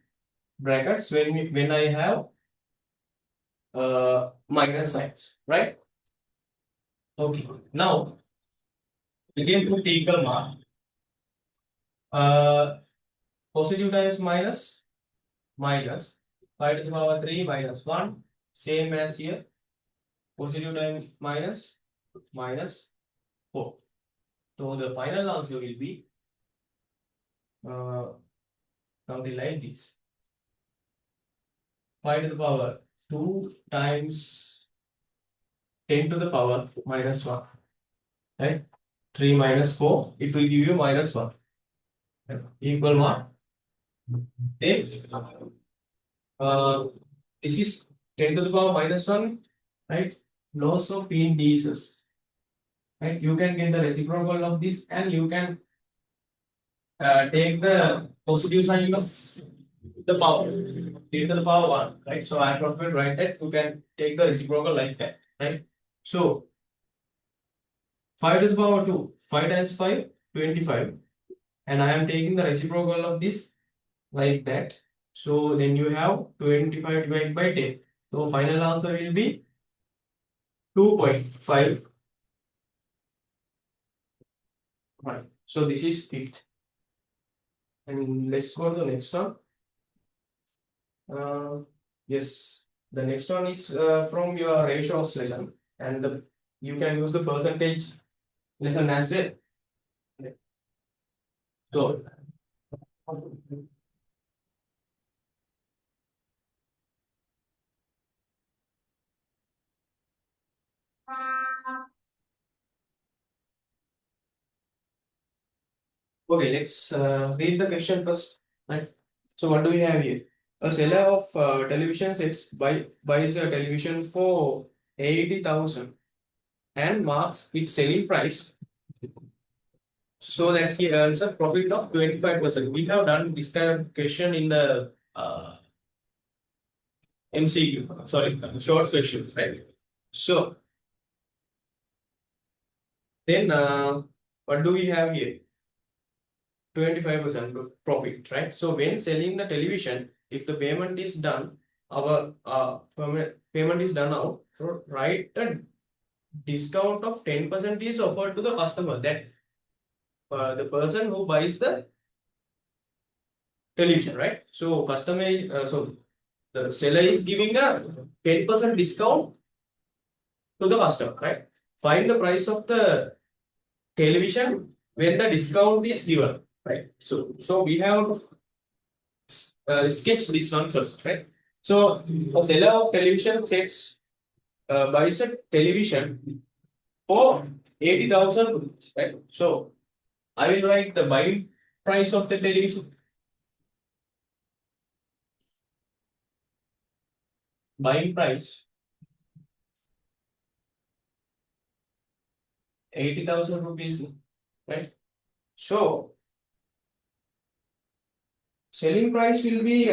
brackets when I have minus signs, right? Okay. Now again put equal mark. Positive times minus 5 to the power 3 minus 1, same as here. Positive times minus 4. So the final answer will be something like this. 5 to the power 2 times 10 to the power minus 1. Right? 3 minus 4, it will give you minus 1. Right? Equal 1. Then this is 10 to the power minus 1, right? Loss of indices. Right? You can get the reciprocal of this and you can take the positive sign of the power, 10 to the power 1, right? So I am not going to write that. You can take the reciprocal like that, right? So 5 to the power 2, 5 times 5, 25. And I am taking the reciprocal of this like that. So then you have 25 divided by 10. So final answer will be 2.5. Right. So this is it. And let's go to the next one. Yes, the next one is from your ratios lesson, and you can use the percentage lesson as well. So, okay, let's read the question first. Right. So, what do we have here? A seller of television sets buys a television for 80,000 and marks its selling price so that he earns a profit of 25%. We have done this kind of question in the MCQ, sorry, short questions, right? So then what do we have here? 25% profit, right? So when selling the television, if the payment is done, our payment is done out, right? A discount of 10% is offered to the customer. That the person who buys the television, right? So so the seller is giving a 10% discount to the customer, right? Find the price of the television when the discount is given, right? So we have to sketch this one first, right? So a seller of television sets buys a television for 80,000 rupees, right? So I will write the buying price of the television. Buying price 80,000 rupees, right? So selling price will be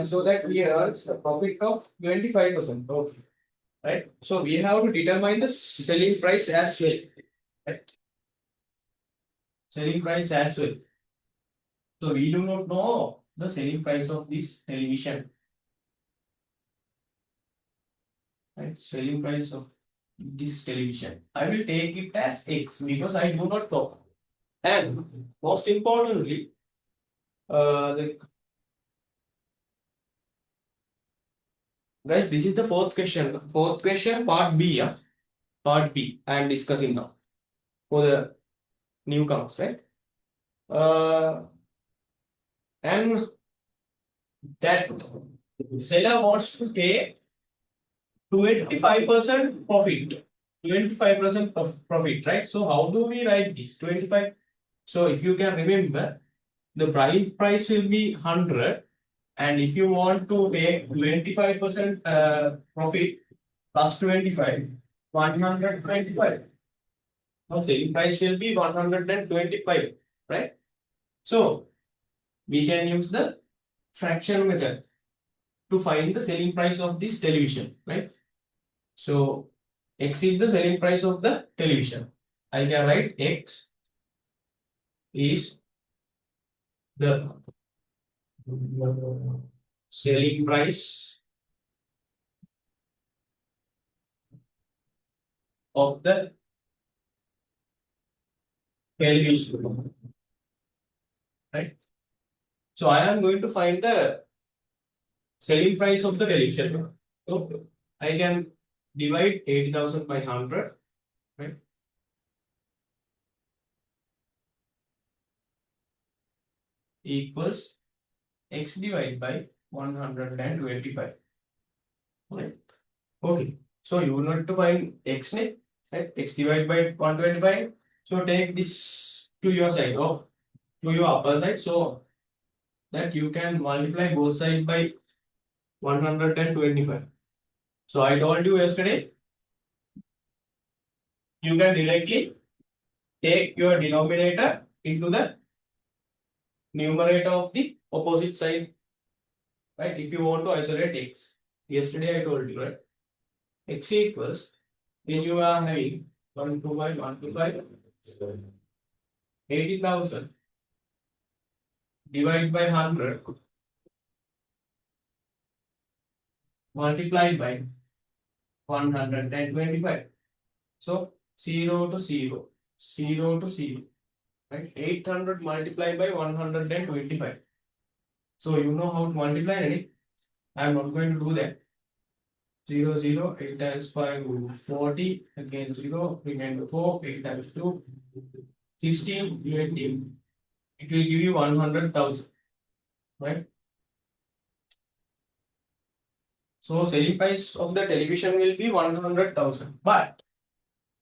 so that we earn a profit of 25%. Okay. Right? So we have to determine the selling price as well. Right? Selling price as well. So we do not know the selling price of this television. Right? Selling price of this television. I will take it as X because I do not know. And most importantly, the guys, this is the fourth question. Fourth question, part B. Yeah? Part B. I am discussing now for the newcomers, right? And that seller wants to pay 25% profit. 25% profit, right? So how do we write this? 25. So if you can remember, the price will be 100, and if you want to pay 25% profit plus 25, 125. Now selling price will be 125, right? So we can use the fraction method to find the selling price of this television, right? So X is the selling price of the television. I can write X is the selling price of the television, right? So I am going to find the selling price of the television. So I can divide 80,000 by 100, right? Equals X divided by 125. Right? Okay. So you need to find X net, right? X divided by 125. So take this to your side, or to your upper side, so that you can multiply both sides by 125. So I told you yesterday, you can directly take your denominator into the numerator of the opposite side, right? If you want to isolate X. Yesterday I told you, right? X equals, then you are having 125, 80,000 divided by 100 multiplied by 125. So 0 to 0, 0 to 0, right? 800 multiplied by 125. So you know how to multiply it. I am not going to do that. 0, 0, 8 times 5, 40, again 0, remainder 4, 8 times 2, 16, 18. It will give you 100,000, right? So selling price of the television will be 100,000. But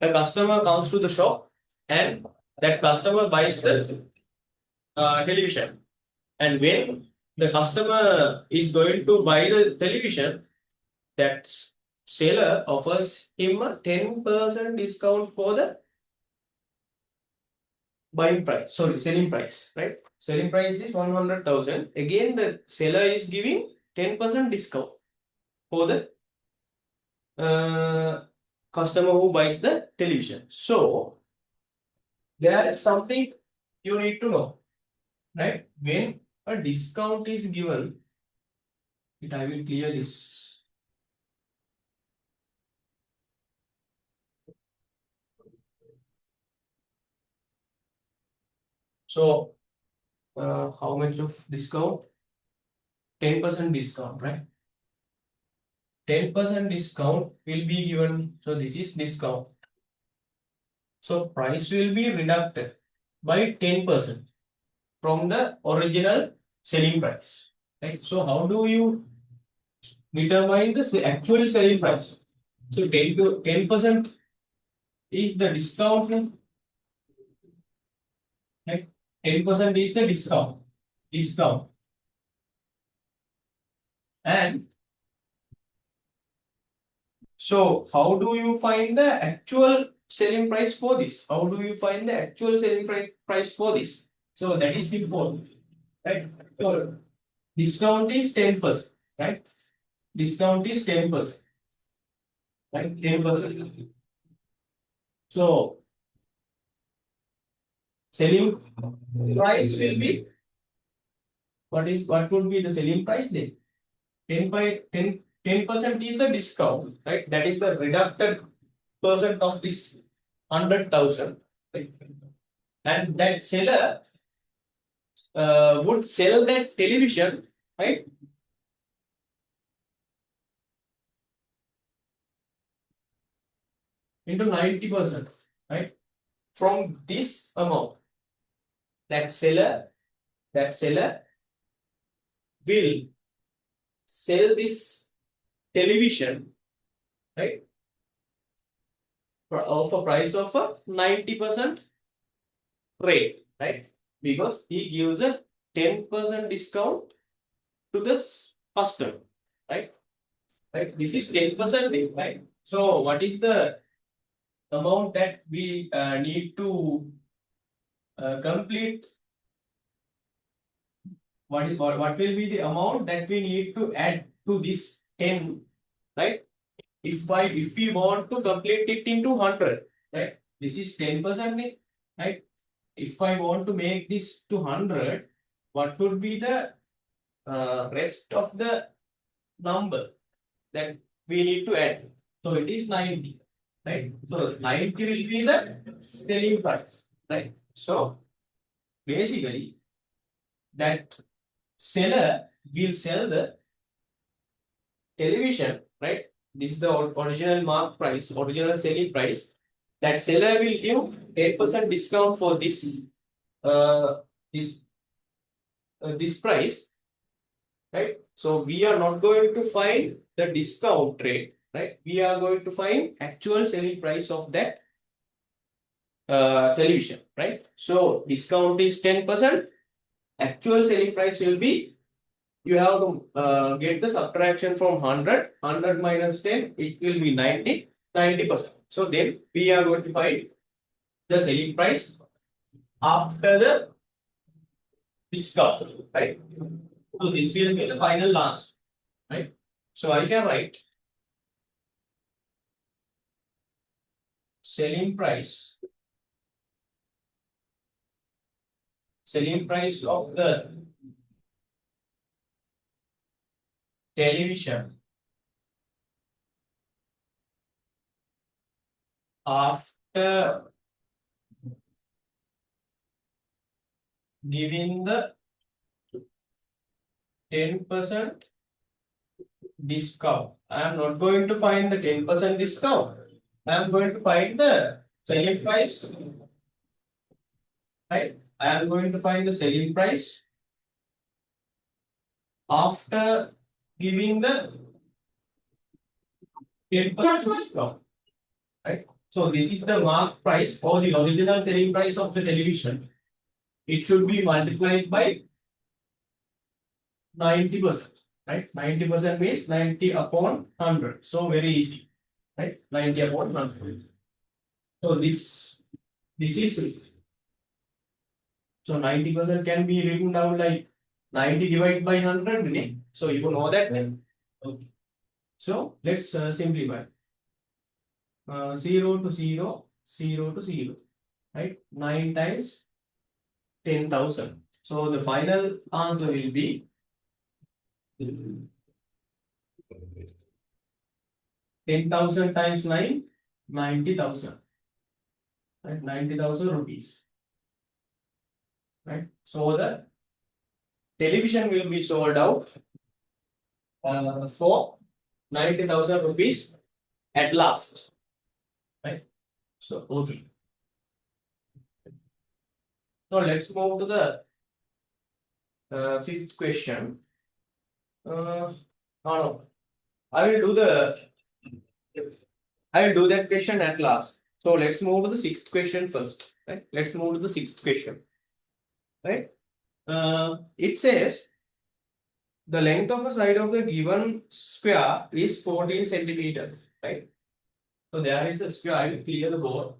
a customer comes to the shop and that customer buys the television. And when the customer is going to buy the television, that seller offers him a 10% discount for the buying price, sorry, selling price, right? Selling price is 100,000. Again, the seller is giving 10% discount for the uh, customer who buys the television. So, there is something you need to know, right? When a discount is given, I will clear this. So, how much of discount? 10% discount, right? 10% discount will be given. So, this is discount. So, price will be reducted by 10% from the original selling price, right? So, how do you determine the actual selling price? So, 10% is the discount, right? 10% is the discount, and so how do you find the actual selling price for this? How do you find the actual selling price for this? So that is important, right? So discount is 10%, right? Discount is 10%, right? 10%. So selling price will be, what would be the selling price then? 10 by 10% is the discount, right? That is the reducted percent of this 100,000, right? And that seller would sell that television, right? Into 90%, right? From this amount, that seller, that seller will sell this television, right? Of a price of a 90% rate, right? Because he gives a 10% discount to the customer, right? Right. This is 10%, right? So what is the amount that we need to complete? What will be the amount that we need to add to this 10, right? If we want to complete it into 100, right? This is 10%, right? If I want to make this to 100, what would be the rest of the number that we need to add? So it is 90, right? So 90 will be the selling price, right? So basically, that seller will sell the television, right? This is the original mark price, original selling price. That seller will give 8% discount for this uh, this this price, right? So we are not going to find the discount rate, right? We are going to find actual selling price of that television, right? So discount is 10%. Actual selling price will be, you have to get the subtraction from 100, 100 minus 10, it will be 90, 90%. So then we are going to find the selling price after the discount, right? So this will be the final answer, right? So I can write selling price of the television after giving the 10% discount. I am not going to find the 10% discount. I am going to find the selling price. Right? I am going to find the selling price after giving the 10% discount. Right? So this is the mark price or the original selling price of the television. It should be multiplied by 90%. Right? 90% means 90 upon 100. So very easy. Right? 90 upon 100. So this is, so 90% can be written down like 90 divided by 100. So you know that then. Okay. So let's simplify. 0 to 0, 0 to 0. Right? 9 times 10,000. So the final answer will be 10,000 times 9, 90,000. Right? 90,000 rupees. Right? So the television will be sold out for 90,000 rupees at last. Right? So, okay. So let's move to the fifth question. No, I will do that question at last. So let's move to the sixth question first. Right? Let's move to the sixth question. Right? It says the length of a side of the given square is 14 centimeters. Right? So there is a square. I will clear the board.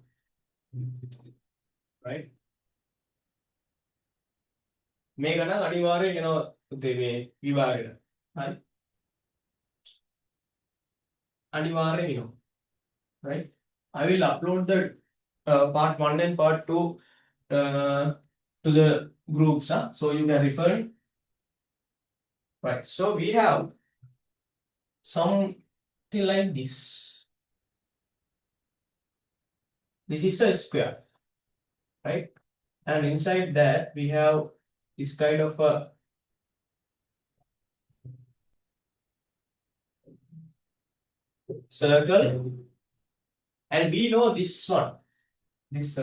Right? මේ ගණන් අනිවාර්යයෙන් එනවා මේ විභාගෙට. හරි. අනිවාර්යෙන් එනවා. Right? I will upload the part 1 and part 2 to the groups, so you can refer. Right? So we have something like this. This is a square, right? And inside that we have this kind of a circle, and we know this one, this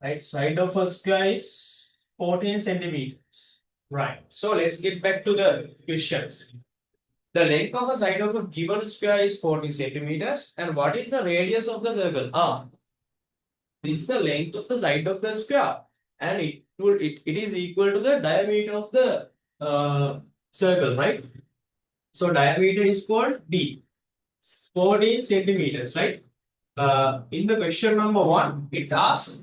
right side of a square is 14 centimeters. Right. So let's get back to the questions. The length of a side of a given square is 14 centimeters. And what is the radius of the circle? This is the length of the side of the square. And it is equal to the diameter of the circle, right? So diameter is called D. 14 centimeters, right? In the question number 1, it asks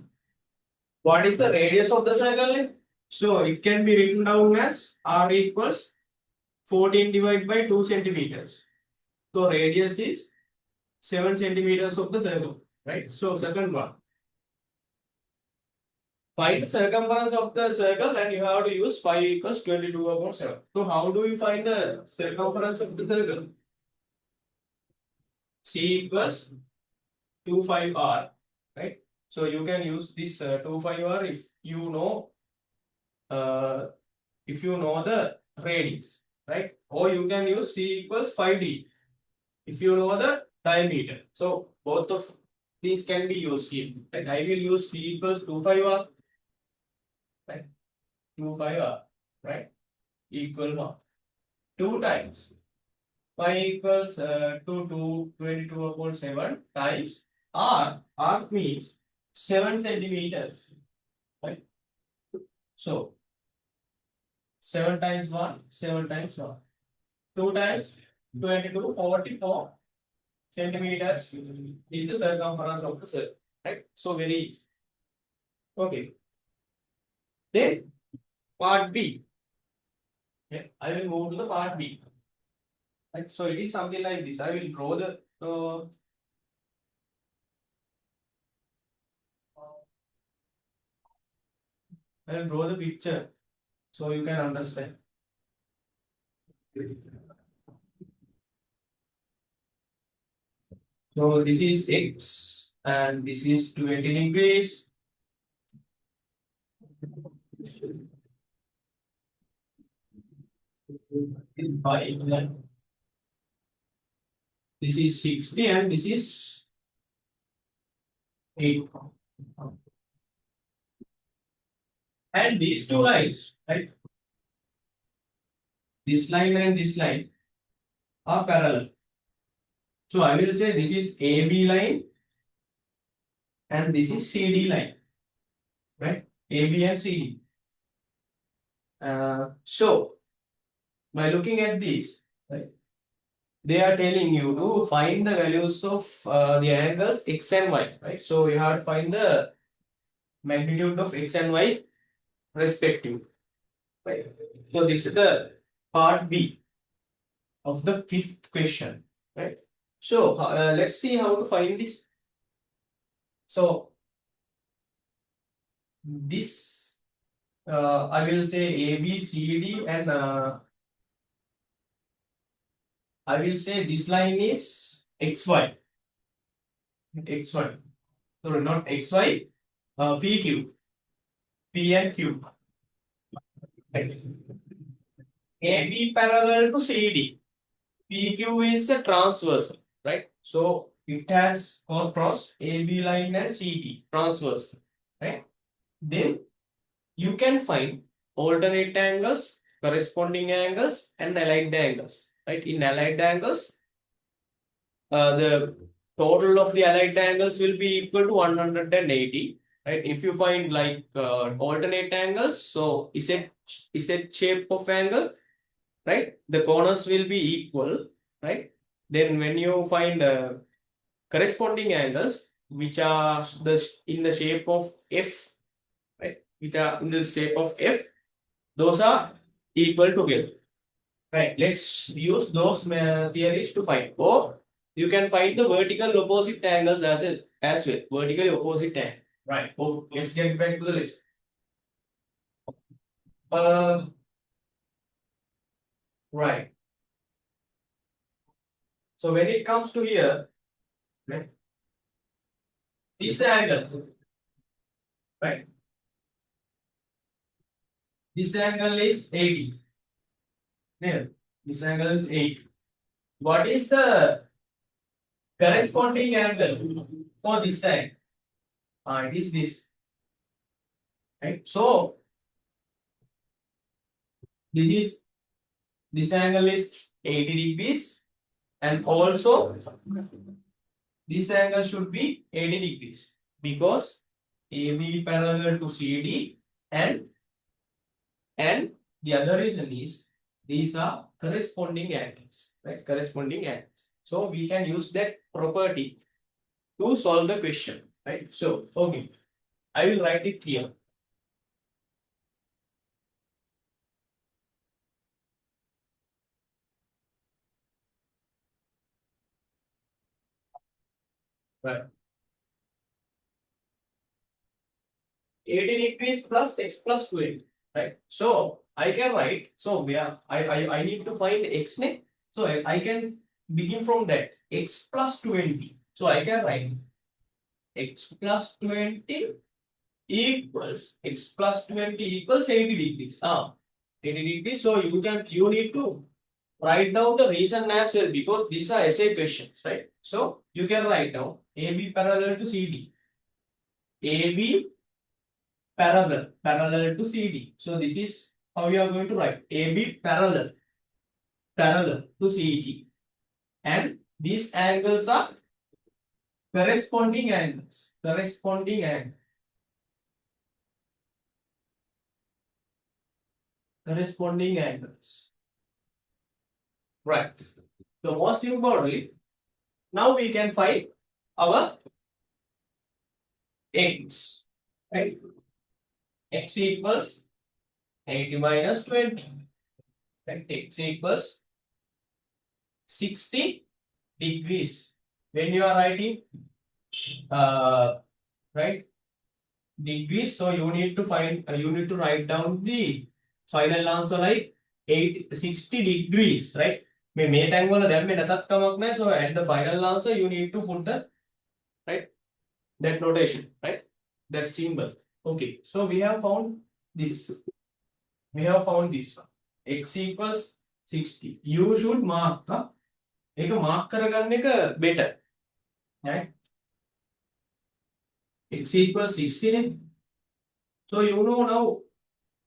what is the radius of the circle? So it can be written down as R equals 14 divided by 2 centimeters. So radius is 7 centimeters of the circle, right? So second one. Find the circumference of the circle and you have to use 5 equals 22 upon 7. So how do we find the circumference of the circle? C equals 25R, right? So you can use this 25R if you know the radius, right? Or you can use C equals 5D if you know the diameter. So both of these can be used here. Right? I will use C equals 25R, right? 25R, right? Equal 1. 2 times 5 equals 22 upon 7 times R. R means 7 centimeters, right? So 7 times 1, 7 times 1. 2 times 22, 44 centimeters is the circumference of the circle, right? So very easy. Okay. Then part B. Yeah, I will move to the part B. Right? So it is something like this. I will draw the picture so you can understand. So this is x and this is 20 degrees. This is 60 and this is 8. And these two lines, right? This line and this line are parallel. So I will say this is AB line and this is CD line, right? AB and CD. So by looking at this, right, they are telling you to find the values of the angles x and y, right? So you have to find the magnitude of x and y respective, right? So this is the part B of the fifth question, right? So let's see how to find this. So this I will say A, B, C, D, and I will say this line is XY. XY. Sorry, not XY. PQ. P and Q. Right. AB parallel to CD. PQ is a transversal, right? So it has cross AB line and CD transversal, right? Then you can find alternate angles, corresponding angles, and aligned angles, right? In aligned angles, the total of the aligned angles will be equal to 180, right? If you find like alternate angles, so Z shape of angle, right? The corners will be equal, right? Then when you find corresponding angles, which are in the shape of F, right? Which are in the shape of F, those are equal together. Right, let's use those theories to find. Or you can find the vertical opposite angles as well. Vertically opposite angle. Right. Oh, let's get back to the list. Uh, right. So when it comes to here, right, this angle, right? This angle is 80. Yeah. This angle is 80. What is the corresponding angle for this side? It is this. Right. So this angle is 80 degrees, and also this angle should be 80 degrees because AB parallel to CD, and the other reason is these are corresponding angles, right? Corresponding angles. So we can use that property to solve the question, right? So okay, I will write it here. Right. 80 degrees plus x plus 20, right? So I can write, so yeah, I need to find x net. So I can begin from that, x plus 20. So I can write x plus 20 equals x plus 20 equals 80 degrees. 80 degrees. So you need to write down the reason as well because these are essay questions, right? So you can write down AB parallel to CD. AB parallel to CD. So this is how you are going to write AB parallel to CD, and these angles are corresponding angles. Corresponding angles. Right. So most importantly, now we can find our x. Right. X equals 80 minus 20. Right. X equals 60 degrees. When you are writing right, degrees, so you need to find you need to write down the final answer like 60 degrees, right? මේ තැන් වල දැම්මේ නැතත් කමක් නැහැ. So at the final answer you need to put the right that notation, right? That symbol. Okay. So we have found this. We have found this. X equals 60. You should mark ඒක mark කරගන්න එක better. Right? X equals 60 නේ. So you know now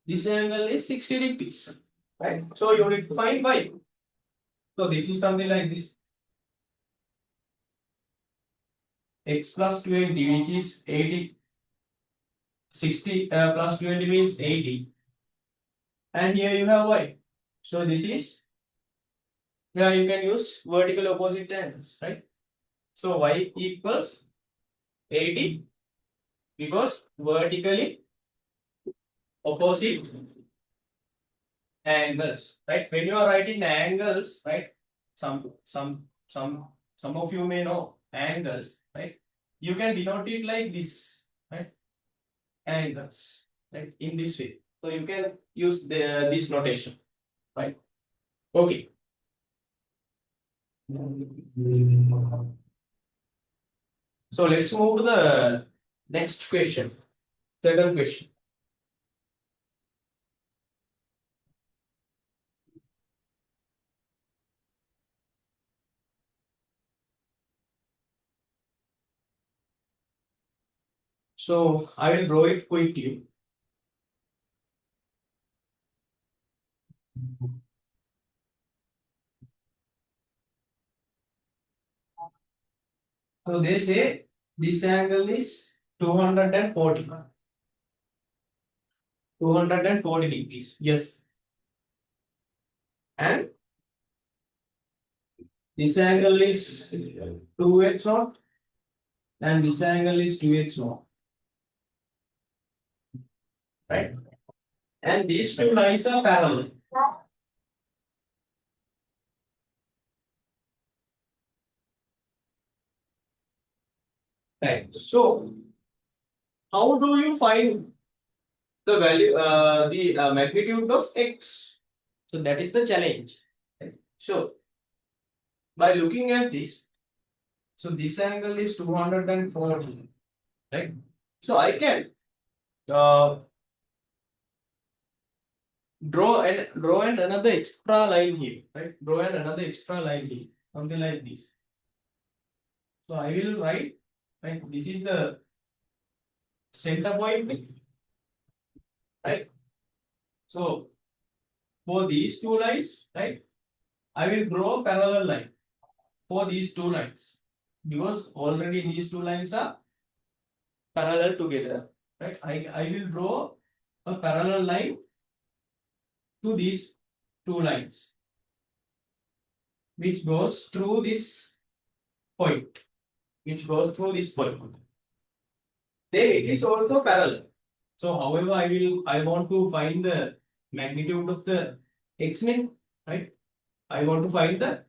this angle is 60 degrees. Right? So you need to find y. So this is something like this. X plus 20 which is 80. 60 plus 20 means 80. And here you have y. So this is where you can use vertical opposite angles, right? So y equals 80 because vertically opposite angles, right? When you are writing angles, right? Some of you may know angles, right? You can denote it like this, right? Angles, right? In this way. So you can use this notation, right? Okay. So let's move to the next question. Second question. So I will draw it quickly. So they say this angle is 240. 240 degrees. Yes. And this angle is 2x naught and this angle is 2x naught. Right? And these two lines are parallel. Right. So how do you find the value, the magnitude of x? So that is the challenge. Right? So by looking at this, so this angle is 240, right? So I can draw another extra line here, right? Draw another extra line here, something like this. So I will write, right? This is the center point, right? So for these two lines, right? I will draw a parallel line for these two lines because already these two lines are parallel together, right? I will draw a parallel line to these two lines which goes through this point, then it is also parallel. So however I want to find the magnitude of the x min, right? I want to find the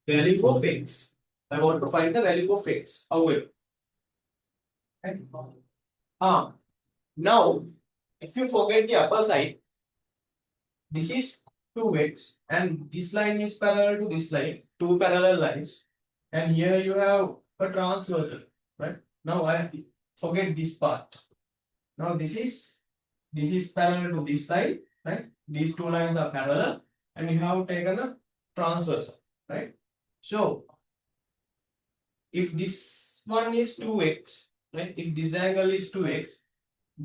value of x. However, right? Now if you forget the upper side, this is 2x and this line is parallel to this line, two parallel lines, and here you have a transversal, right? Now I forget this part. Now this is parallel to this line, right? These two lines are parallel and we have taken a transversal, right? So if this one is 2x, right? If this angle is 2x,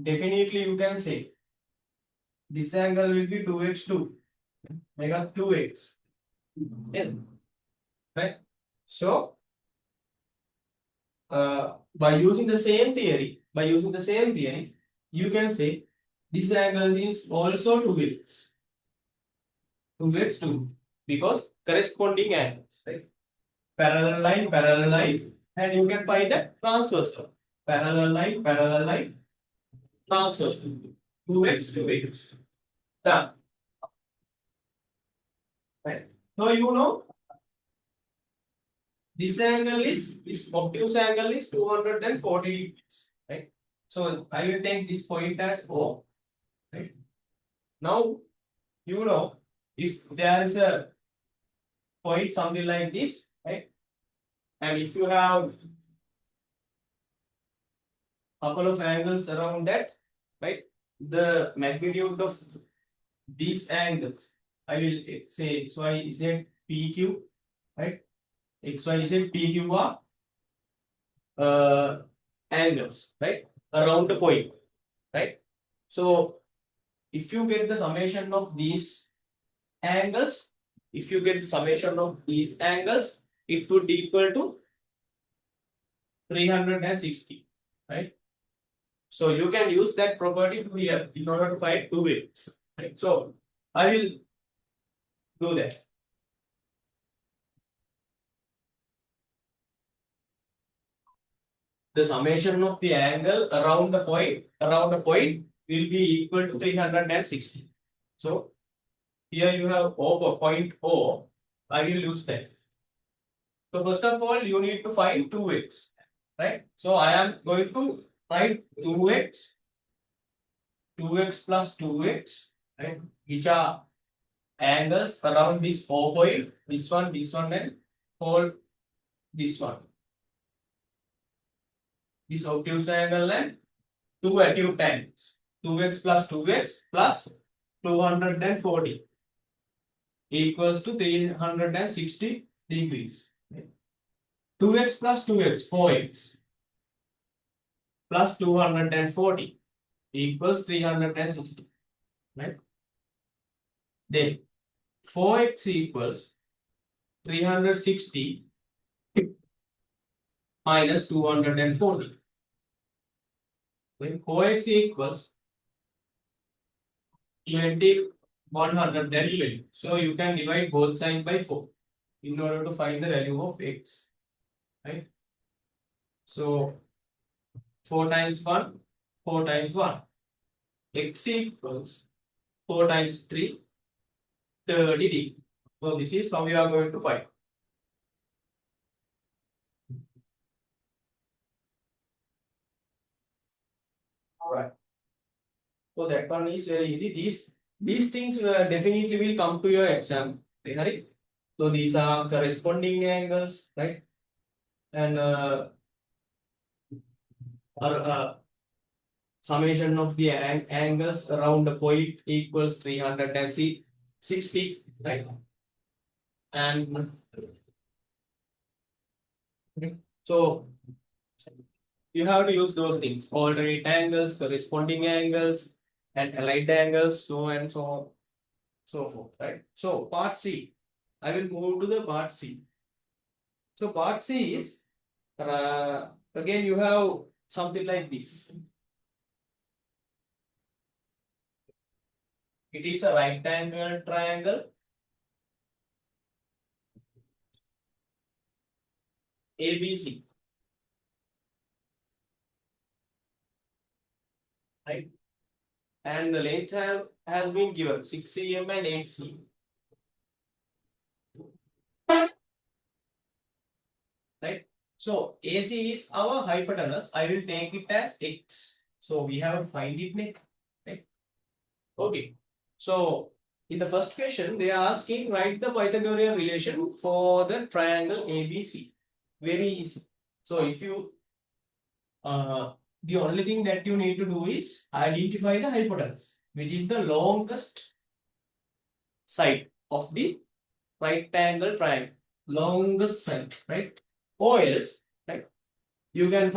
definitely you can say this angle will be 2x too. Make up 2x. Yeah. Right? So by using the same theory, you can say this angle is also 2x. 2x too. Because corresponding angles, right? Parallel line, and you can find the transversal. Parallel line, transversal. 2x. Done. Right? So you know this obtuse angle is 240 degrees, right? So I will take this point as O, right? Now you know if there is a point something like this, right? And if you have couple of angles around that, right? The magnitude of these angles, I will say x, y, z, p, q, right? X, y, z, p, q are uh, angles, right? Around the point, right? So if you get the summation of these angles, if you get the summation of these angles, it would equal to 360, right? So you can use that property to here in order to find two widths, right? So I will do that. The summation of the angle around the point will be equal to 360. So here you have O, point O. I will use that. So first of all, you need to find 2x, right? So I am going to write 2x, 2x plus 2x, right? Which are angles around this O point, this one, and whole this one. This obtuse angle and two acute angles. 2x plus 2x plus 240 equals to 360 degrees. 2x plus 2x, 4x plus 240 equals 360. Right? Then 4x equals 360 minus 240. When 4x equals 120. So you can divide both sides by 4 in order to find the value of x. Right? So 4 times 1, 4 times 1. X equals 4 times 3, 30. So this is how we are going to find. Alright. So that one is very easy. These things definitely will come to your exam. Right? So these are corresponding angles, right? And summation of the angles around the point equals 360, right? And so you have to use those things: alternate angles, corresponding angles, and allied angles, so and so on, so forth, right? So part C, I will move to the part C. So part C is again you have something like this. It is a right angle triangle ABC, right? And the length has been given 6 cm and 8 cm. Right? So AC is our hypotenuse. I will take it as X. So we have to find it next. Right? Okay. So in the first question, they are asking write the Pythagorean relation for the triangle ABC. Very easy. So if you the only thing that you need to do is identify the hypotenuse, which is the longest side of the right angle triangle. Longest side, right? Or else, right? You can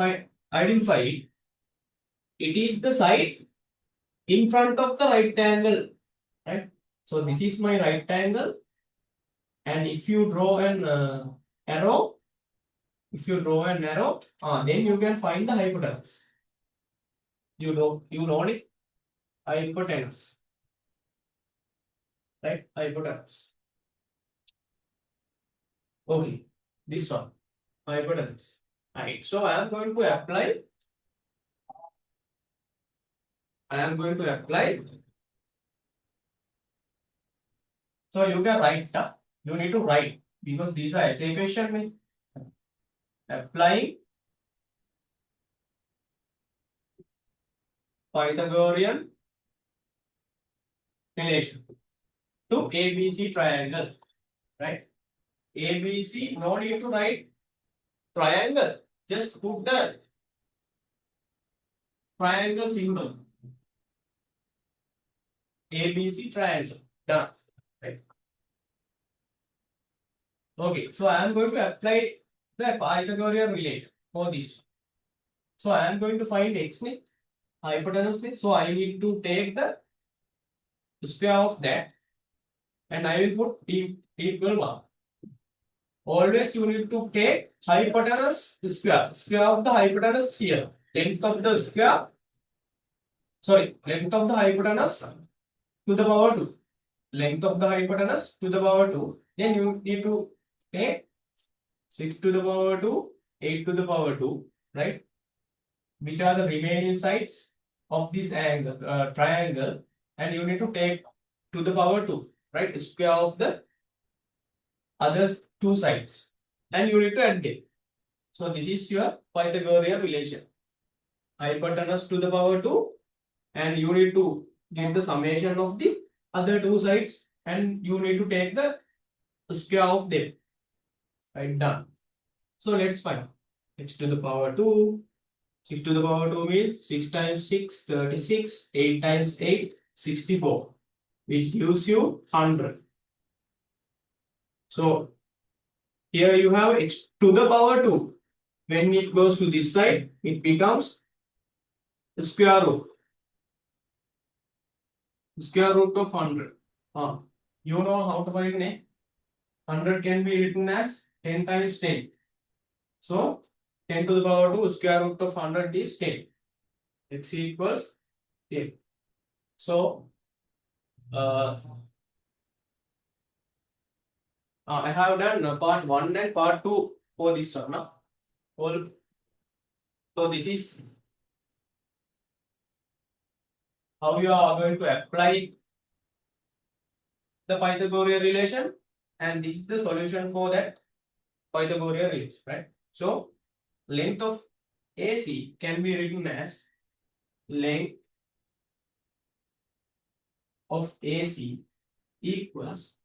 identify it. It is the side in front of the right angle, right? So this is my right angle, and if you draw an arrow, then you can find the hypotenuse. You know it, hypotenuse, right? Hypotenuse. Okay, this one, hypotenuse. Right. So I am going to apply. So you can write. You need to write because these are essay question. Applying Pythagorean relation to ABC triangle, right? ABC, no need to write triangle. Just put the triangle symbol. ABC triangle. Done. Right. Okay, so I am going to apply the Pythagorean relation for this. So I am going to find x net, hypotenuse net. So I need to take the square of that and I will put t equal 1. Always you need to take hypotenuse square. Square of the hypotenuse here. Length of the square, sorry, length of the hypotenuse to the power 2. Length of the hypotenuse to the power 2. Then you need to take 6 to the power 2, 8 to the power 2, right? Which are the remaining sides of this angle, triangle, and you need to take to the power 2, right? Square of the other two sides, and you need to add them. So this is your Pythagorean relation. Hypotenuse to the power 2, and you need to get the summation of the other two sides, and you need to take the square of them. Right, done. So let's find x to the power 2. 6 to the power 2 means 6 times 6, 36. 8 times 8, 64. Which gives you 100. So here you have x to the power 2. When it goes to this side, it becomes square root. Square root of 100. You know how to find a 100 can be written as 10 times 10. So 10 to the power 2 square root of 100 is 10. X equals 10. So I have done part 1 and part 2 for this one. So this is how you are going to apply the Pythagorean relation, and this is the solution for that Pythagorean relation, right? So length of AC can be written as length of AC equals,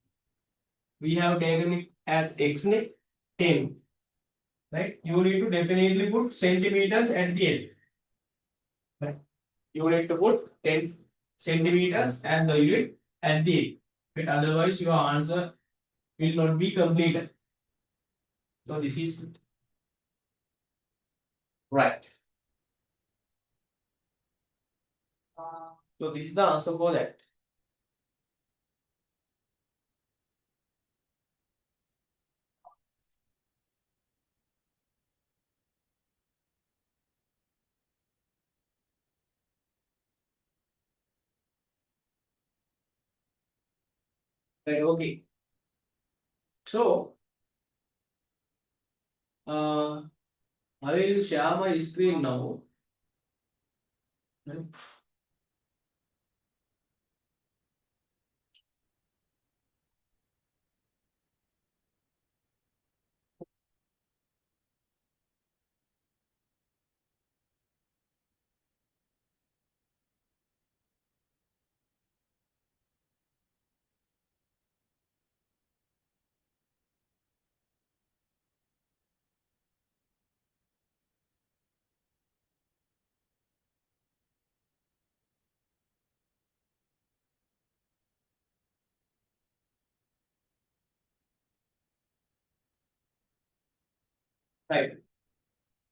we have taken it as x net 10, right? You need to definitely put centimeters at the end, right? You need to put 10 centimeters and the unit at the end, right? Otherwise your answer will not be completed. So this is right. So this is the answer for that. Right, okay. So I will share my screen now. Right. Right.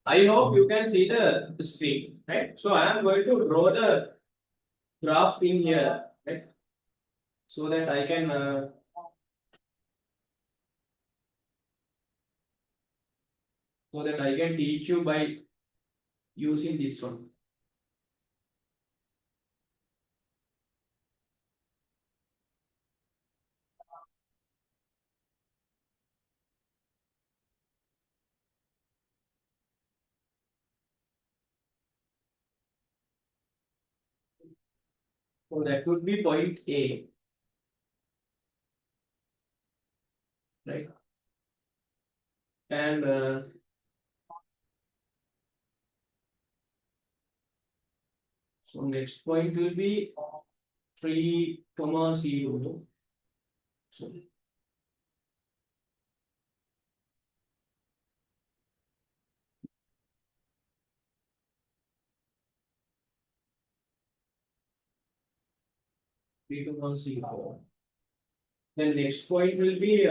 I hope you can see the screen, right? So I am going to draw the graph in here, right? So that I can teach you by using this one. So that would be point A, right? And so next point will be 3, 0. So 3210. Then next point will be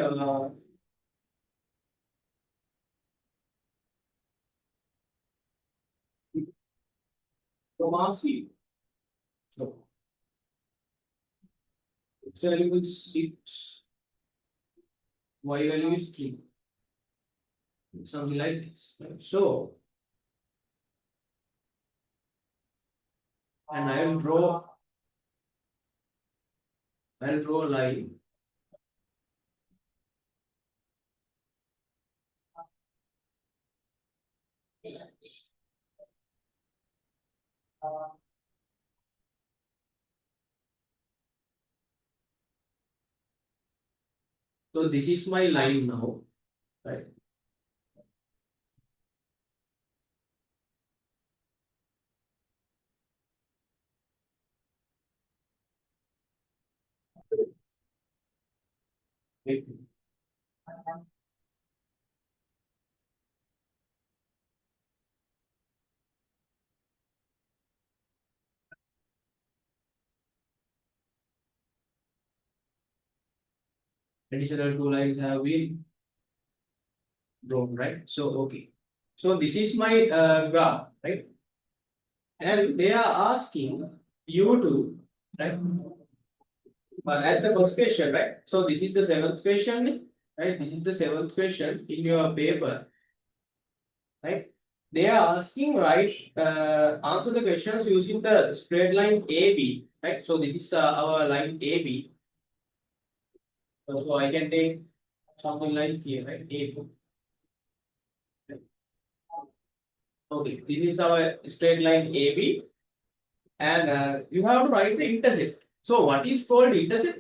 comma C. So X value is 6, Y value is 3. Something like this. Right? So, and I'll draw a line. So this is my line now, right? Right. Additional two lines have been drawn, right? So okay. So this is my graph, right? And they are asking you to, right? As the first question, right? So this is the seventh question, right? This is the seventh question in your paper, right? They are asking, right? Answer the questions using the straight line AB, right? So this is our line AB. So I can take something like here, right? AB. Okay, this is our straight line AB, and you have to write the intercept. So what is called intercept?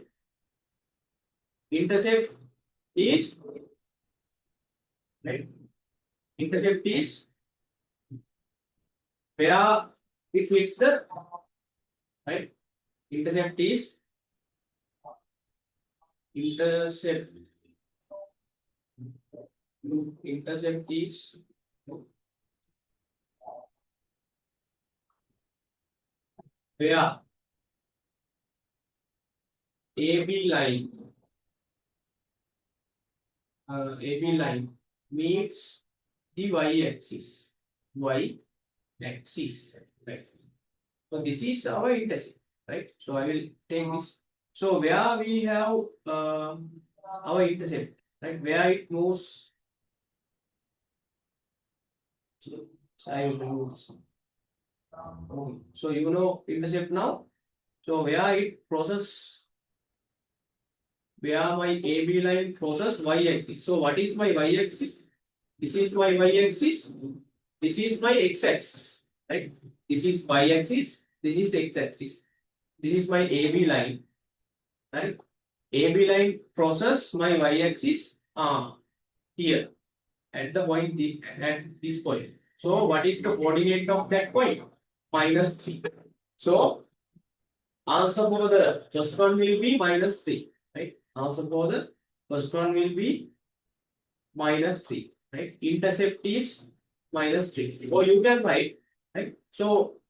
Intercept is, right? Intercept is where it meets the, right? Intercept is intercept. Intercept is where AB line, AB line meets the y-axis. Y-axis, right? So this is our intercept, right? So I will take this. So where we have our intercept, right? Where it moves. So I will remove this. Okay. So you know intercept now. So where it crosses, where my AB line crosses y-axis. So what is my y-axis? This is my y-axis. This is my x-axis, right? This is y-axis. This is x-axis. This is my AB line, right? AB line crosses my y-axis here at the point at this point. So what is the coordinate of that point? -3. So answer for the first one will be -3, right? Answer for the first one will be -3, right? Intercept is -3. Or you can write, right? So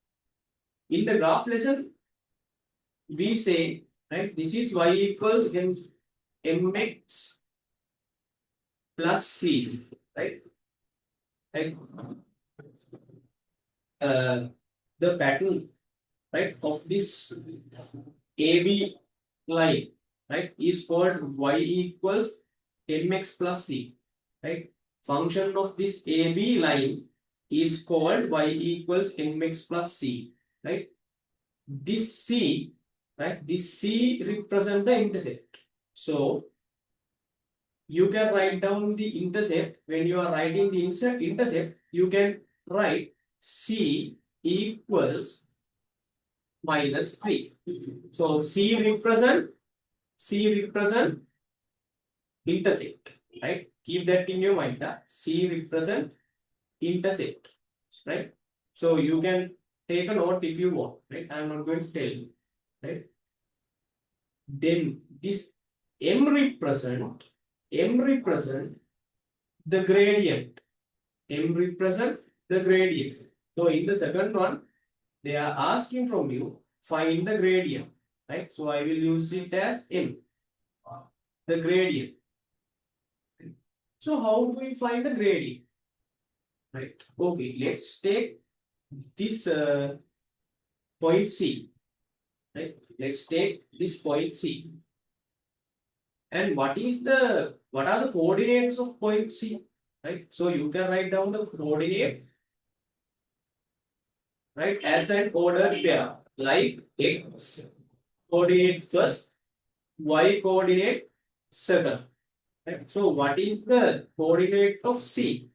in the graph lesson, we say, right, this is y equals mx plus c, right? Right? The pattern, right, of this AB line, right, is called y equals mx plus c, right? Function of this AB line is called y equals mx plus c, right? This c, right, this c represent the intercept. So you can write down the intercept. When you are writing the intercept, you can write c equals -3. So C represent intercept, right? Keep that in your mind. C represent intercept, right? So you can take a note if you want, right? I am not going to tell you, right? Then this M represent the gradient. M represent the gradient. So in the second one, they are asking from you find the gradient, right? So I will use it as m, the gradient. So how do we find the gradient? Right. Okay, let's take this point C. Right. Let's take this point C. And what are the coordinates of point C? Right. So you can write down the coordinate, right, as an ordered pair, like x coordinate first, y coordinate second. Right. So what is the coordinate of C?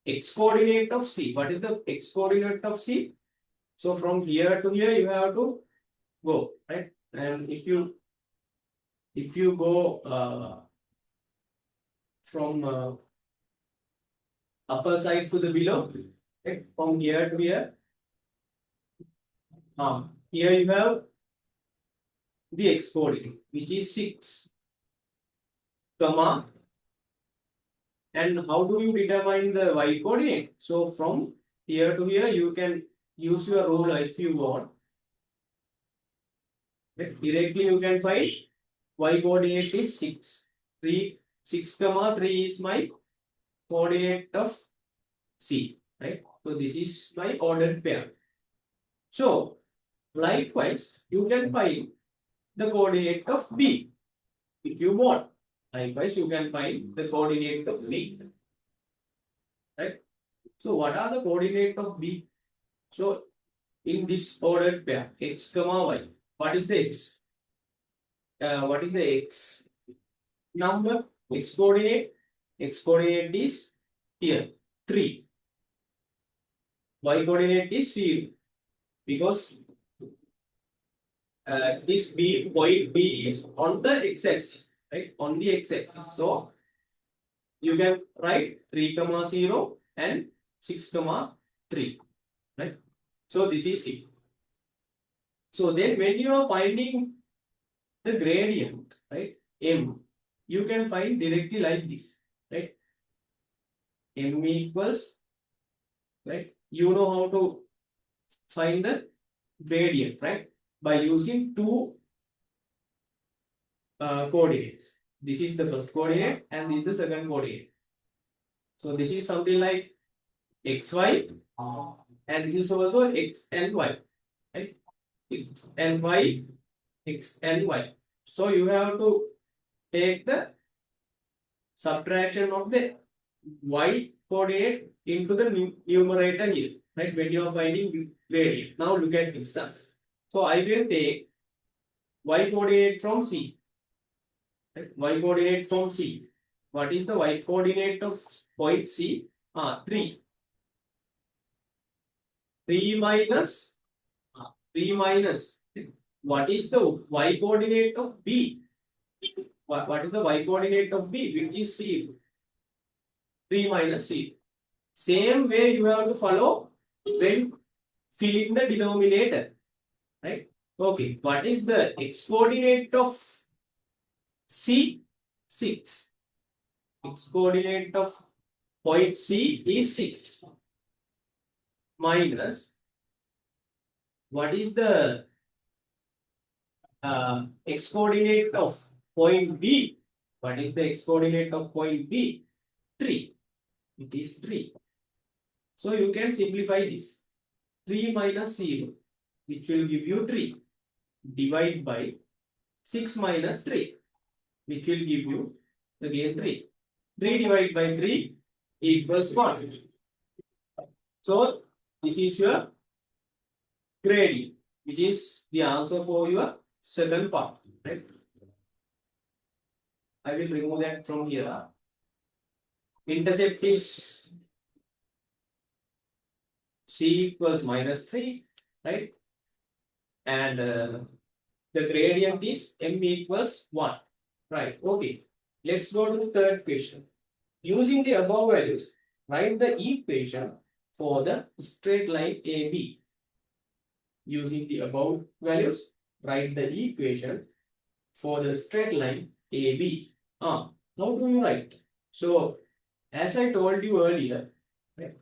X coordinate of C. What is the x coordinate of C? So from here to here you have to go, right? And if you go from upper side to the below, right? From here to here, here you have the x coordinate, which is 6, comma. And how do you determine the y coordinate? So from here to here, you can use your ruler if you want. Right? Directly you can find y coordinate is 6. 3, 6 comma 3 is my coordinate of C, right? So this is my ordered pair. So likewise, you can find the coordinate of B if you want. Likewise, you can find the coordinate of B, right? So what are the coordinate of B? So in this ordered pair, x comma y, what is the x? What is the x number? X coordinate. X coordinate is here 3. Y coordinate is 0 because this B point B is on the x-axis, right? On the x-axis. So you can write 3 comma 0 and 6 comma 3, right? So this is C. So then when you are finding the gradient, right, m, you can find directly like this, right? M equals, right? You know how to find the gradient, right? By using two coordinates. This is the first coordinate and this is the second coordinate. So this is something like xy and this is also x and y, right? X and y, x and y. So you have to take the subtraction of the y coordinate into the numerator here, right? When you are finding gradient. Now look at this stuff. So I will take y coordinate from C. Right? Y coordinate from C. What is the y coordinate of point C? 3. 3 minus 3 minus. What is the y coordinate of B? What is the y coordinate of B? Which is C. 3 minus C. Same way you have to follow when filling the denominator. Right? Okay. What is the x coordinate of C? 6. X coordinate of point C is 6. Minus. What is the x coordinate of point B? What is the x coordinate of point B? 3. It is 3. So you can simplify this. 3 minus 0, which will give you 3. Divide by 6 minus 3, which will give you again 3. 3 divided by 3 equals 1. So this is your gradient, which is the answer for your second part. Right? I will remove that from here. Intercept is C equals minus 3, right? And the gradient is m equals 1, right? Okay. Let's go to the third question. Using the above values, write the equation for the straight line AB. Using the above values, write the equation for the straight line AB. How do you write? So, as I told you earlier, right,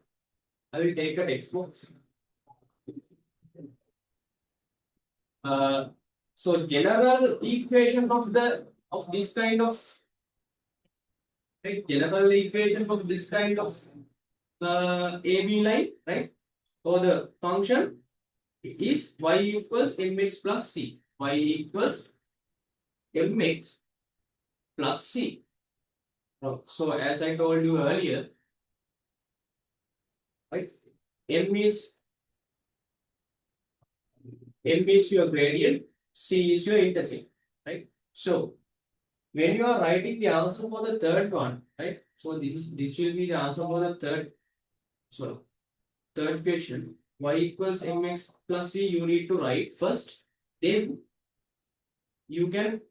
I will take a textbook. So general equation of this kind of, right, general equation of this kind of AB line, right, or the function is y equals mx plus c. Y equals mx plus c. So as I told you earlier, right, m is your gradient, c is your intercept, right? So when you are writing the answer for the third one, right? So this will be the answer for the third question. Y equals mx plus c you need to write first. Then you can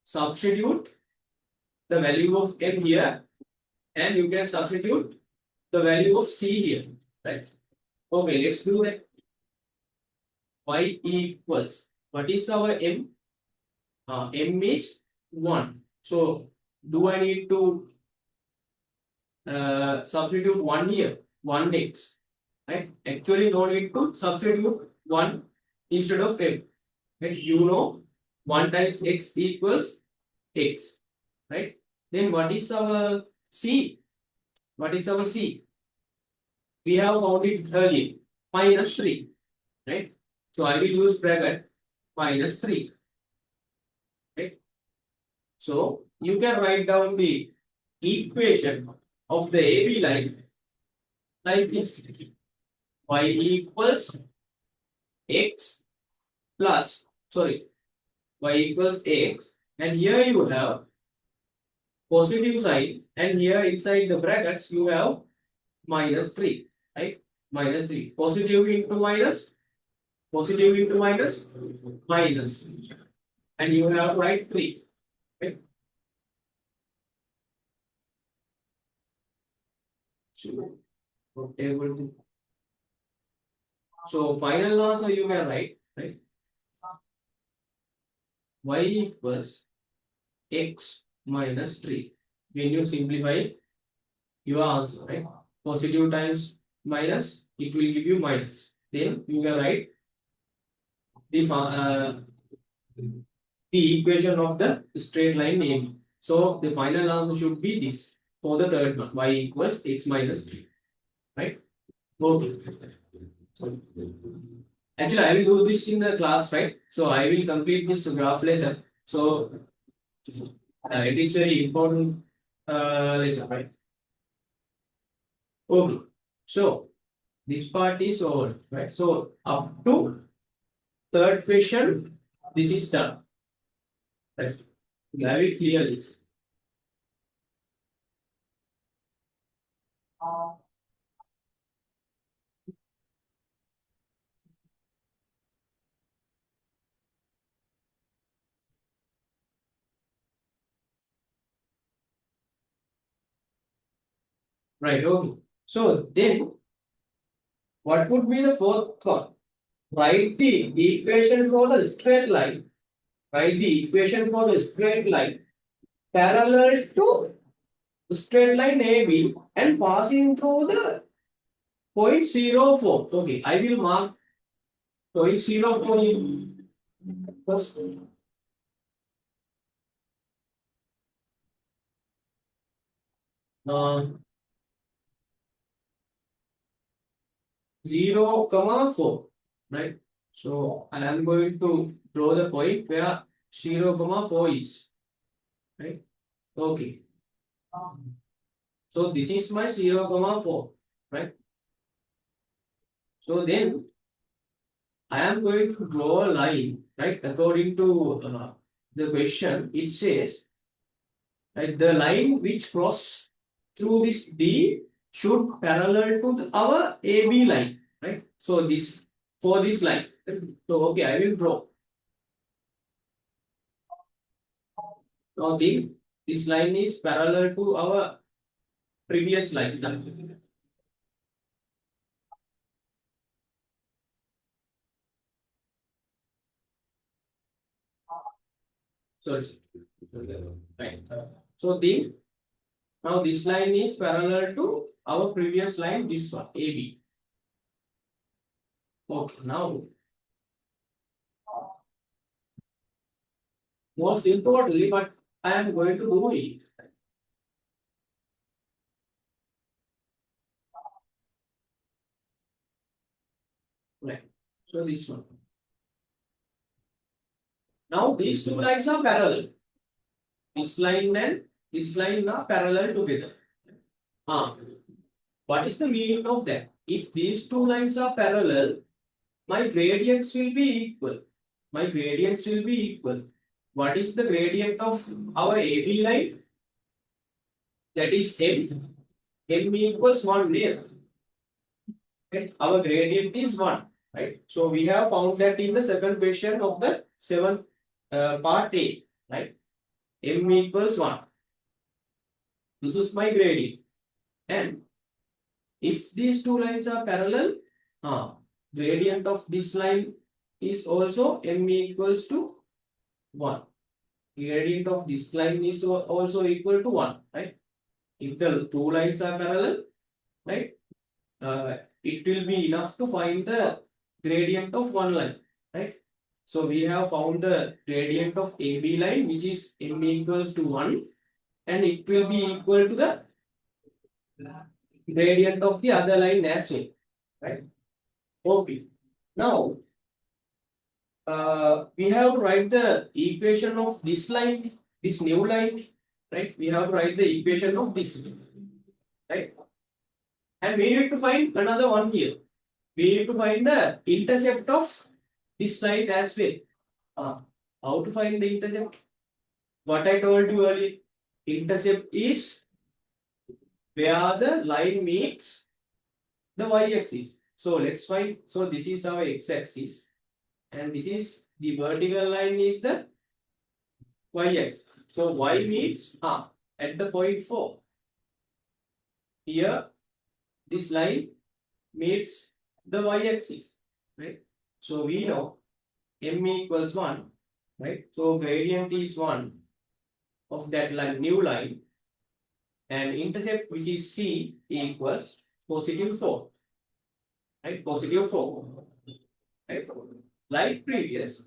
substitute the value of m here, and you can substitute the value of c here, right? Okay, let's do that. Y equals, what is our m? M is 1. So do I need to substitute 1 here? 1x, right? Actually, no need to substitute 1 instead of m. Right? You know 1 times x equals x, right? Then what is our c? What is our c? We have found it earlier, minus 3, right? So I will use bracket minus 3, right? So you can write down the equation of the AB line like this. Y equals x plus, sorry, y equals x, and here you have positive sign, and here inside the brackets you have minus 3, right? Minus 3. Positive into minus, positive into minus, minus. And you have right 3. Right? So final answer you can write, right? Y equals x minus 3. When you simplify your answer, right? Positive times minus, it will give you minus. Then you can write the equation of the straight line AB. So the final answer should be this for the third one, y equals x minus 3, right? Okay. Actually, I will do this in the class, right? So I will complete this graph lesson. So it is very important lesson, right? Okay. So this part is over, right? So up to third question, this is done. Right? Very clearly. Right. Okay. So then, what would be the fourth one? Write the equation for the straight line. Write the equation for the straight line parallel to straight line AB and passing through the point 0.04. Okay, I will mark point 0.04 in first. 0, 4, right? So I am going to draw the point where 0, 4 is, right? Okay. So this is my 0, 4, right? So then I am going to draw a line, right? According to the question, it says, right, the line which cross through this D should parallel to our AB line, right? So this, for this line. So okay, I will draw. Now this line is parallel to our previous line. Sorry. Right. So now this line is parallel to our previous line, this one, AB. Okay, now most importantly, but I am going to do it. Right. So this one. Now these two lines are parallel. This line and this line are parallel together. Ah, what is the meaning of that? If these two lines are parallel, my gradients will be equal. My gradients will be equal. What is the gradient of our AB line? That is M. M equals 1 there. Right? Our gradient is 1. Right? So we have found that in the second question of the 7th part A. Right? M equals 1. This is my gradient. And if these two lines are parallel, gradient of this line is also M equals to 1. Gradient of this line is also equal to 1. Right? If the two lines are parallel, right, it will be enough to find the gradient of one line, right? So we have found the gradient of AB line, which is M equals to 1, and it will be equal to the gradient of the other line as well, right? Okay. Now, we have to write the equation of this line, this new line, right? We have to write the equation of this, right? And we need to find another one here. We need to find the intercept of this line as well. How to find the intercept? What I told you earlier, intercept is where the line meets the y-axis. So let's find. So this is our x-axis, and this is the vertical line is the y-axis. So y meets at the point 4. Here, this line meets the y-axis, right? So we know m equals 1, right? So gradient is 1 of that line, new line, and intercept, which is c, equals positive 4, right? Positive 4, right? Like previous,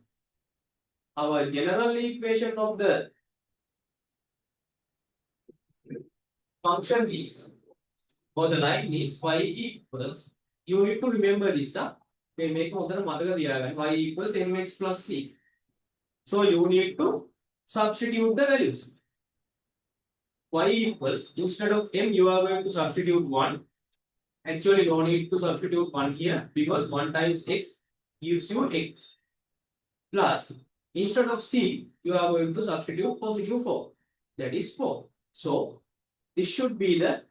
our general equation of the function is, or the line is y equals, you need to remember this, make y equals mx plus c. So you need to substitute the values. Y equals, instead of m, you are going to substitute 1. Actually, no need to substitute 1 here, because 1 times x gives you x. Plus, instead of c, you are going to substitute positive 4. That is 4. So, this should be the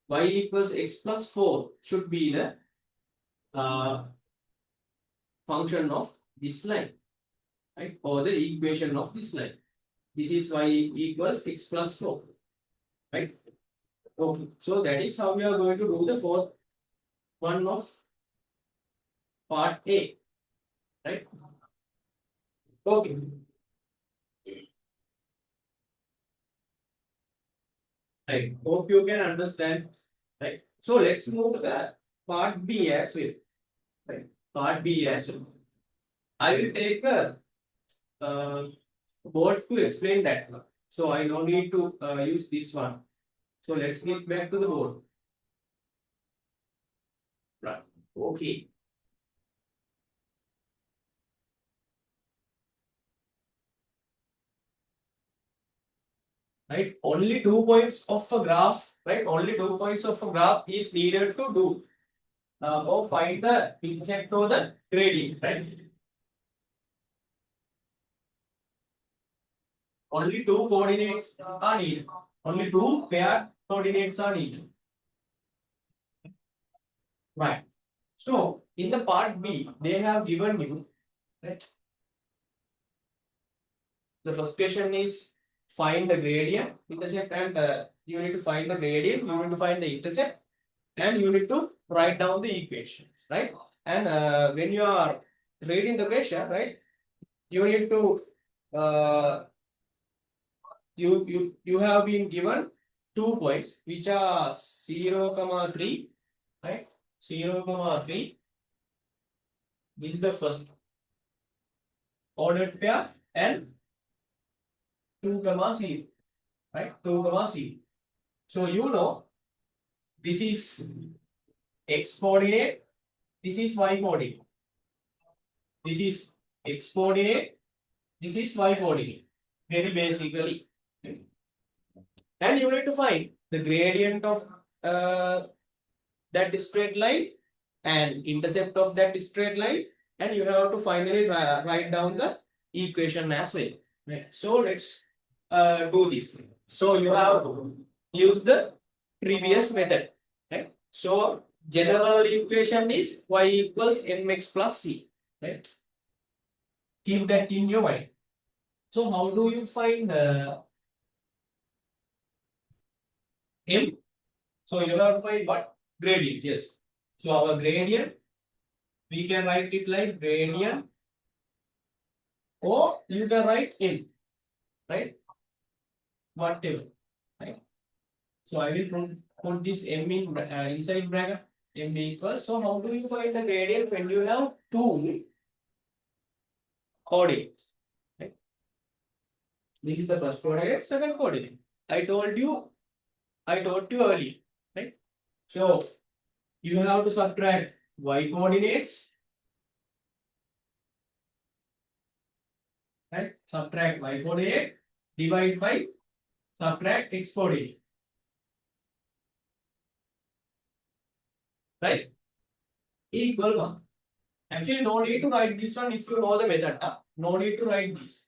y equals x plus 4 should be the function of this line, right? Or the equation of this line. This is y equals x plus 4, right? Okay. So, that is how we are going to do the fourth one of part A, right? Okay. Right. Hope you can understand. Right. So let's move to the part B as well. Right. Part B as well. I will take a board to explain that one. So I don't need to use this one. So let's get back to the board. Right. Okay. Right. Only 2 points of a graph. Right. Only 2 points of a graph is needed to do. Or find the intercept or the gradient. Right. Only 2 coordinates are needed. Only 2 paired coordinates are needed. Right. So in the part B, they have given you, right? The first question is find the gradient, intercept, and you need to find the gradient, you need to find the intercept, and you need to write down the equations, right? And when you are reading the question, right, you need to you have been given 2 points which are 0, 3, right? 0, 3. This is the first. ordered pair and 2 comma 0, right? 2 comma 0. So you know this is x coordinate, this is y coordinate. This is x coordinate, this is y coordinate. Very basically. And you need to find the gradient of that straight line and intercept of that straight line, and you have to finally write down the equation as well. Right? So let's do this. So you have to use the previous method. Right? So general equation is y equals mx plus c. Right? Keep that in your mind. So how do you find m? So you have to find what? Gradient. Yes. So our gradient, we can write it like gradient, or you can write m, right? Whatever, right? So I will put this m in inside bracket, m equals. So how do you find the gradient when you have two coordinates? Right? This is the first coordinate, second coordinate. I told you earlier, right? So you have to subtract y coordinates, right? Subtract y coordinate, divide by subtract x coordinate, right? Equal 1. Actually, no need to write this one if you know the method. No need to write this.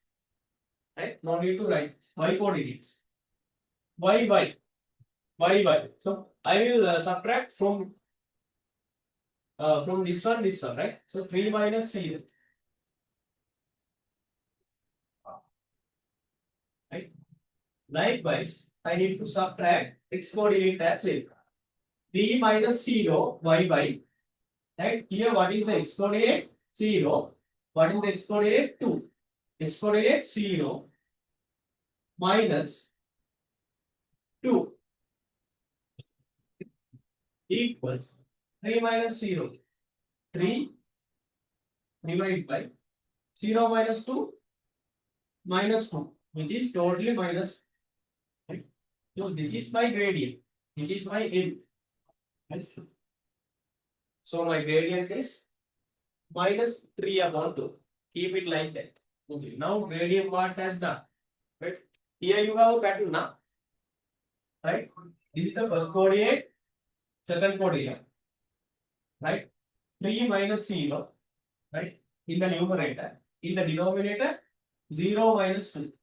Right? No need to write y coordinates. Y. So I will subtract from this one, right? So 3 minus 0. Right? Likewise, I need to subtract x coordinate as well. 3 minus 0 y. Right? Here, what is the x coordinate? 0. What is the x coordinate? 2. X coordinate 0 minus 2 equals 3 minus 0. 3 divided by 0 minus 2 minus 2, which is totally minus. Right? So this is my gradient, which is my L. Right? So my gradient is minus 3 upon 2. Keep it like that. Okay. Now gradient what has done? Right? Here you have a pattern now. Right? This is the first coordinate, second coordinate. Right? 3 minus 0. Right? In the numerator. In the denominator, 0 minus 2.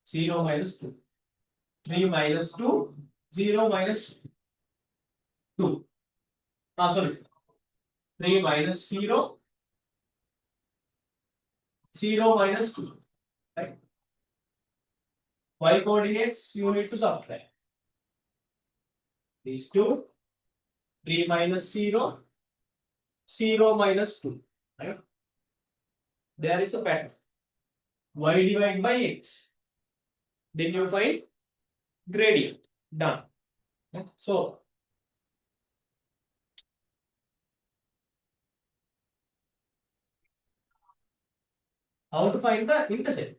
0 minus 2. 3 minus 2. 0 minus 2. Sorry. 3 minus 0. 0 minus 2. Right? Y coordinates you need to subtract. These two. 3 minus 0. 0 minus 2. Right? There is a pattern. Y divided by x. Then you find gradient. Done. Right? So how to find the intercept?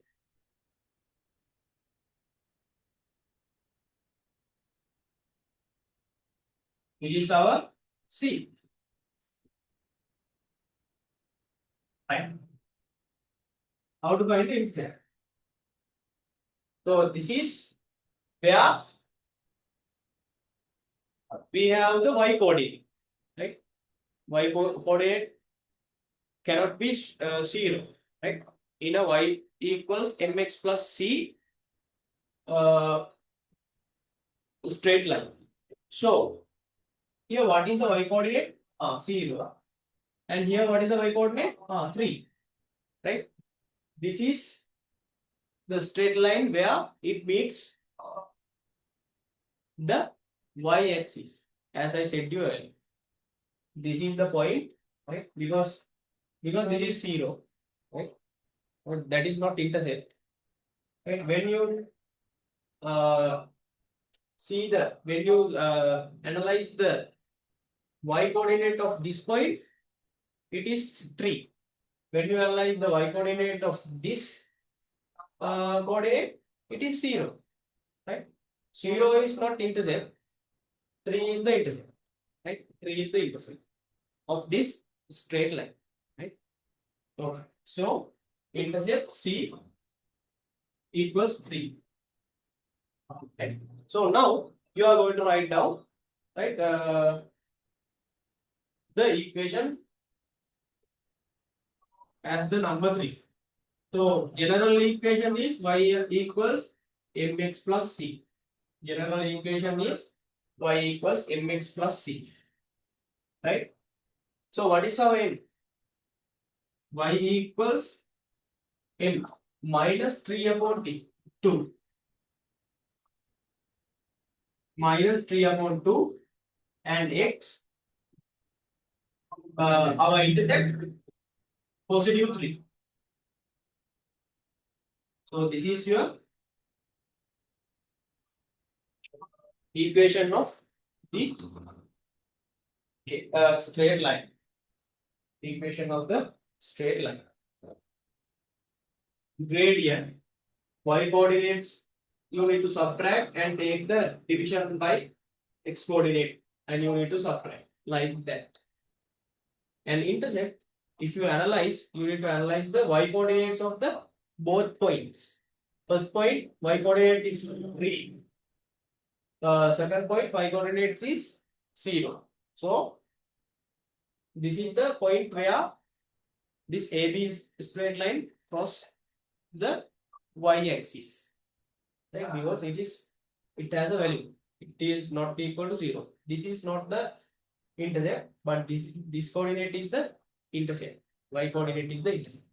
Which is our C. Right? How to find the intercept? So this is where we have the y coordinate. Right? Y coordinate cannot be 0. Right? In a y equals mx plus c straight line. So here what is the y coordinate? 0. And here what is the y coordinate? 3. Right? This is the straight line where it meets the y axis. As I said to you earlier, this is the point, right? Because this is 0, right? But that is not intercept. Right? When you analyze the y coordinate of this point, it is 3. when you analyze the y coordinate of this coordinate, it is 0, right? 0 is not intercept, 3 is the intercept, right? 3 is the intercept of this straight line, right? Okay. So intercept C equals 3. Right? So now you are going to write down, right, the equation as the number 3. So general equation is y equals mx plus c. General equation is y equals mx plus c. Right? So what is our m? Y equals m minus 3 upon t. 2. Minus 3 upon 2 and x, our intercept positive 3. So this is your equation of the straight line. Equation of the straight line. Gradient, y coordinates you need to subtract and take the division by x coordinate and you need to subtract like that. And intercept, if you analyze, you need to analyze the y coordinates of the both points. First point, y coordinate is 3. Second point, y coordinate is 0. So this is the point where this AB straight line cross the y-axis, right? Because it has a value. It is not equal to 0. This is not the intercept, but this coordinate is the intercept. Y coordinate is the intercept.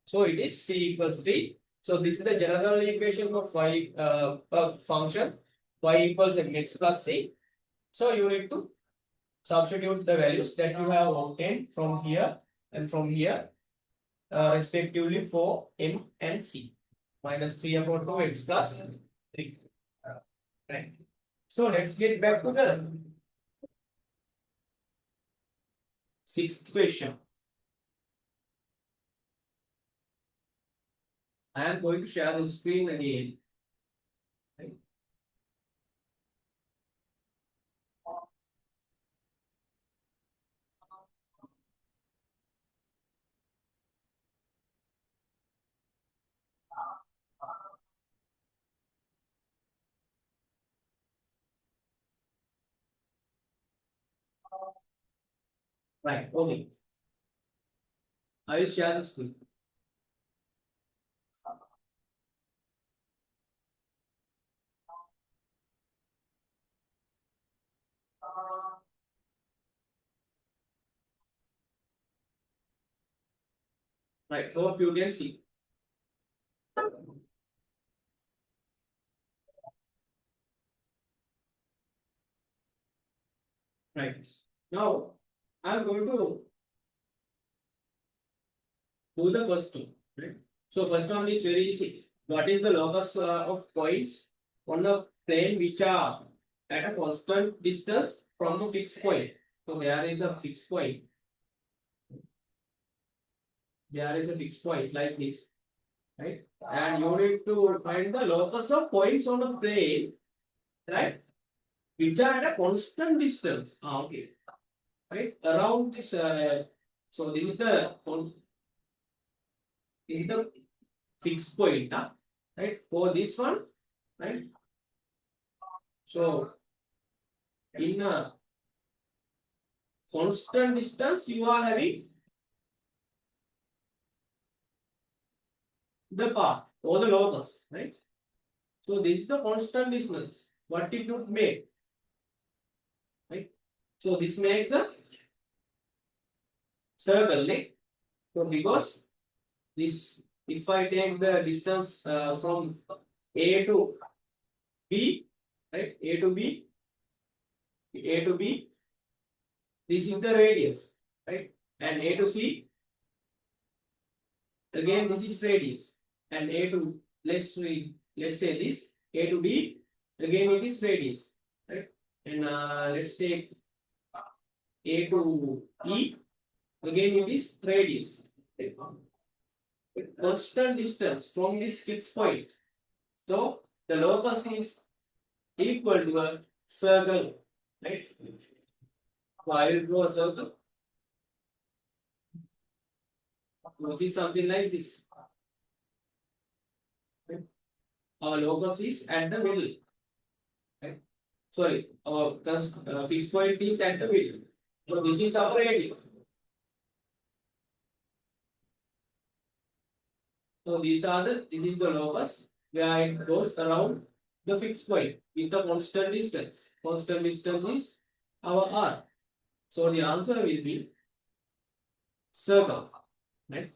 So it is c equals 3. So this is the general equation of y function y equals mx plus c. So you need to substitute the values that you have obtained from here and from here, respectively for m and c. Minus 3 upon 2 x plus 3. Right. So let's get back to the sixth question. I am going to share the screen again. Right. Right. Okay. I will share the screen. Right. Hope you can see. Right. Now I am going to do the first two. Right. So first one is very easy. What is the locus of points on a plane which are at a constant distance from a fixed point? So there is a fixed point. There is a fixed point like this, right? And you need to find the locus of points on a plane, right? Which are at a constant distance. Okay. Right? Around this, so this is the fixed point, right? For this one, right? So in a constant distance, you are having the path or the locus, right? So this is the constant distance. What it would make, right? So this makes a circle, right? So because this, if I take the distance from A to B, right? A to B, this is the radius, right? And A to C, again this is radius. And A to, let's say this, A to B, again it is radius, right? And let's take A to E, again it is radius. Right? constant distance from this fixed point. So the locus is equal to a circle, right? So I will draw a circle, which is something like this. Right? Our locus is at the middle. Right? Sorry, our fixed point is at the middle. So this is our radius. So this is the locus where it goes around the fixed point with the constant distance. Constant distance is our r. So the answer will be circle. Right?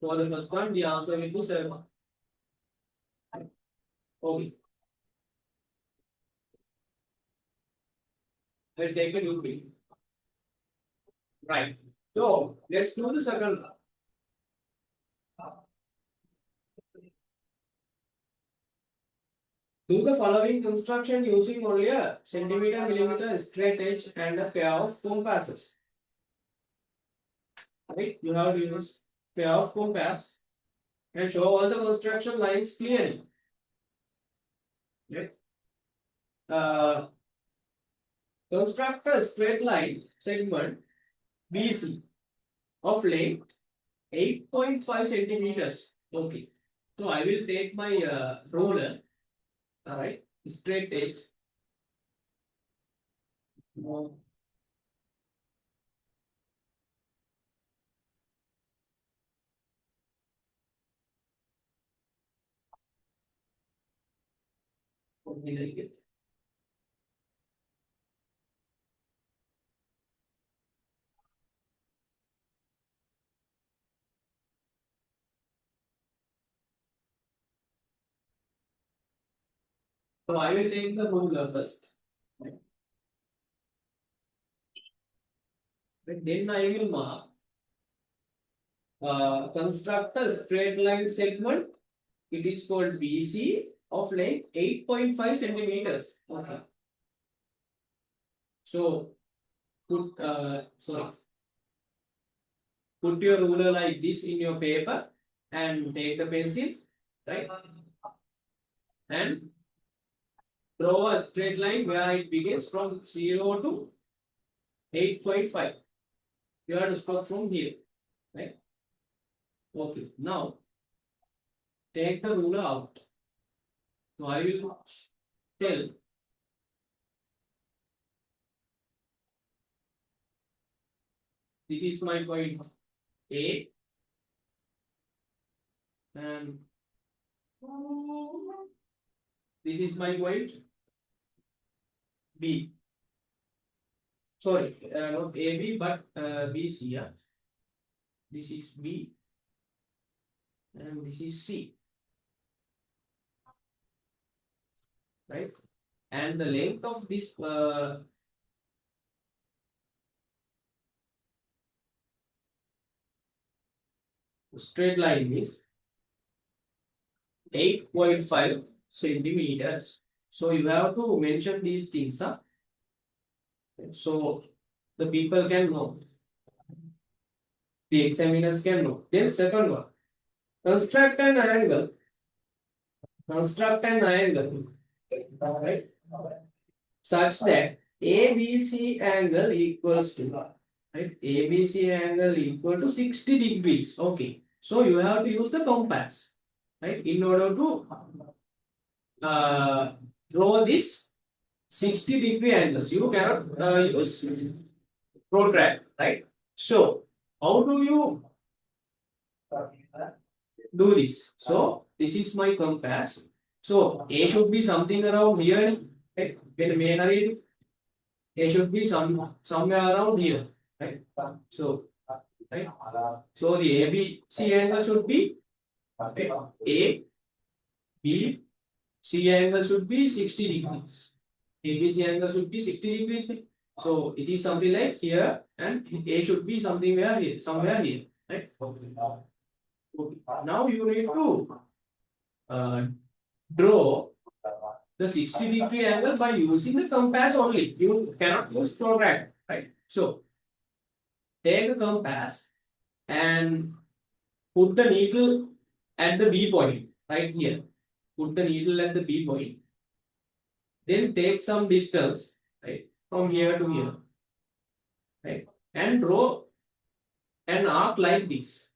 For the first one, the answer will be circle. Okay. Let's take a new page. Right. So let's do the second one. Do the following construction using only a centimeter, millimeter, straight edge and a pair of compasses. Right? You have to use pair of compass and show all the construction lines clearly. Right? Construct a straight line segment BC of length 8.5 centimeters. Okay. So I will take my ruler. All right. Straight edge. So I will take the ruler first. Right? Then I will mark construct a straight line segment. It is called BC of length 8.5 centimeters. Okay. So put put your ruler like this in your paper and take the pencil, right? And draw a straight line where it begins from 0 to 8.5. You have to stop from here, right? Okay. Now take the ruler out. So I will tell this is my point A and this is my point B. Sorry, not AB but BC. Yeah. This is B and this is C. Right? And the length of this straight line is 8.5 centimeters. So you have to mention these things, huh? So the people can know. The examiners can know. Then second one. Construct an angle. Construct an angle. Right? Such that ABC angle equals to, right? ABC angle equal to 60 degrees. Okay. So you have to use the compass, right? In order to draw this 60-degree angles. You cannot use protract, right? So how do you do this? So this is my compass. So A should be something around here. Right? A should be somewhere around here. Right? So right. So the ABC angle should be right? A B C angle should be 60 degrees. ABC angle should be 60 degrees. So it is something like here, and A should be somewhere here, right? Okay. Now you need to draw the 60-degree angle by using the compass only. You cannot use protract, right? So take the compass and put the needle at the B point, right here. Put the needle at the B point. Then take some distance, right, from here to here, right, and draw an arc like this.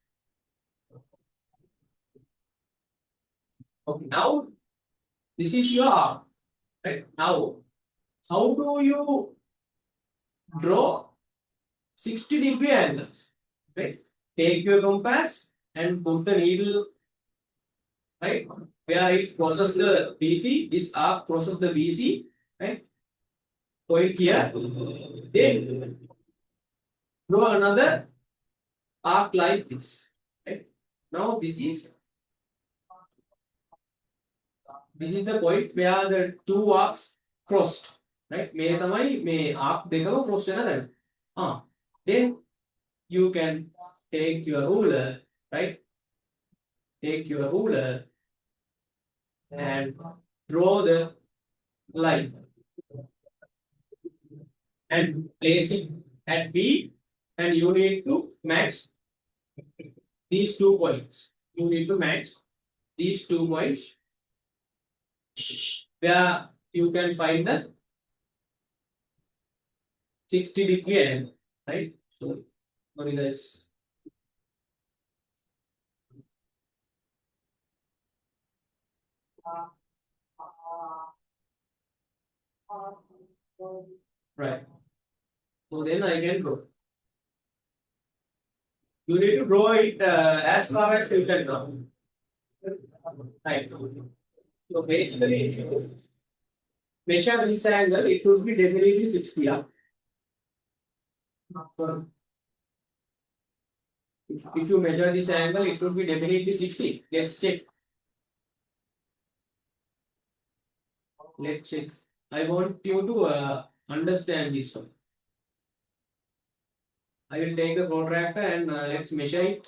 Okay, now this is your arc, right? Now, how do you draw 60-degree angles? Right? Take your compass and put the needle, right, where it crosses the BC. This arc crosses the BC, right? Point here. Then draw another arc like this. Right? Now this is the point where the two arcs crossed. Right? මේ තමයි මේ arc දෙකම cross වෙන තැන. Then you can take your ruler, right? Take your ruler and draw the line and place it at B, and you need to match these 2 points. You need to match these 2 points where you can find the 60-degree angle, right? So, sorry guys. Right. So then I can draw. You need to draw it as far as you can draw. Right. So basically, measure this angle, it would be definitely 60. Yeah? If you measure this angle, it would be definitely 60. Let's check. Let's check. I want you to understand this one. I will take the protractor and let's measure it.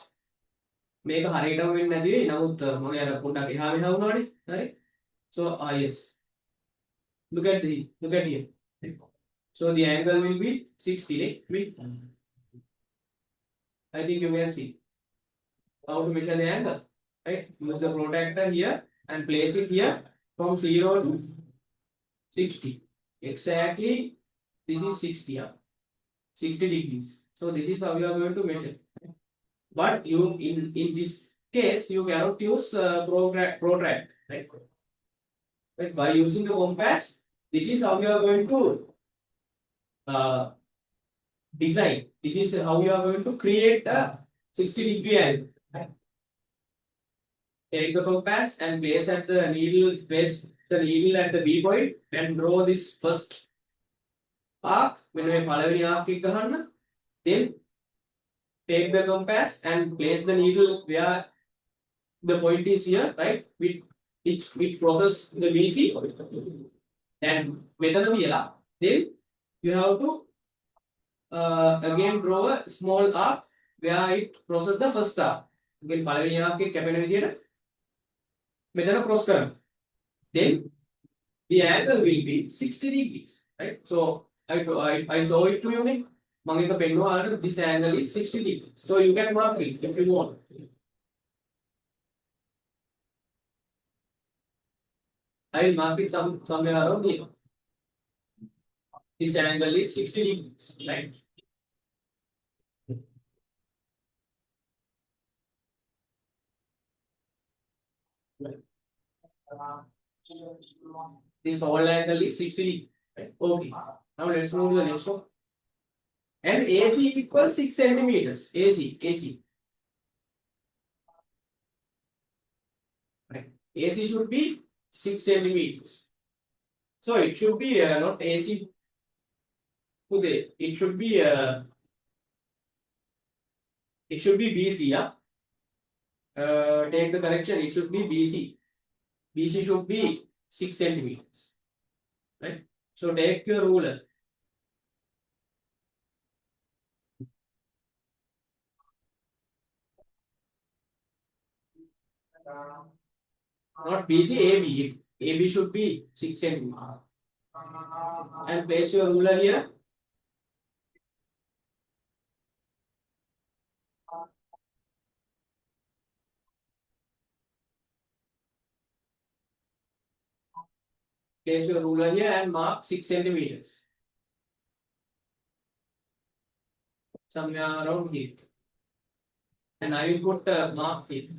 Make a හරියටම වෙන්නේ නැති වෙයි. නමුත් මම අර පොඩ්ඩක් එහා මෙහා වුණානේ. හරි. So yes. Look at here. So the angle will be 60. I think you can see how to measure the angle. Right? Use the protractor here and place it here from 0 to 60. Exactly. This is 60. Yeah? 60 degrees. So this is how you are going to measure. But you in this case you cannot use protract, right? But by using the compass, this is how you are going to design. This is how you are going to create a 60-degree angle. Right? Take the compass and place the needle at the B point and draw this first arc. When we පළවෙනි arc එක ගහන්න, then take the compass and place the needle where the point is here, right? It crosses the BC and මෙතන තියලා then you have to again draw a small arc where it crosses the first arc. Again පළවෙනි arc එක කැපෙන විදියට මෙතන cross කරන්න. Then the angle will be 60 degrees, right? So I saw it to you. This angle is 60 degrees. So you can mark it if you want. I will mark it somewhere around here. This angle is 60 degrees, right? This whole angle is 60 degrees, right? Okay. Now let's move to the next one. And AC equals 6 centimeters. AC. Right. AC should be 6 centimeters. So it should be not AC. It should be BC. Yeah. Take the correction. It should be BC. BC should be 6 centimeters. Right. So take your ruler. Not BC, AB. AB should be 6 centimeters. And place your ruler here. Place your ruler here and mark 6 centimeters. Somewhere around here. And I will put a mark here.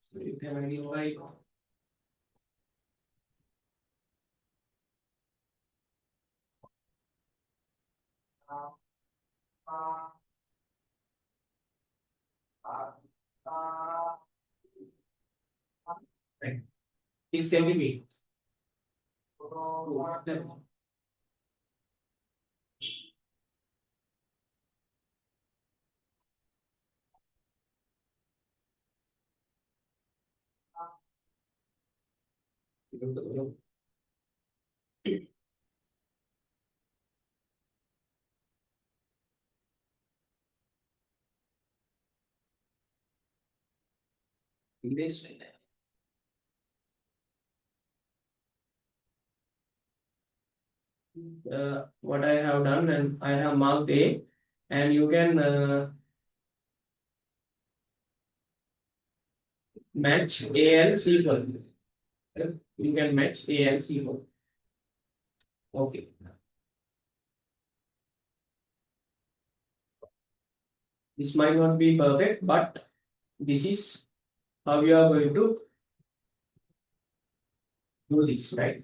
So you can identify. Right. 6 centimeters. This what I have done, and I have marked A, and you can match A and C for it. You can match A and C for it. Okay. This might not be perfect, but this is how you are going to do this, right?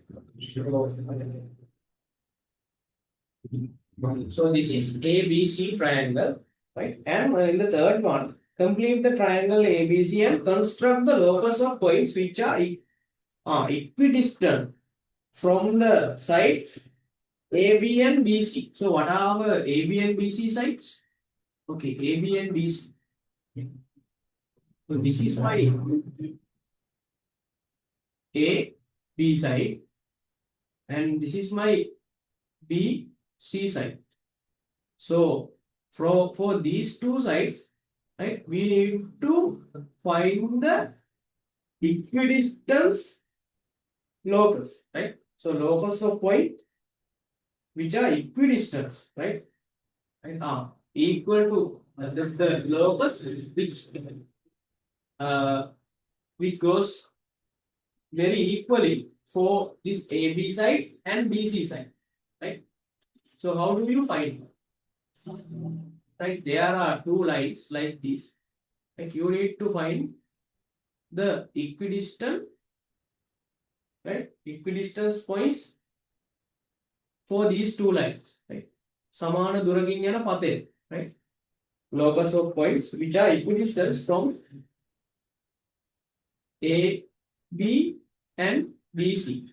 So this is ABC triangle, right? And in the third one, complete the triangle ABC and construct the locus of points which are equidistant from the sides AB and BC. So what are our AB and BC sides? Okay, AB and BC. So this is my A, B side, and this is my B, C side. So for these two sides, right, we need to find the equidistance locus, right? So locus of point which are equidistant, right? And are equal to the locus uh, which goes very equally for this AB side and BC side, right? So how do you find? Right, there are two lines like this. Right, you need to find the equidistant, right? Equidistance points for these two lines, right? Samana durakin yana pate, right? Locus of points which are equidistant from A, B, and BC.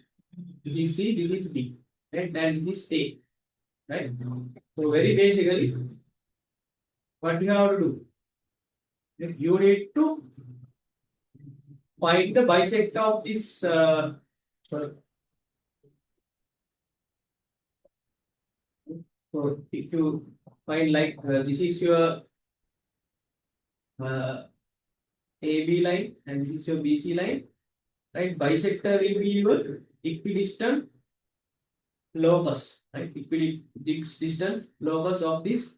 This is C, this is B, right? And this is A, right? So very basically, what you have to do? You need to find the bisector of this. Sorry. So if you find like this is your uh, AB line and this is your BC line, right? Bisector will be your equidistant locus, right? Equidistant locus of these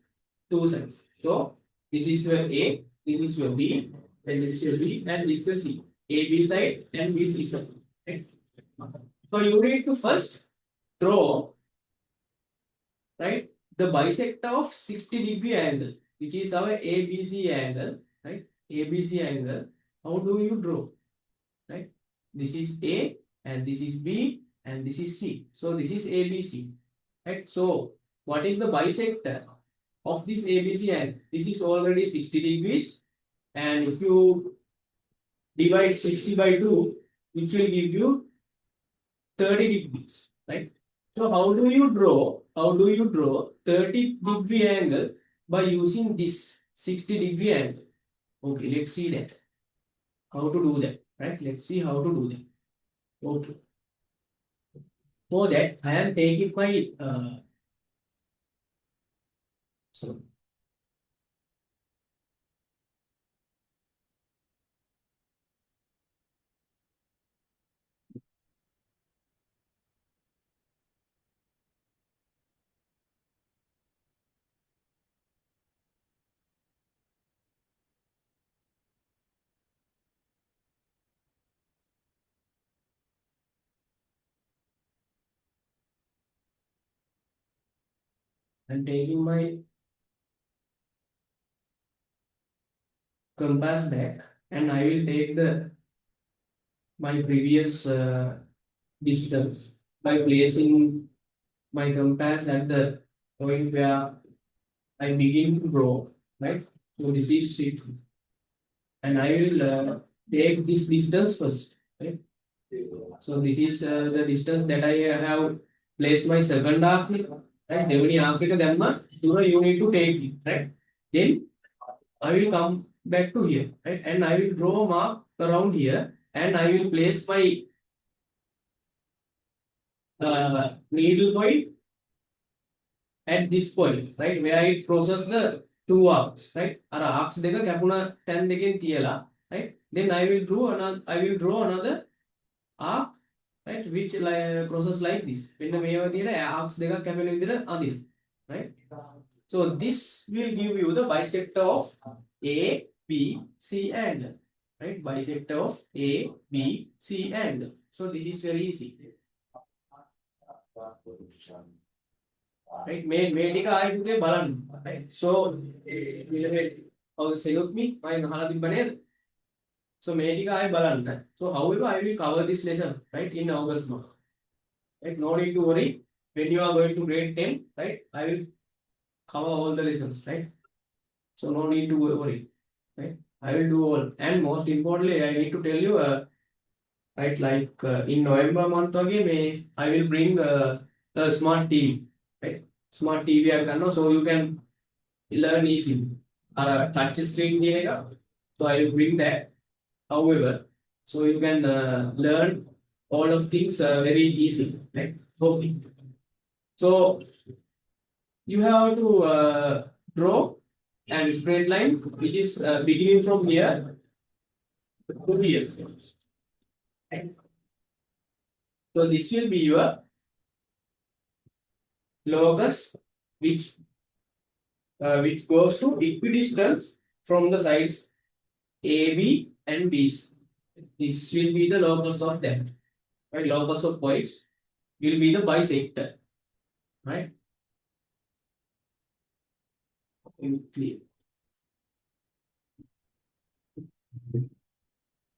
two sides. So this is your A, this is your B, and this is your B, and this is your C. AB side and BC side. Right? So you need to first draw, right, the bisector of 60-degree angle, which is our ABC angle, right? ABC angle. How do you draw? Right? This is A and this is B and this is C. So this is ABC. Right? So what is the bisector of this ABC angle? This is already 60 degrees, and if you divide 60 by 2, which will give you 30 degrees, right? So how do you draw? How do you draw 30-degree angle by using this 60-degree angle? Okay, let's see that. How to do that, right? Let's see how to do that. Okay. For that, I am taking my so I'm taking my compass back and I will take the my previous distance by placing my compass at the point where I begin to draw, right? So this is it, and I will take this distance first, right? So this is the distance that I have placed my second arc, right? Devani arc එක දැම්ම දුර you need to take it, right? Then I will come back to here, right? And I will draw a mark around here, and I will place my needle point at this point, right? Where it crosses the two arcs, right? Our arcs දෙක කැපුණ තැන් දෙකෙන් තියලා, right? Then I will draw another arc, right? Which crosses like this. මෙන්න මේ වගේ arcs දෙකක් කැපෙන විදිහට අදින්න, right? So this will give you the bisector of A, B, C angle, right? Bisector of A, B, C angle. So this is very easy. Right? මේ ටික ආයෙ පුතේ බලන්න. Right? So salute me. මම අහලා තිබ්බ නේද? So මේ ටික ආයෙ බලන්න. So however I will cover this lesson, right, in August month. Right? No need to worry. When you are going to grade 10, right, I will cover all the lessons, right? So no need to worry, right? I will do all. And most importantly, I need to tell you, right, like in November month again, I will bring a smart TV, right? Smart TV I can know, so you can learn easily. Touch screen here, so I will bring that. However, so you can learn all of things very easily, right? Okay. So you have to draw and straight line which is beginning from here to here. Right? So this will be your locus which goes to equidistance from the sides AB and BC. This will be the locus of that. Right? Locus of points will be the bisector. Right? Clear.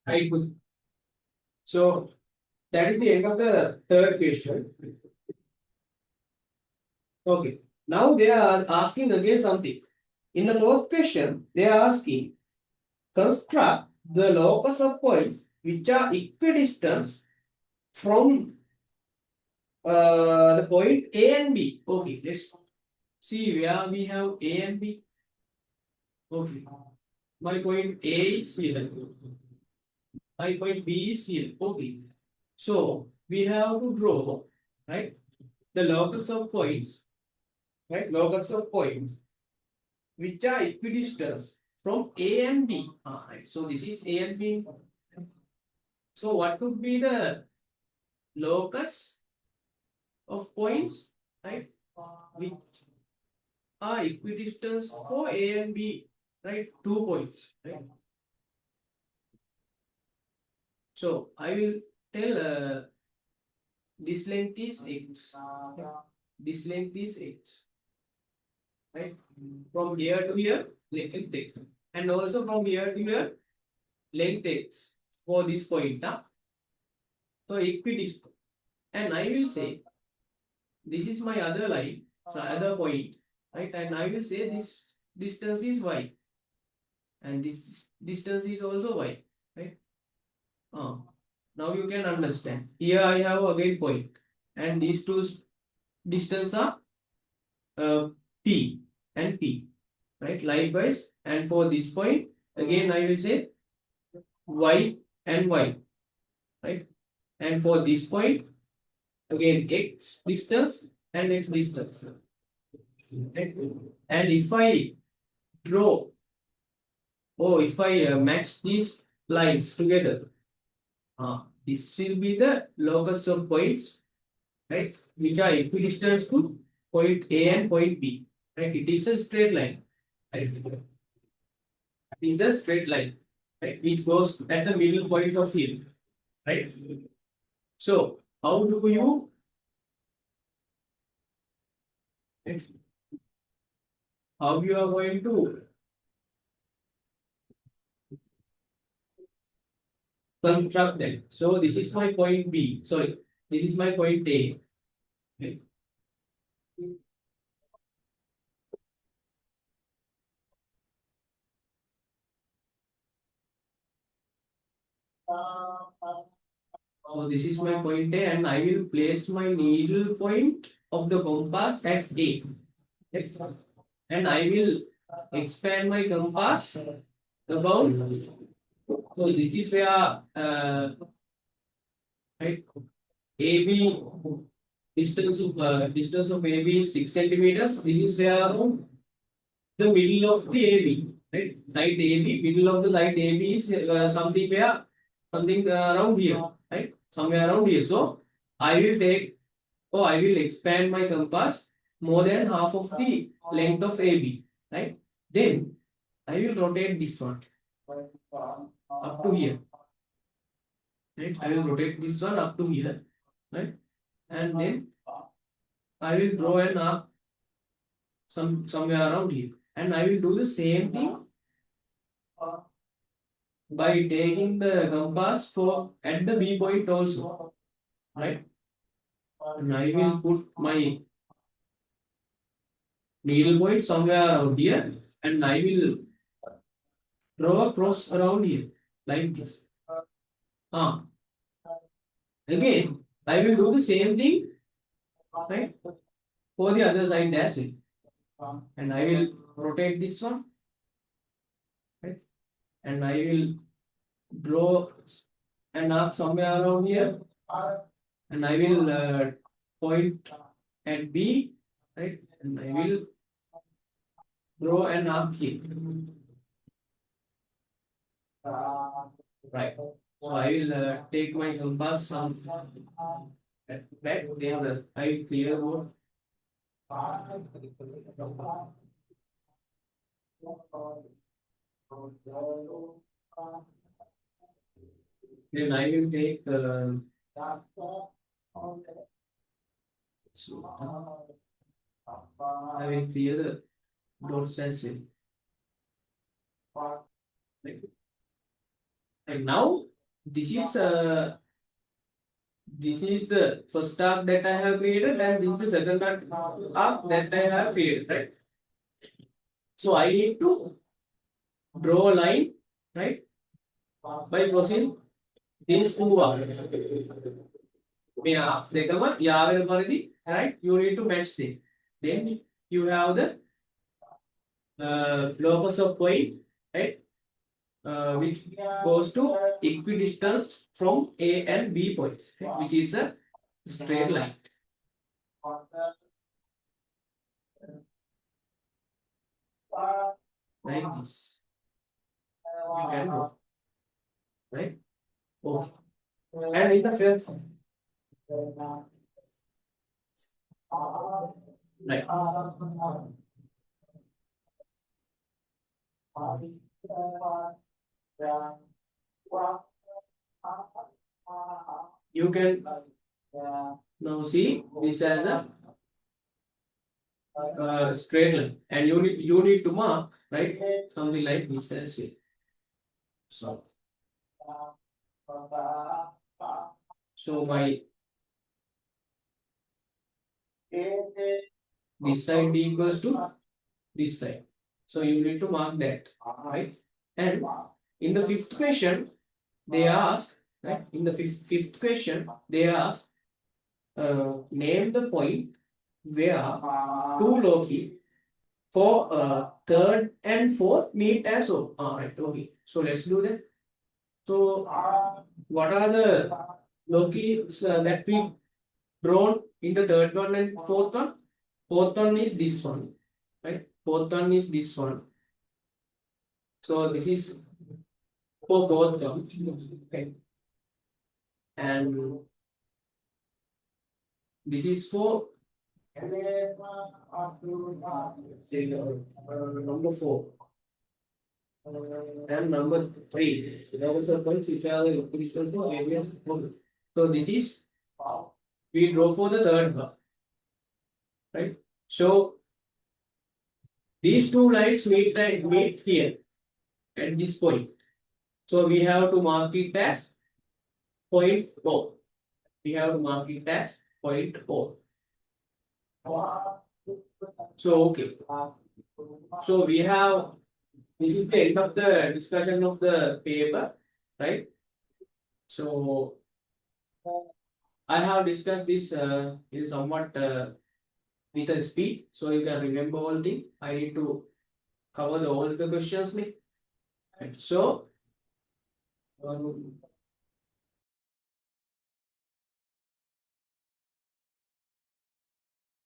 Right. So that is the end of the third question. Okay. Now they are asking again something. In the fourth question, they are asking construct the locus of points which are equidistant from the point A and B. Okay, let's see where we have A and B. Okay, my point A is here. My point B is here. Okay, so we have to draw, right, the locus of points, right, locus of points which are equidistant from A and B. Right, so this is A and B. So what could be the locus of points, right, which are equidistant for A and B, right, 2 points, right? So I will tell this length is x, this length is x, right? From here to here, length x, and also from here to here, length x for this point. So equidistant, and I will say this is my other line, so other point, right? And I will say this distance is y, and this distance is also y, right? Now you can understand. Here I have again point, and these two distance are p and p, right? Likewise, and for this point again I will say y and y, right? And for this point again x distance and x distance. And if I draw, or if I match these lines together, this will be the locus of points, right, which are equidistant to point A and point B. Right? It is a straight line. Right? It is the straight line, right, which goes at the middle point of field. Right? So how do you how you are going to construct that. So this is my point B. Sorry, this is my point A. Okay. So this is my point A, and I will place my needle point of the compass at A. Okay. And I will expand my compass about. So this is where right, AB distance of AB is 6 centimeters. This is where the middle of the AB, right? Side AB, middle of the side AB is something where something around here, right? Somewhere around here. So I will take, or I will expand my compass more than half of the length of AB, right? Then I will rotate this one up to here, right? I will rotate this one up to here, right? And then I will draw an arc somewhere around here, and I will do the same thing by taking the compass for at the B point also, right? And I will put my needle point somewhere around here, and I will draw a cross around here like this. Ah, again, I will do the same thing, right, for the other side as well, and I will rotate this one, right, and I will draw an arc somewhere around here, and I will point at B, right, and I will draw an arc here, right. So I will take my compass some back, then I will clear board. Then I will take I will clear the dots as well. Right. And now this is the first arc that I have created, and this is the second arc that I have created, right? So I need to draw a line, right, by crossing these two arcs. Right? You need to match them. Then you have the locus of point, right? Which goes to equidistance from A and B points, right? Which is a straight line. Like this. You can draw. Right? Okay. And in the fifth, right. You can now see this as a straight line, and you need to mark, right, something like this as it. So my this side b equals to this side. So you need to mark that, right? And in the fifth question, they ask, right? In the fifth question, they ask, name the point where two loci for third and fourth meet as O. All right, okay. So let's do that. So what are the loci that we drawn in the third one and fourth one? Fourth one is this one, right? Fourth one is this one. So this is for fourth one, okay? And this is for number 4 and number 3. Those are points which are the distance for areas. So this is we draw for the third one, right? So These two lines meet here at this point. So we have to mark it as point O. We have to mark it as point O. So okay. So we have, this is the end of the discussion of the paper, right? So I have discussed this in somewhat with a speed, so you can remember all things. I need to cover all the questions. Right? So